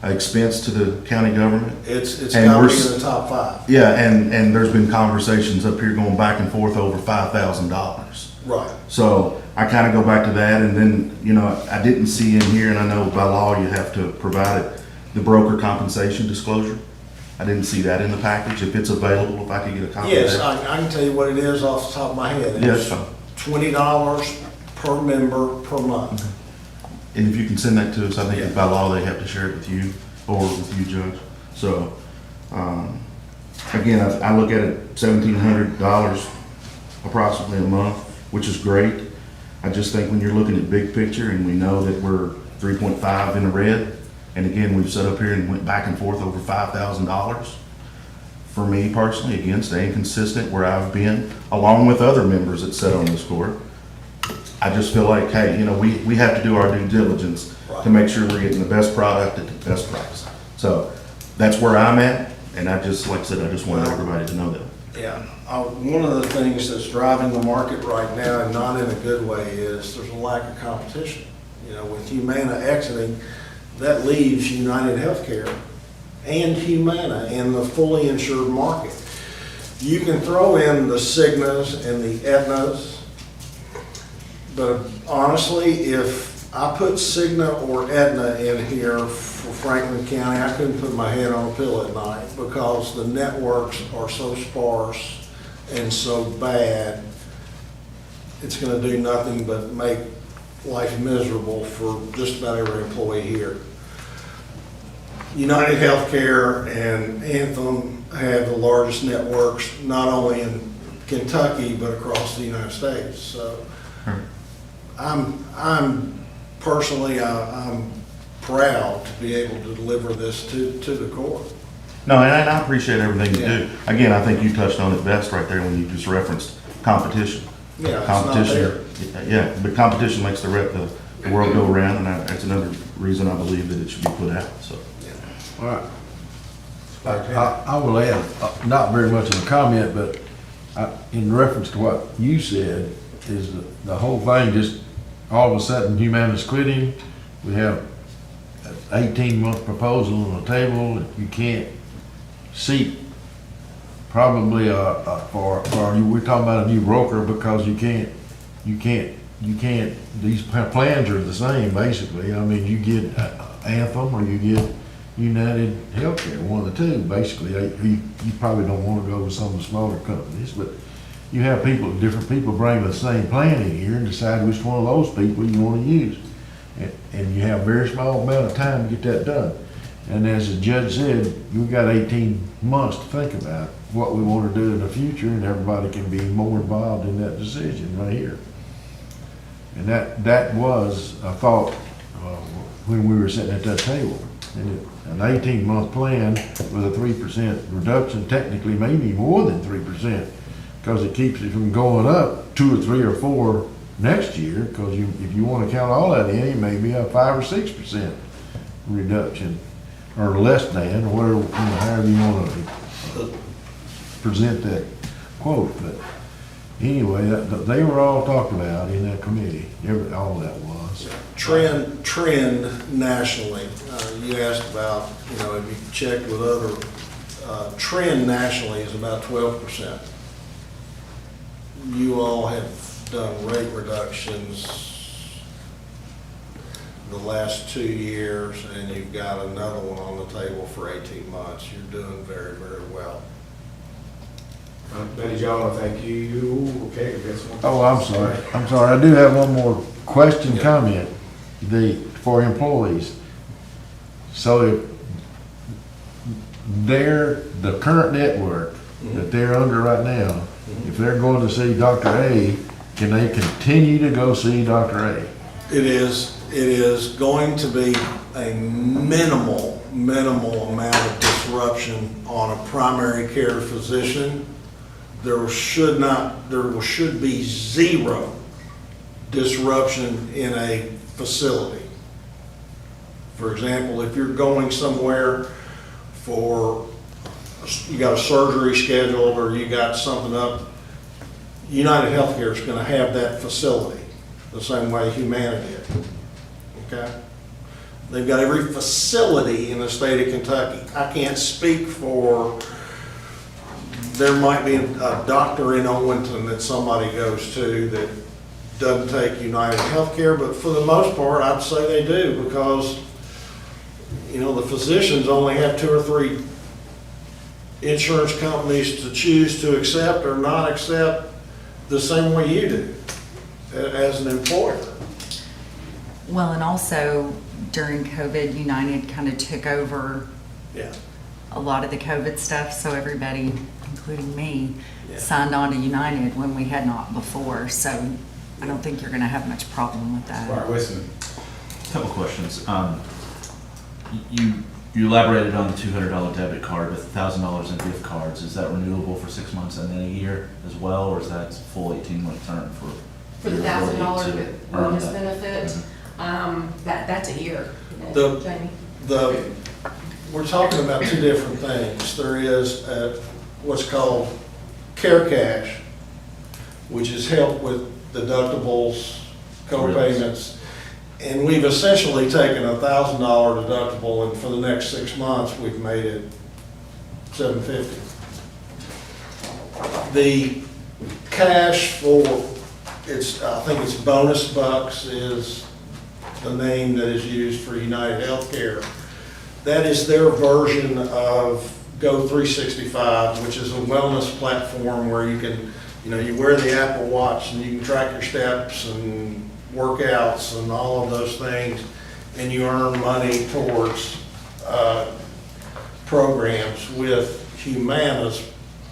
expense to the county government. It's got to be in the top 5. Yeah, and there's been conversations up here going back and forth over $5,000. Right. So I kind of go back to that, and then, I didn't see in here, and I know by law you have to provide it, the broker compensation disclosure. I didn't see that in the package. If it's available, if I could get a copy of Yes, that. I can tell you what it is off the top of my head. Yes, It's fine. $20 per member per month. And if you can send that to us, I think by law they have to share it with you or with you, Judge. So, again, I look at it $1,700 approximately a month, which is great. I just think when you're looking at big picture and we know that we're 3.5 in the red, and again, we've sat up here and went back and forth over $5,000. For me personally, again, staying consistent where I've been, along with other members that sit on this court, I just feel like, hey, we have to do our due diligence to make sure we're getting the best product at the best price. So that's where I'm at, and I just, like I said, I just want everybody to know that. Yeah, one of the things that's driving the market right now, and not in a good way, is there's a lack of competition. With Humana exiting, that leaves United Healthcare and Humana in the fully insured market. You can throw in the Cignas and the Aetnas, but honestly, if I put Cigna or Aetna in here for Franklin County, I couldn't put my head on a pillow at night because the networks are so sparse and so bad. It's going to do nothing but make life miserable for just about every employee here. United Healthcare and Anthem have the largest networks, not only in Kentucky, but across the United States. So I'm personally, I'm proud to be able to deliver this to the court. No, and I appreciate everything you do. Again, I think you touched on it best right there when you just referenced competition. Yeah, it's Competition. Yeah, but competition makes the world go around, and that's another reason I believe that it should be put out, so. All right. I will add, not very much of a comment, but in reference to what you said, is the whole thing just all of a sudden Humana's quitting. We have an 18-month proposal on the table. You can't seek probably we're talking about a new broker because you can't, these plans are the same basically. I mean, you get Anthem or you get United Healthcare, one of the two, basically. You probably don't want to go with some of the smaller companies, but you have different people bring the same plan in here and decide which one of those people you want to use. And you have a very small amount of time to get that done. And as the judge said, we've got 18 months to think about what we want to do in the future, and everybody can be more involved in that decision right here. And that was a thought when we were sitting at that table. And an 18-month plan with a 3% reduction, technically maybe more than 3%, because it keeps it from going up 2 or 3 or 4 next year. Because if you want to count all that in, it may be a 5 or 6% reduction, or less than, or whatever, however you want to present that quote. But anyway, they were all talked about in that committee. All that was trend nationally. You asked about, have you checked with trend nationally is about 12%. You all have done rate reductions the last 2 years, and you've got another one on the table for 18 months. You're doing very, very well. Betty Jo, I want to thank you. Okay, I guess one. Oh, I'm sorry. I do have one more question, comment. For employees. So if the current network that they're under right now, if they're going to see Dr. A, can they continue to go see Dr. A? It is going to be a minimal amount of disruption on a primary care physician. There should be zero disruption in a facility. For example, if you're going somewhere you got a surgery scheduled or you got something up, United Healthcare is going to have that facility the same way Humana did. Okay? They've got every facility in the state of Kentucky. I can't speak for, there might be a doctor in Owenston that somebody goes to that doesn't take United Healthcare, but for the most part, I'd say they do, because, you know, the physicians only have 2 or 3 insurance companies to choose to accept or not accept the same way you do as an employer. Well, and also during COVID, United kind of took over a lot of the COVID stuff, so everybody, including me, signed on to United when we had not before. So I don't think you're going to have much problem with that. All right, listen. Couple questions. You elaborated on the $200 debit card with $1,000 in gift cards. Is that renewable for 6 months and then a year as well, or is that full 18-month term For the $1,000 wellness benefit, that's a year. Jamie? We're talking about 2 different things. There is what's called Care Cash, which is help with deductibles, co-payments. And we've essentially taken a $1,000 deductible, and for the next 6 months, we've made it $750. The cash for, I think it's bonus bucks is the name that is used for United Healthcare. That is their version of Go 365, which is a wellness platform where you can, you wear the Apple Watch and you can track your steps and workouts and all of those things, and you earn money towards programs. With Humana's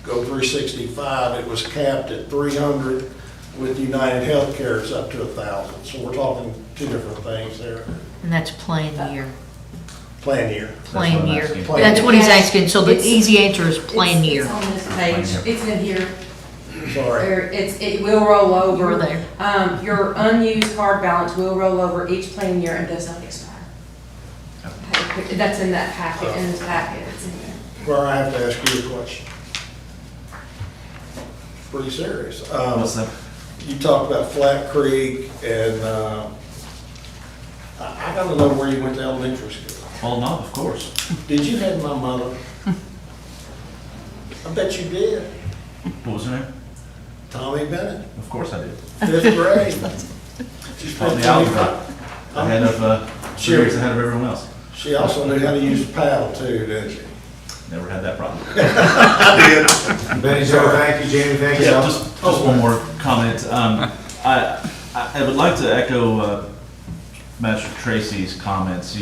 Go 365, it was capped at 300. With United Healthcare, it's up to 1,000. So we're talking 2 different things there. And that's plan year. Plan year. Plan year. That's what he's asking. So the easy answer is plan year. It's on this page. It's in here. Sorry. It will roll over. You're there. Your unused card balance will roll over each plan year and does not expire. That's in that packet, in this packet. It's in there. Where I have to ask you a question. Pretty serious. What's that? You talked about Flat Creek, and I gotta know where you went to elementary school. Well, no, of course. Did you have my mother? I bet you did. What was her name? Tommy Bennett. Of course I did. 5th grade. She Taught spent the algebra. Ahead of, 3 years ahead of everyone else. She also knew how to use the paddle too, didn't she? Never had that problem. I did. Betty Jo, thank you. Jamie, thank you. Yeah, just one more comment. I would like to echo Master Tracy's comments.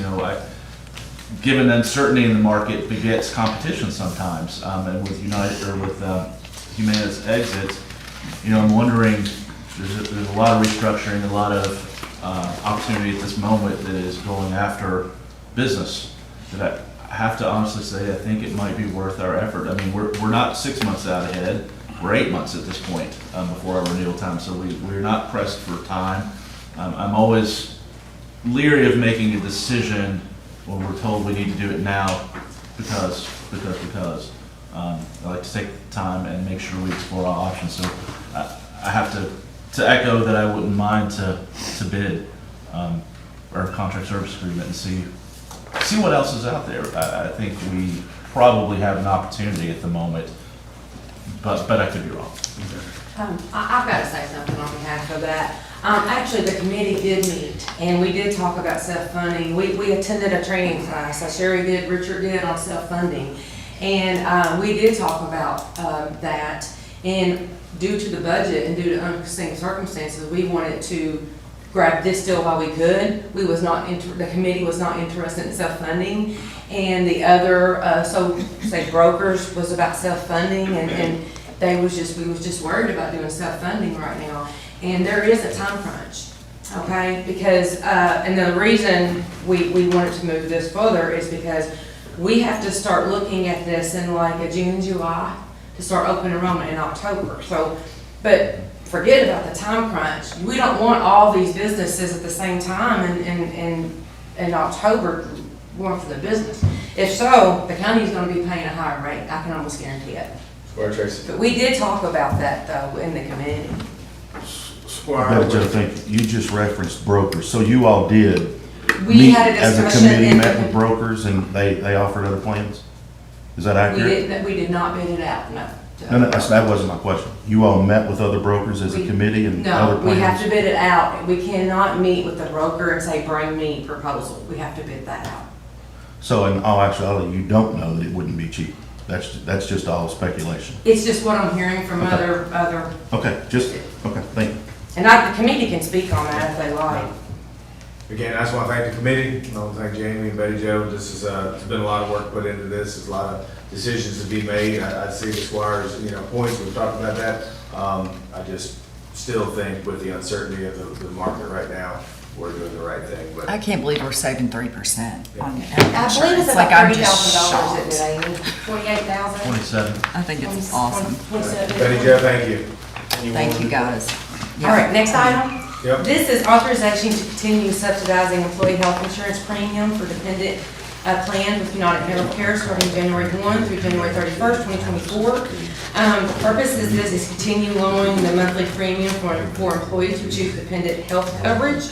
Given the uncertainty in the market begets competition sometimes, and with United or with Humana's exit, I'm wondering, there's a lot of restructuring, a lot of opportunity at this moment that is going after business. That I have to honestly say, I think it might be worth our effort. I mean, we're not 6 months out ahead. We're 8 months at this point before our renewal time, so we're not pressed for time. I'm always leery of making a decision when we're told we need to do it now because. I like to take the time and make sure we explore all options. So I have to echo that I wouldn't mind to bid our contract service agreement and see what else is out there. I think probably have an opportunity at the moment, but I could be wrong. I've got to say something on behalf of that. Actually, the committee did meet, and we did talk about self-funding. We attended a training class, Sherry did, Richard did, on self-funding. And we did talk about that, and due to the budget and due to unforeseen circumstances, we wanted to grab this deal while we could. The committee was not interested in self-funding, and the other, say brokers was about self-funding, and we was just worried about doing self-funding right now. And there is a time crunch, okay? Because, and the reason we wanted to move this further is because we have to start looking at this in like a June, July, to start open enrollment in October. So, but forget about the time crunch. We don't want all these businesses at the same time in October going for the business. If so, the county's gonna be paying a higher rate. I can almost guarantee it. Squire Tracy. But we did talk about that though in the committee. Betty Jo, think you just referenced brokers, so you all did We meet had a as a discussion committee, and- met with brokers, and they offered other plans? Is that accurate? We did not bid it out, no. No, that wasn't my question. You all met with other brokers as a committee and other No, plans? we have to bid it out. We cannot meet with the broker and say, bring me proposal. We have to bid that out. So in all actuality, you don't know that it wouldn't be cheap? That's just all speculation? It's just what I'm hearing from Okay. other, Okay, thank you. and the committee can speak on that if they like. Again, I just want to thank the committee, I want to thank Jamie and Betty Jo. This is, it's been a lot of work put into this, there's a lot of decisions to be made. I see the Squire's, points, we've talked about that. I just still think with the uncertainty of the market right now, we're doing the right thing, but. I can't believe we're saving 3% on health I believe insurance. it's Like, about I'm just $30,000, shocked. isn't it, Amy? 28,000? 27. I think it's awesome. 27. Betty Jo, thank you. Thank you, guys. All right, next item. Yep. This is authorization to continue subsidizing employee health insurance premium for dependent plan with United Healthcare starting January 1 through January 31st, 2024. The purpose is this is continue lowering the monthly premium for employees who choose dependent health coverage.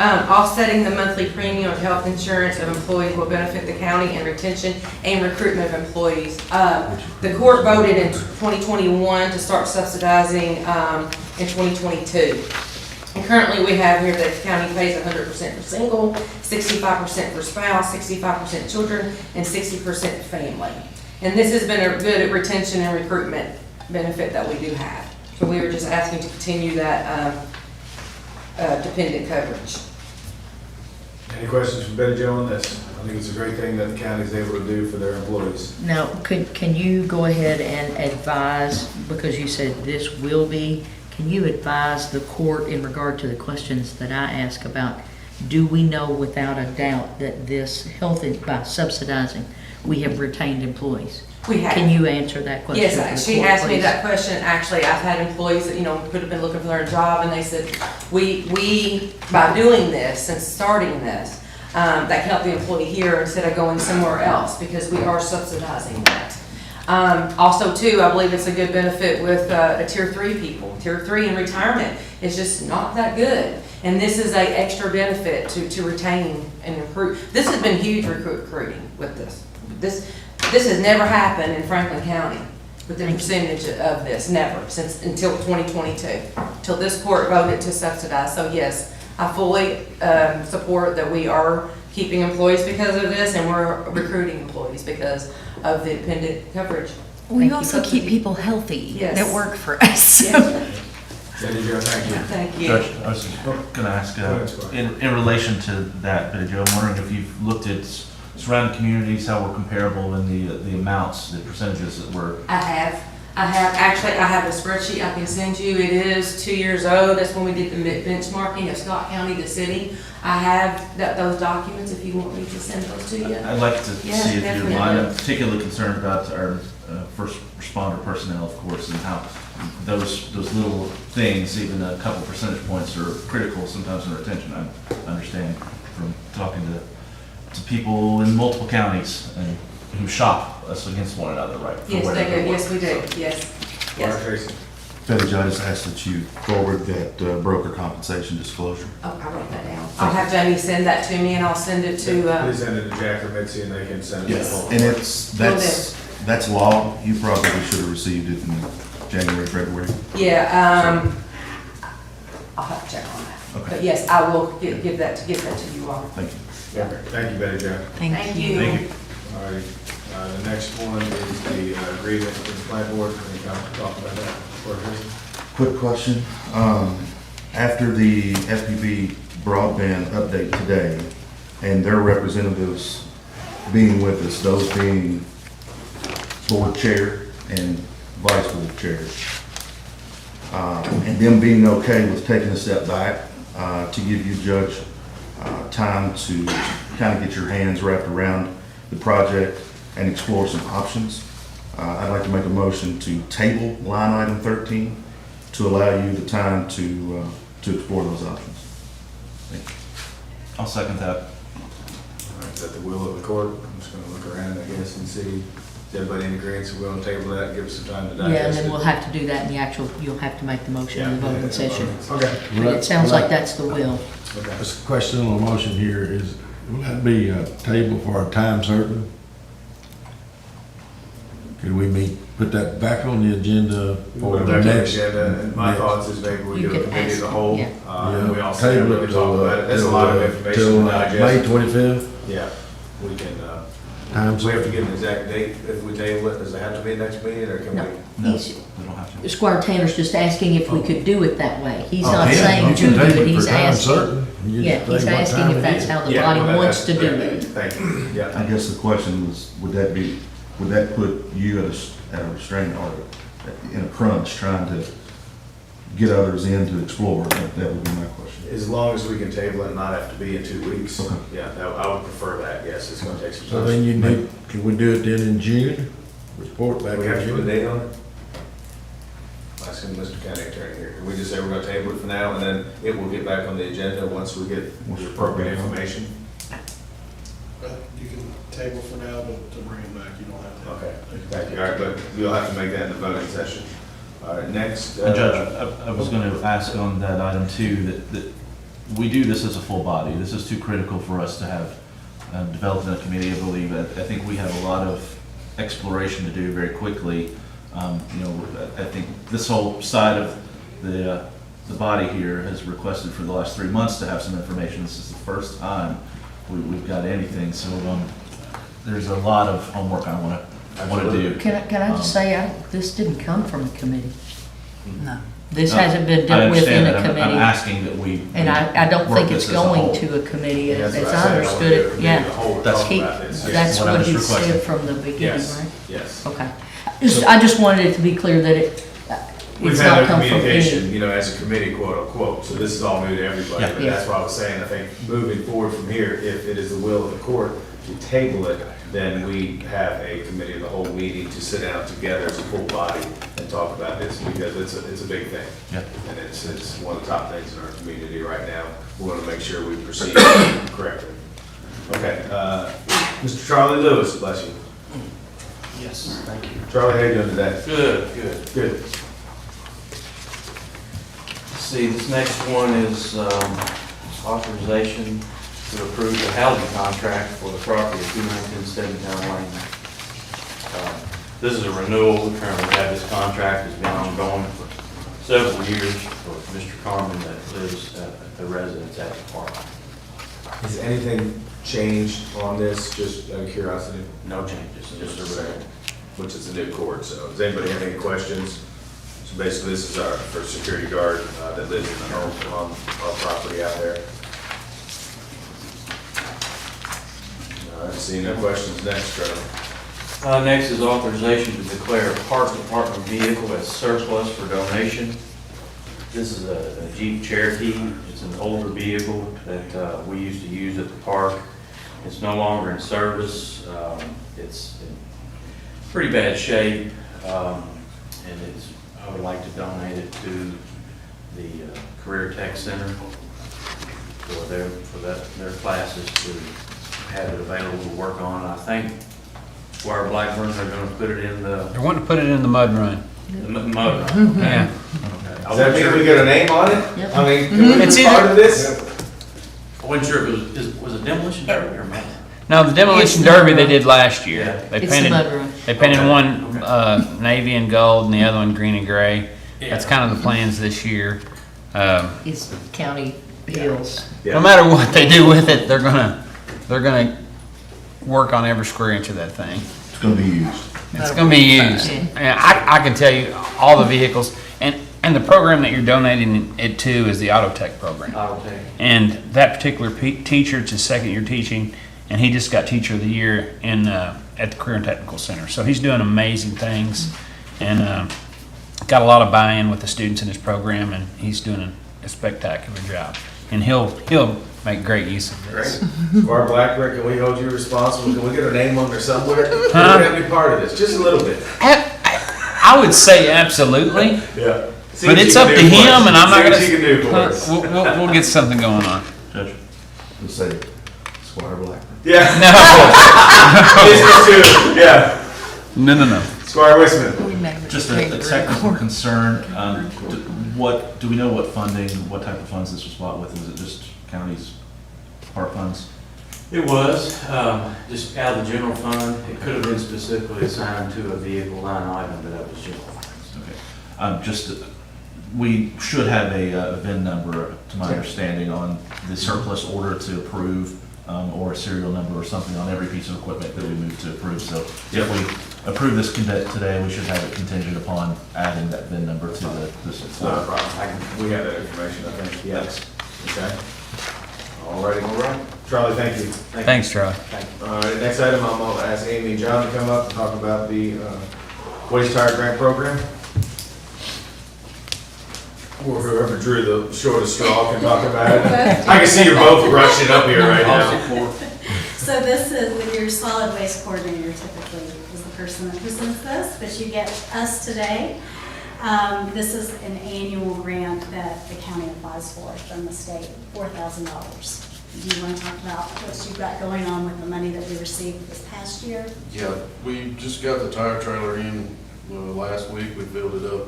Offsetting the monthly premium of health insurance of employees will benefit the county in retention and recruitment of employees. The court voted in 2021 to start subsidizing in 2022. And currently we have here that the county pays 100% for single, 65% for spouse, 65% children, and 60% family. And this has been a good retention and recruitment benefit that we do have. So we were just asking to continue that dependent coverage. Any questions from Betty Jo on this? I think it's a great thing that the county is able to do for their employees. Now, can you go ahead and advise, because you said this will be, can you advise the court in regard to the questions that I ask about, do we know without a doubt that this by subsidizing, we have retained employees? We have. Can you answer that question? for the Yes, she court, asked me please? that question. Actually, I've had employees that, could have been looking for their job, and they said, we by doing this and starting this, that helped the employee here instead of going somewhere else, because we are subsidizing that. Also too, I believe it's a good benefit with a tier 3 people. Tier 3 in retirement is just not that good. And this is a extra benefit to retain and recruit. This has been huge recruiting with this. This has never happened in Franklin County with the percentage of this, never, until 2022, till this court voted to subsidize. So yes, I fully support that we are keeping employees because of this, and we're recruiting employees because of the dependent coverage. We also keep people healthy Yes. that work for us. Yes. Betty Jo, thank you. Thank you. Judge, I was gonna ask, in relation to that, Betty Jo, I'm wondering if you've looked at surrounding communities, how we're comparable in the amounts, the percentages that we're. I have a spreadsheet I can send you. It is 2 years old. That's when we did the benchmarking of Scott County to city. I have those documents if you want me to send those to you. I'd like to Yes, see if definitely. you're line. I'm particularly concerned about our first responder personnel, of course, and how those little things, even a couple percentage points, are critical sometimes in retention. I understand from talking to people in multiple counties and who shop us against one another, right? for Yes, whatever they do. work. Yes, we do. Yes. Squire Tracy. Betty Jo, I just asked that you forward that broker compensation disclosure. Oh, I wrote that down. I'll have Jamie send that to me and I'll send it to, Please send it to Jack or Mitzi and they can send it to Yes, the and that's law. You probably should have received it in January, February. yeah, I'll have to check on that. Okay. But yes, I will give that to you all. Thank you. Yeah. Thank you, Betty Jo. Thank you. All right, the next one is the agreement with the plant board. Can you talk about that? Quick question. After the FPB broadband update today and their representatives being with us, those being board chair and vice board chair, and them being okay with taking a step back to give you, Judge, time to kind of get your hands wrapped around the project and explore some options. I'd like to make a motion to table line item 13 to allow you the time to explore those options. Thank you. I'll second that. All right, is that the will of the court? I'm just gonna look around, I guess, and see, is everybody in agreement, so we're gonna table that, give us some time to digest it? Yeah, and then we'll have to do that in the actual, you'll have to make the motion in the voting session. Okay. But it sounds like that's the will. Okay. This question on the motion here is, will that be a table for a time certain? Could we put that back on the agenda for Put it the back on the next? agenda, and my thoughts is maybe we You do a could committee of the ask, whole, yeah. and we all sit Table and it really talk till, about it. That's a lot of information till, to digest. May 25th? Yeah, we can, Time we have to get an exact date if we table it. Does it have to be next meeting, or can No. we? No, He's- we don't have to. Squire Tanner's just asking if we could do it that way. He's Oh, not yeah, saying you to can do table it, for he's time asking. certain. You Yeah, just he's say what asking time if it that's is. how the Yeah, body well, wants to do yeah, it. Thank you, yeah. I guess the question was, would that put you at a restraint or in a crunch trying to get others in to explore? That would be my question. As long as we can table it and not have to be in 2 weeks. Okay. Yeah, I would prefer that, yes, it's gonna take some So time. then you need, can we do it then in June? Report back We in have to put a June? date on it? Asking Mr. County Attorney here. Can we just say we're gonna table it for now, and then it will get back on the agenda once we get the appropriate information? You can table for now, but to bring it back, you don't have to. Okay, thank you. All right, but you'll have to make that in the voting session. All right, next. And Judge, I was going to ask on that item too, that we do this as a full body. This is too critical for us to have developed in a committee, I believe. I think we have a lot of exploration to do very quickly. I think this whole side of the body here has requested for the last 3 months to have some information. This is the first time we've got anything, so there's a lot of homework I want to do. Can I just say, this didn't come from a committee. No. This No, hasn't been I dealt with in understand a that. I'm committee. asking that we. And I don't work think this it's as a going whole. to a committee, as That's what I I said. I understood wanna do a it, committee yeah. of the whole to That's- talk about this. That's what I what was he requesting. said from the beginning, Yes, right? yes. Okay. I just wanted it to be clear that We've it's had not no come from communication, any. as a committee, quote unquote, so this is all new to everybody. Yeah. But Yeah. that's why I was saying, I think moving forward from here, if it is the will of the court to table it, then we have a committee of the whole meeting to sit down together as a full body and talk about this, because it's a big thing. Yeah. And it's one of the top things in our community right now. We want to make sure we proceed correctly. Okay, Mr. Charlie Lewis, bless you. Yes, thank you. Charlie, how you doing today? Good, good. Good. Let's see, this next one is authorization to approve the housing contract for the property at 219 Steventown Lane. This is a renewal. We currently have this contract. It's been ongoing for several years for Mr. Carmen that lives at the residence at the park. Has anything changed on this, just out of curiosity? No changes, just a renewal. Which is a new court, so does anybody have any questions? So basically, this is our first security guard that lives in the home on our property out there. All right, seeing no questions, next, Charlie. Next is authorization to declare a park department vehicle as surplus for donation. This is a Jeep Cherokee. It's an older vehicle that we used to use at the park. It's no longer in service. It's in pretty bad shape, and I would like to donate it to the Career Tech Center for their classes to have it available to work on. I think Squire Blackburn, they're going to put it in the They want to put it in the mud run. The motor. Yeah. Does that mean we get a name on it? Yep. I mean, can we It's be part either- of this? I wasn't sure if it was it demolition derby or man? No, the demolition derby they did last year. They It's the painted, mud run. they painted Okay, one, navy and gold and the other one green and gray. That's Yeah. kind of the plans this year. It's county hills. No matter what they do with it, they're gonna work on every square inch of that thing. It's gonna be used. It's gonna be used. And I can tell you, all the vehicles, and the program that you're donating it to is the Auto Tech program. I'll take. And that particular teacher, it's his second year teaching, and he just got Teacher of the Year in, at the Career and Technical Center. So he's doing amazing things, and, got a lot of buy-in with the students in his program, and he's doing a spectacular job. And he'll make great use of this. Great. Squire Blackburn, can we hold you responsible? Can we get our name on there somewhere? Can we Huh? have to be part of this, just a little bit? I would say absolutely, Yeah. See but what it's you up can to do for him, us. and I'm not See gonna. what you can do for us. We'll get something going on. Judge, let's say Squire Blackburn. Yeah. No. Business too, yeah. No. Squire Wisman. We name it. Just a technical concern, do we know what funding, what type of funds this was bought with? Was it just county's park funds? It was, just out of the general fund. It could have been specifically assigned to a vehicle line item, but that was general funds. Okay. We should have a VIN number, to my understanding, on the surplus order to approve, or a serial number or something on every piece of equipment that we move to approve. So if we approve this today, we should have it contingent upon adding that VIN number to this. Not a problem. We have that information, I think. Yes. Okay. All right. Charlie, thank you. Thanks, Charlie. All right, next item, I'm gonna ask Amy and John to come up and talk about the, waste tire grant program. Or whoever drew the shortest straw can talk about it. I can see you're both rushing up here right now. So this is, your solid waste coordinator typically is the person that presents this, but you get us today. This is an annual grant that the county applies for from the state, $4,000. Do you want to talk about what you've got going on with the money that we received this past year? Yeah, we just got the tire trailer in last week. We filled it up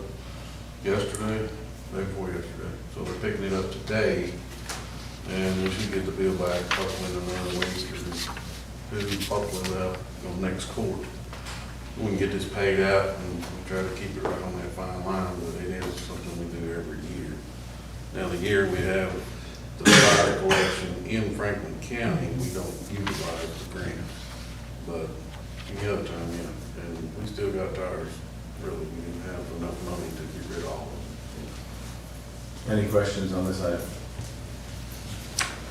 yesterday, day before yesterday. So they're picking it up today, and we should get the bill back hopefully in another week or hopefully next court. We can get this paid out and try to keep it right on that fine line, but it is something we do every year. Now, the year we have the tire collection in Franklin County, we don't utilize the grant, but any other time, yeah, and we still got tires, really, we didn't have enough money to get rid of all of them. Any questions on this item?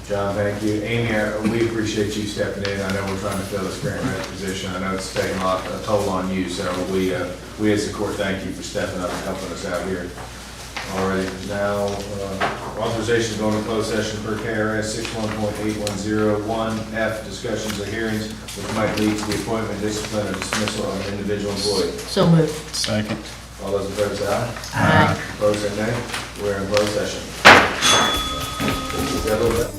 John, thank you. Amy, we appreciate you stepping in. I know we're trying to fill this grant writer position. I know it's taking a toll on you, so we as a court thank you for stepping up and helping us out here. All right, now, authorization going to closed session per KRS 61.810(1)F, discussions or hearings which might lead to the appointment, discipline, or dismissal of an individual employee. So moved. Second. All those in favor say aye. Aye. Opposed say nay. We're in closed session. Got a little bit.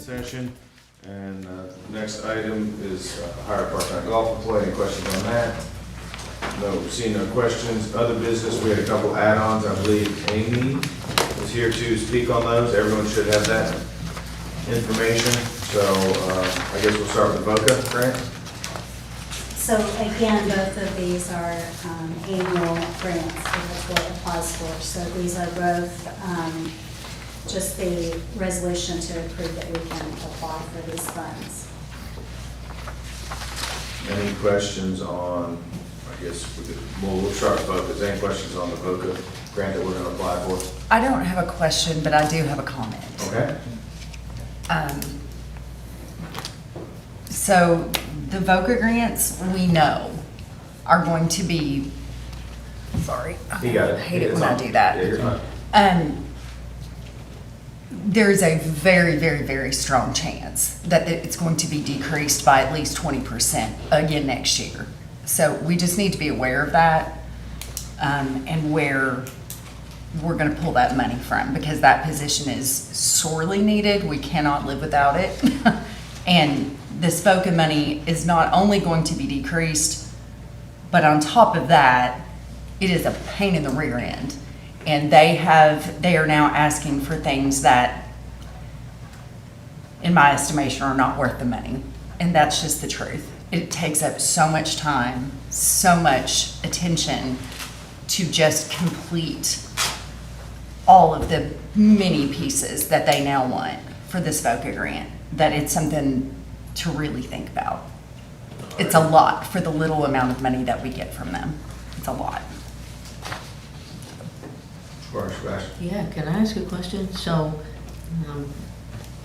session. And next item is hire a part-time golf employee. Any questions on that? No, seeing no questions. Other business, we had a couple add-ons. I believe Amy is here to speak on those. Everyone should have that information. So I guess we'll start with VOCA grant. So again, both of these are annual grants, so that's what it applies for. So these are both just the resolution to approve that we can apply for these funds. Any questions on, I guess, we'll start with VOCA. Any questions on the VOCA grant that we're going to apply for? I don't have a question, but I do have a comment. Okay. So the VOCA grants, we know, are going to be, sorry, You got it. I hate it It's when I on. do that. Yeah, you're fine. There's a very, very, very strong chance that it's going to be decreased by at least 20% again next year. So we just need to be aware of that, and where we're going to pull that money from, because that position is sorely needed. We cannot live without it. And this VOCA money is not only going to be decreased, but on top of that, it is a pain in the rear end. And they are now asking for things that, in my estimation, are not worth the money. And that's just the truth. It takes up so much time, so much attention to just complete all of the many pieces that they now want for this VOCA grant, that it's something to really think about. It's a lot for the little amount of money that we get from them. It's a lot. Yeah, can I ask a question? So,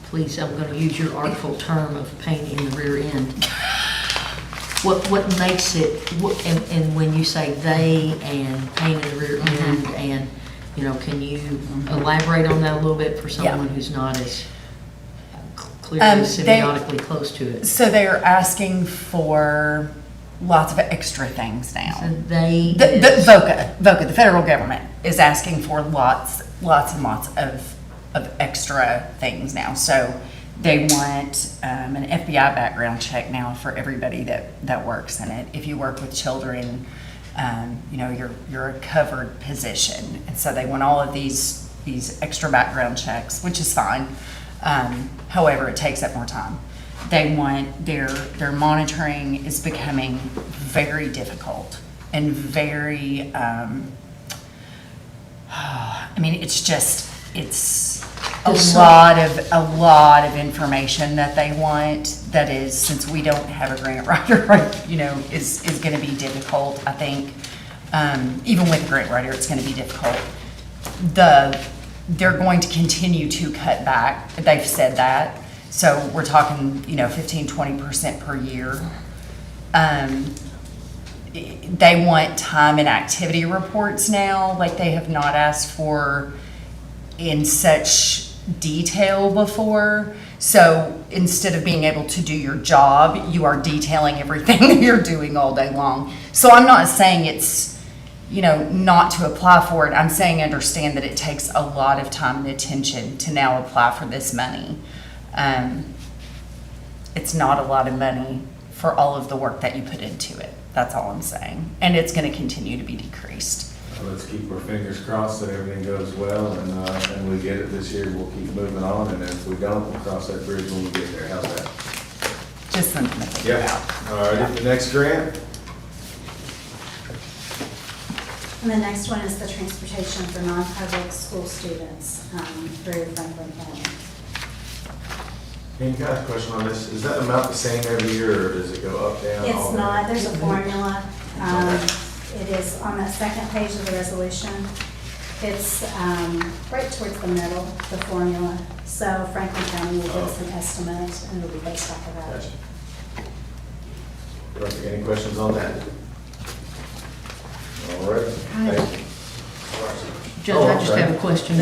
please, I'm gonna use your artful term of pain in the rear end. What makes it, and when you say they and pain in the rear end, and, you know, can you elaborate on that a little bit for someone who's not as clearly semiotically close to it? So they're asking for lots of extra things now. So they. The VOCA, the federal government is asking for lots and lots of extra things now. So they want an FBI background check now for everybody that works in it. If you work with children, you know, you're a covered position. And so they want all of these extra background checks, which is fine. However, it takes up more time. They want their monitoring is becoming very difficult and very, I mean, it's a lot of information that they want. That is, since we don't have a grant writer, right, you know, is going to be difficult. I think even with a grant writer, it's going to be difficult. They're going to continue to cut back. They've said that. So we're talking, you know, 15-20% per year. They want time and activity reports now, like they have not asked for in such detail before. So instead of being able to do your job, you are detailing everything that you're doing all day long. So I'm not saying it's, you know, not to apply for it. I'm saying understand that it takes a lot of time and attention to now apply for this money. It's not a lot of money for all of the work that you put into it. That's all I'm saying. And it's going to continue to be decreased. Well, let's keep our fingers crossed that everything goes well and we get it this year. We'll keep moving on. And if we don't, we'll cross that bridge when we get there. How's that? Just something to think about. All right, the next grant. And the next one is the transportation for non-public school students through Franklin County. Hey, you got a question on this? Is that amount the same every year or does it go up, down? It's not, there's a formula. It is on that second page of the resolution. It's right towards the middle, the formula. So Franklin County will give us an estimate and it'll be based off of that. Gotcha. Perfect. Any questions on that? All right. Thank you. Judge, I just have a question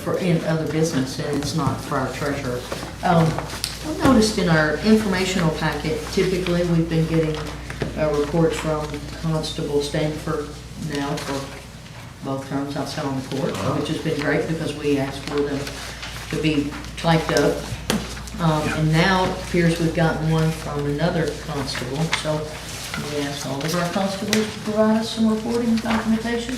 for in other business, and it's not for our treasurer. I noticed in our informational packet, typically we've been getting reports from Constable Stanford now for both terms outside on the court, which has been great because we asked for them to be typed up. And now it appears we've gotten one from another constable, so we ask all of our constables to provide us some reporting documentation.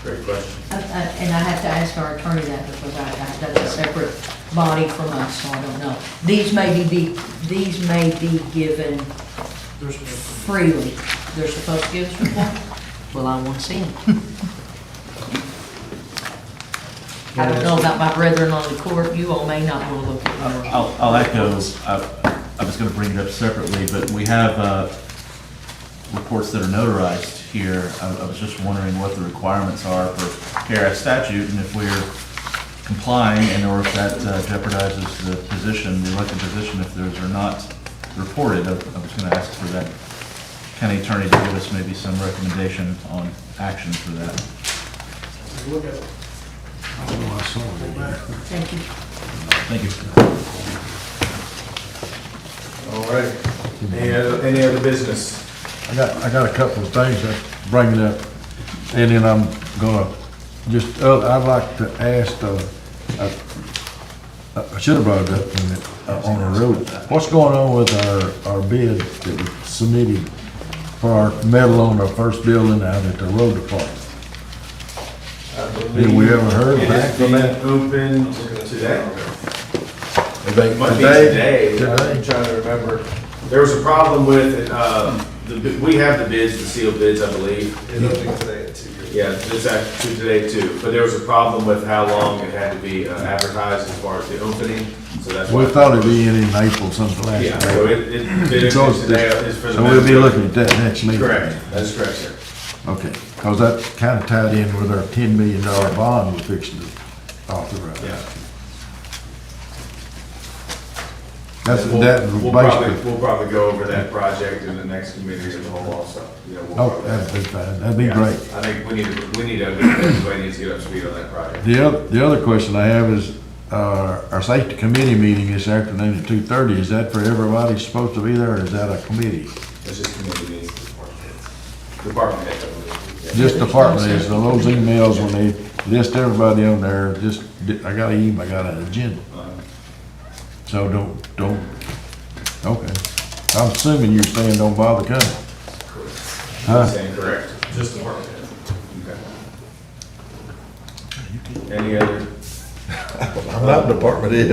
Great question. And I have to ask our attorney that because that's a separate body from us, so I don't know. These may be given freely. They're supposed to give us report? Well, I want to see them. I don't know about my brethren on the court. You all may not want to look at them. I'll echo, I was gonna bring it up separately, but we have, reports that are notarized here. I was just wondering what the requirements are for KRS statute and if we're complying and or if that jeopardizes the position, the elected position, if those are not reported. I was gonna ask for that county attorney to give us maybe some recommendation on action for that. Look at it. I don't know, I saw it in there. Thank you. Thank you. All right. Any other business? I got a couple of things that bring it up, and then I'm gonna just, I'd like to ask, I should have brought it up when on the road. What's going on with our bid that was submitted for our metal on our first building out at the road department? Did we ever heard back from that? Open today? It Might be today. I'm trying to remember. There was a problem with it. We have the bids, the sealed bids, I believe. It's opening today at 2. Yeah, it's actually today too. But there was a problem with how long it had to be advertised as far as the opening. So that's We why. thought it'd be in April sometime. Yeah, so it So today is for the. so we'll be looking at that next meeting. Correct. That is correct, sir. Okay, because that kind of tied in with our $10 million bond we're fixing to authorize. Yeah. That's, We'll- that we'll basically, We'll probably go over that project in the next committee as a whole also. You know, we'll oh, probably- that'd be fine, that'd be Yeah, great. I think we need to, everybody needs to get up to speed on that project. The other question I have is, our safety committee meeting this afternoon at 2:30, is that for everybody supposed to be there, or is that a committee? It's just committee meetings. Department head. Yeah. Just department is, those emails when they list everybody on there, just, I got an agenda. So don't, okay. I'm assuming you're saying don't bother coming. Huh? Saying correct. Just department head. Okay. Any other? I'm not department head.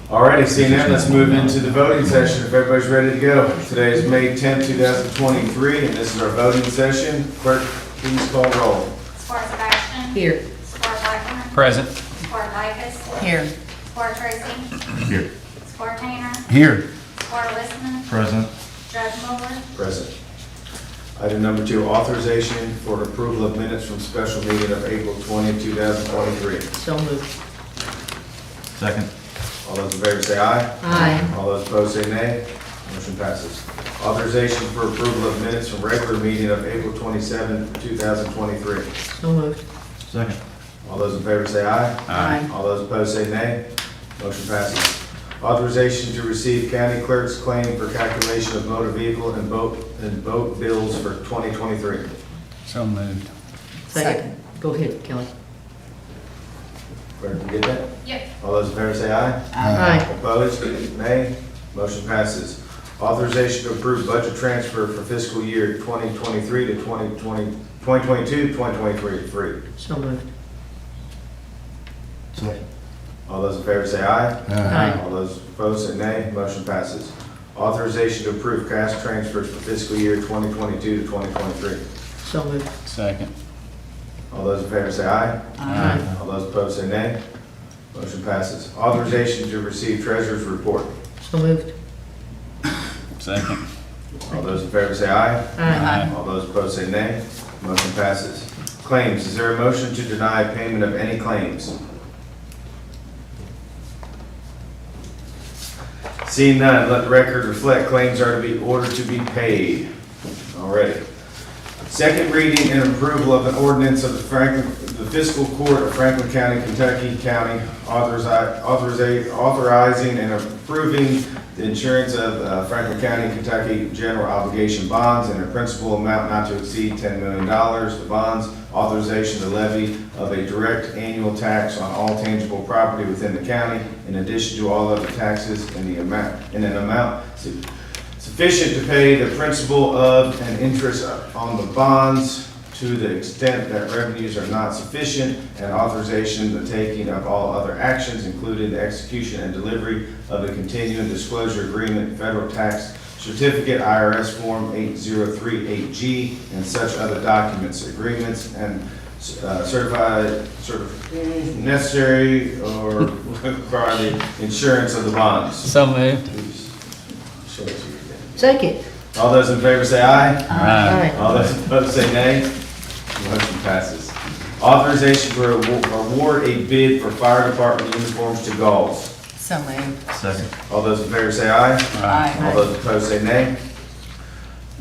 Alrighty, seeing that, let's move into the voting session if everybody's ready to go. Today is May 10th, 2023, and this is our voting session. Clerk, please call roll. Squire Sebastian. Here. Squire Blackburn. Present. Squire Dykus. Here. Squire Tracy. Here. Squire Tanner. Here. Squire Listman. Present. Judge Muller. Present. Item number 2, authorization for approval of minutes from special meeting of April 20th, 2023. So moved. Second. All those in favor say aye. Aye. All those opposed say nay. Motion passes. Authorization for approval of minutes from regular meeting of April 27th, 2023. So moved. Second. All those in favor say aye. Aye. All those opposed say nay. Motion passes. Authorization to receive county clerk's claim for calculation of motor vehicle and boat bills for 2023. So moved. Second. Go ahead, Kelly. Clerk, you get that? Yep. All those in favor say aye. Aye. Opposed? Nay. Motion passes. Authorization to approve budget transfer for fiscal year 2023 to 2022, 2023. So moved. Second. All those in favor say aye. Aye. All those opposed say nay. Motion passes. Authorization to approve cash transfers for fiscal year 2022 to 2023. So moved. Second. All those in favor say aye. Aye. All those opposed say nay. Motion passes. Authorization to receive treasurer's report. So moved. Second. All those in favor say aye. Aye. All those opposed say nay. Motion passes. Claims. Is there a motion to deny payment of any claims? Seeing none, let the record reflect claims are to be ordered to be paid. Already. Second reading and approval of an ordinance of the Fiscal Court of Franklin County, Kentucky County, authorizing and approving the insurance of Franklin County, Kentucky general obligation bonds in a principal amount not to exceed $10 million. The bonds authorization to levy of a direct annual tax on all tangible property within the county, in addition to all other taxes in an amount sufficient to pay the principal of and interest on the bonds to the extent that revenues are not sufficient, and authorization the taking of all other actions, including the execution and delivery of a continuing disclosure agreement, federal tax certificate, IRS Form 8038G, and such other documents, agreements, and necessary or require the insurance of the bonds. So moved. Second. All those in favor say aye. Aye. All those opposed say nay. Motion passes. Authorization to award a bid for fire department uniforms to Galls. So moved. Second. All those in favor say aye. Aye. All those opposed say nay.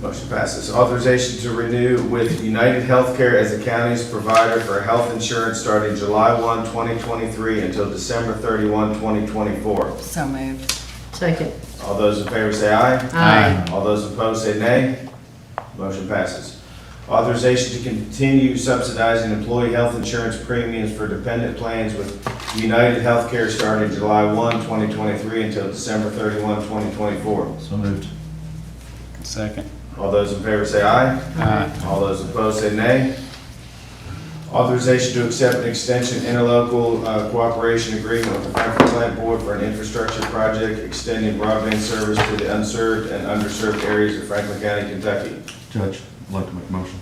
Motion passes. Authorization to renew with United Healthcare as the county's provider for health insurance starting July 1, 2023 until December 31, 2024. So moved. Second. All those in favor say aye. Aye. All those opposed say nay. Motion passes. Authorization to continue subsidizing employee health insurance premiums for dependent plans with United Healthcare starting July 1, 2023 until December 31, 2024. So moved. Second. All those in favor say aye. Aye. All those opposed say nay. Authorization to accept an extension interlocal cooperation agreement with the Franklin Plant Board for an infrastructure project extending broadband service to the unserved and underserved areas of Franklin County, Kentucky. Judge, I'd like to make a motion.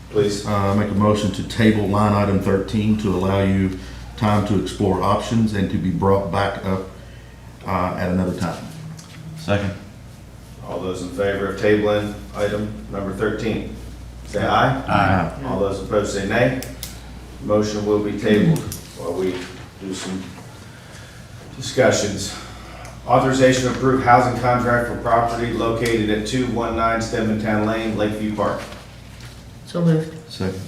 Please. Make a motion to table line item 13 to allow you time to explore options and to be brought back up at another time. Second. All those in favor of tabling item number 13, say aye. Aye. All those opposed say nay. Motion will be tabled while we do some discussions. Authorization to approve housing contract for property located at 219 Stedmantown Lane, Lakeview Park. So moved. Second.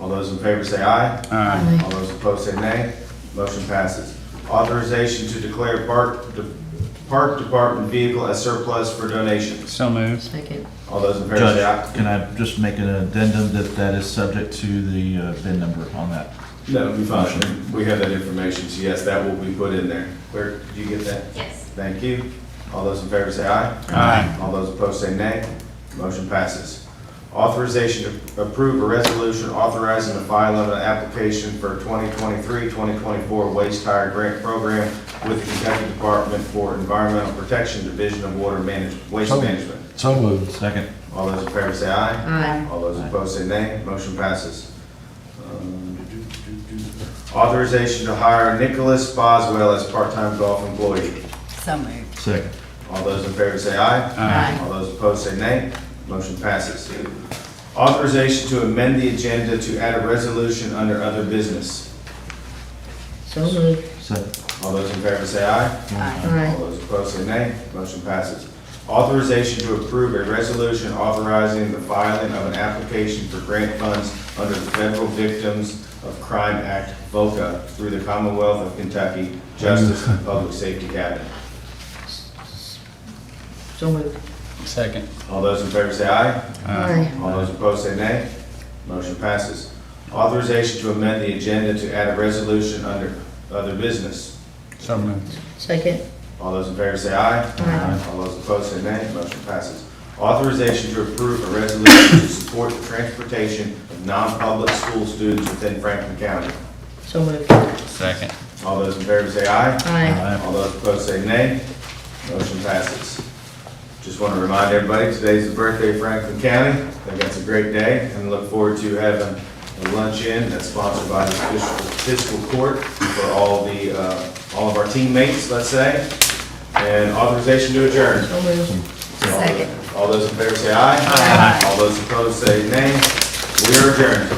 All those in favor say aye. Aye. All those opposed say nay. Motion passes. Authorization to declare park department vehicle as surplus for donation. So moved. Second. All those in favor say aye. Judge, can I just make an addendum that is subject to the VIN number on that? No, it'll be fine. We have that information, so yes, that will be put in there. Where, did you get that? Yes. Thank you. All those in favor say aye. Aye. All those opposed say nay. Motion passes. Authorization to approve a resolution authorizing the filing of an application for 2023-2024 waste tire grant program with the Kentucky Department for Environmental Protection, Division of Waste Management. So moved. Second. All those in favor say aye. Aye. All those opposed say nay. Motion passes. Authorization to hire Nicholas Boswell as part-time golf employee. So moved. Second. All those in favor say aye. Aye. All those opposed say nay. Motion passes. Authorization to amend the agenda to add a resolution under other business. So moved. Second. All those in favor say aye. Aye. All those opposed say nay. Motion passes. Authorization to approve a resolution authorizing the filing of an application for grant funds under the Federal Victims of Crime Act, VOCA, through the Commonwealth of Kentucky Justice and Public Safety Cabinet. So moved. Second. All those in favor say aye. Aye. All those opposed say nay. Motion passes. Authorization to amend the agenda to add a resolution under other business. So moved. Second. All those in favor say aye. Aye. All those opposed say nay. Motion passes. Authorization to approve a resolution to support the transportation of non-public school students within Franklin County. So moved. Second. All those in favor say aye. Aye. All those opposed say nay. Motion passes. Just want to remind everybody, today's the birthday of Franklin County. I think that's a great day, and look forward to having a luncheon that's sponsored by the Fiscal Court for all of our teammates, let's say. And authorization to adjourn. So moved. Second. All those in favor say aye. Aye. All those opposed say nay. We are adjourned.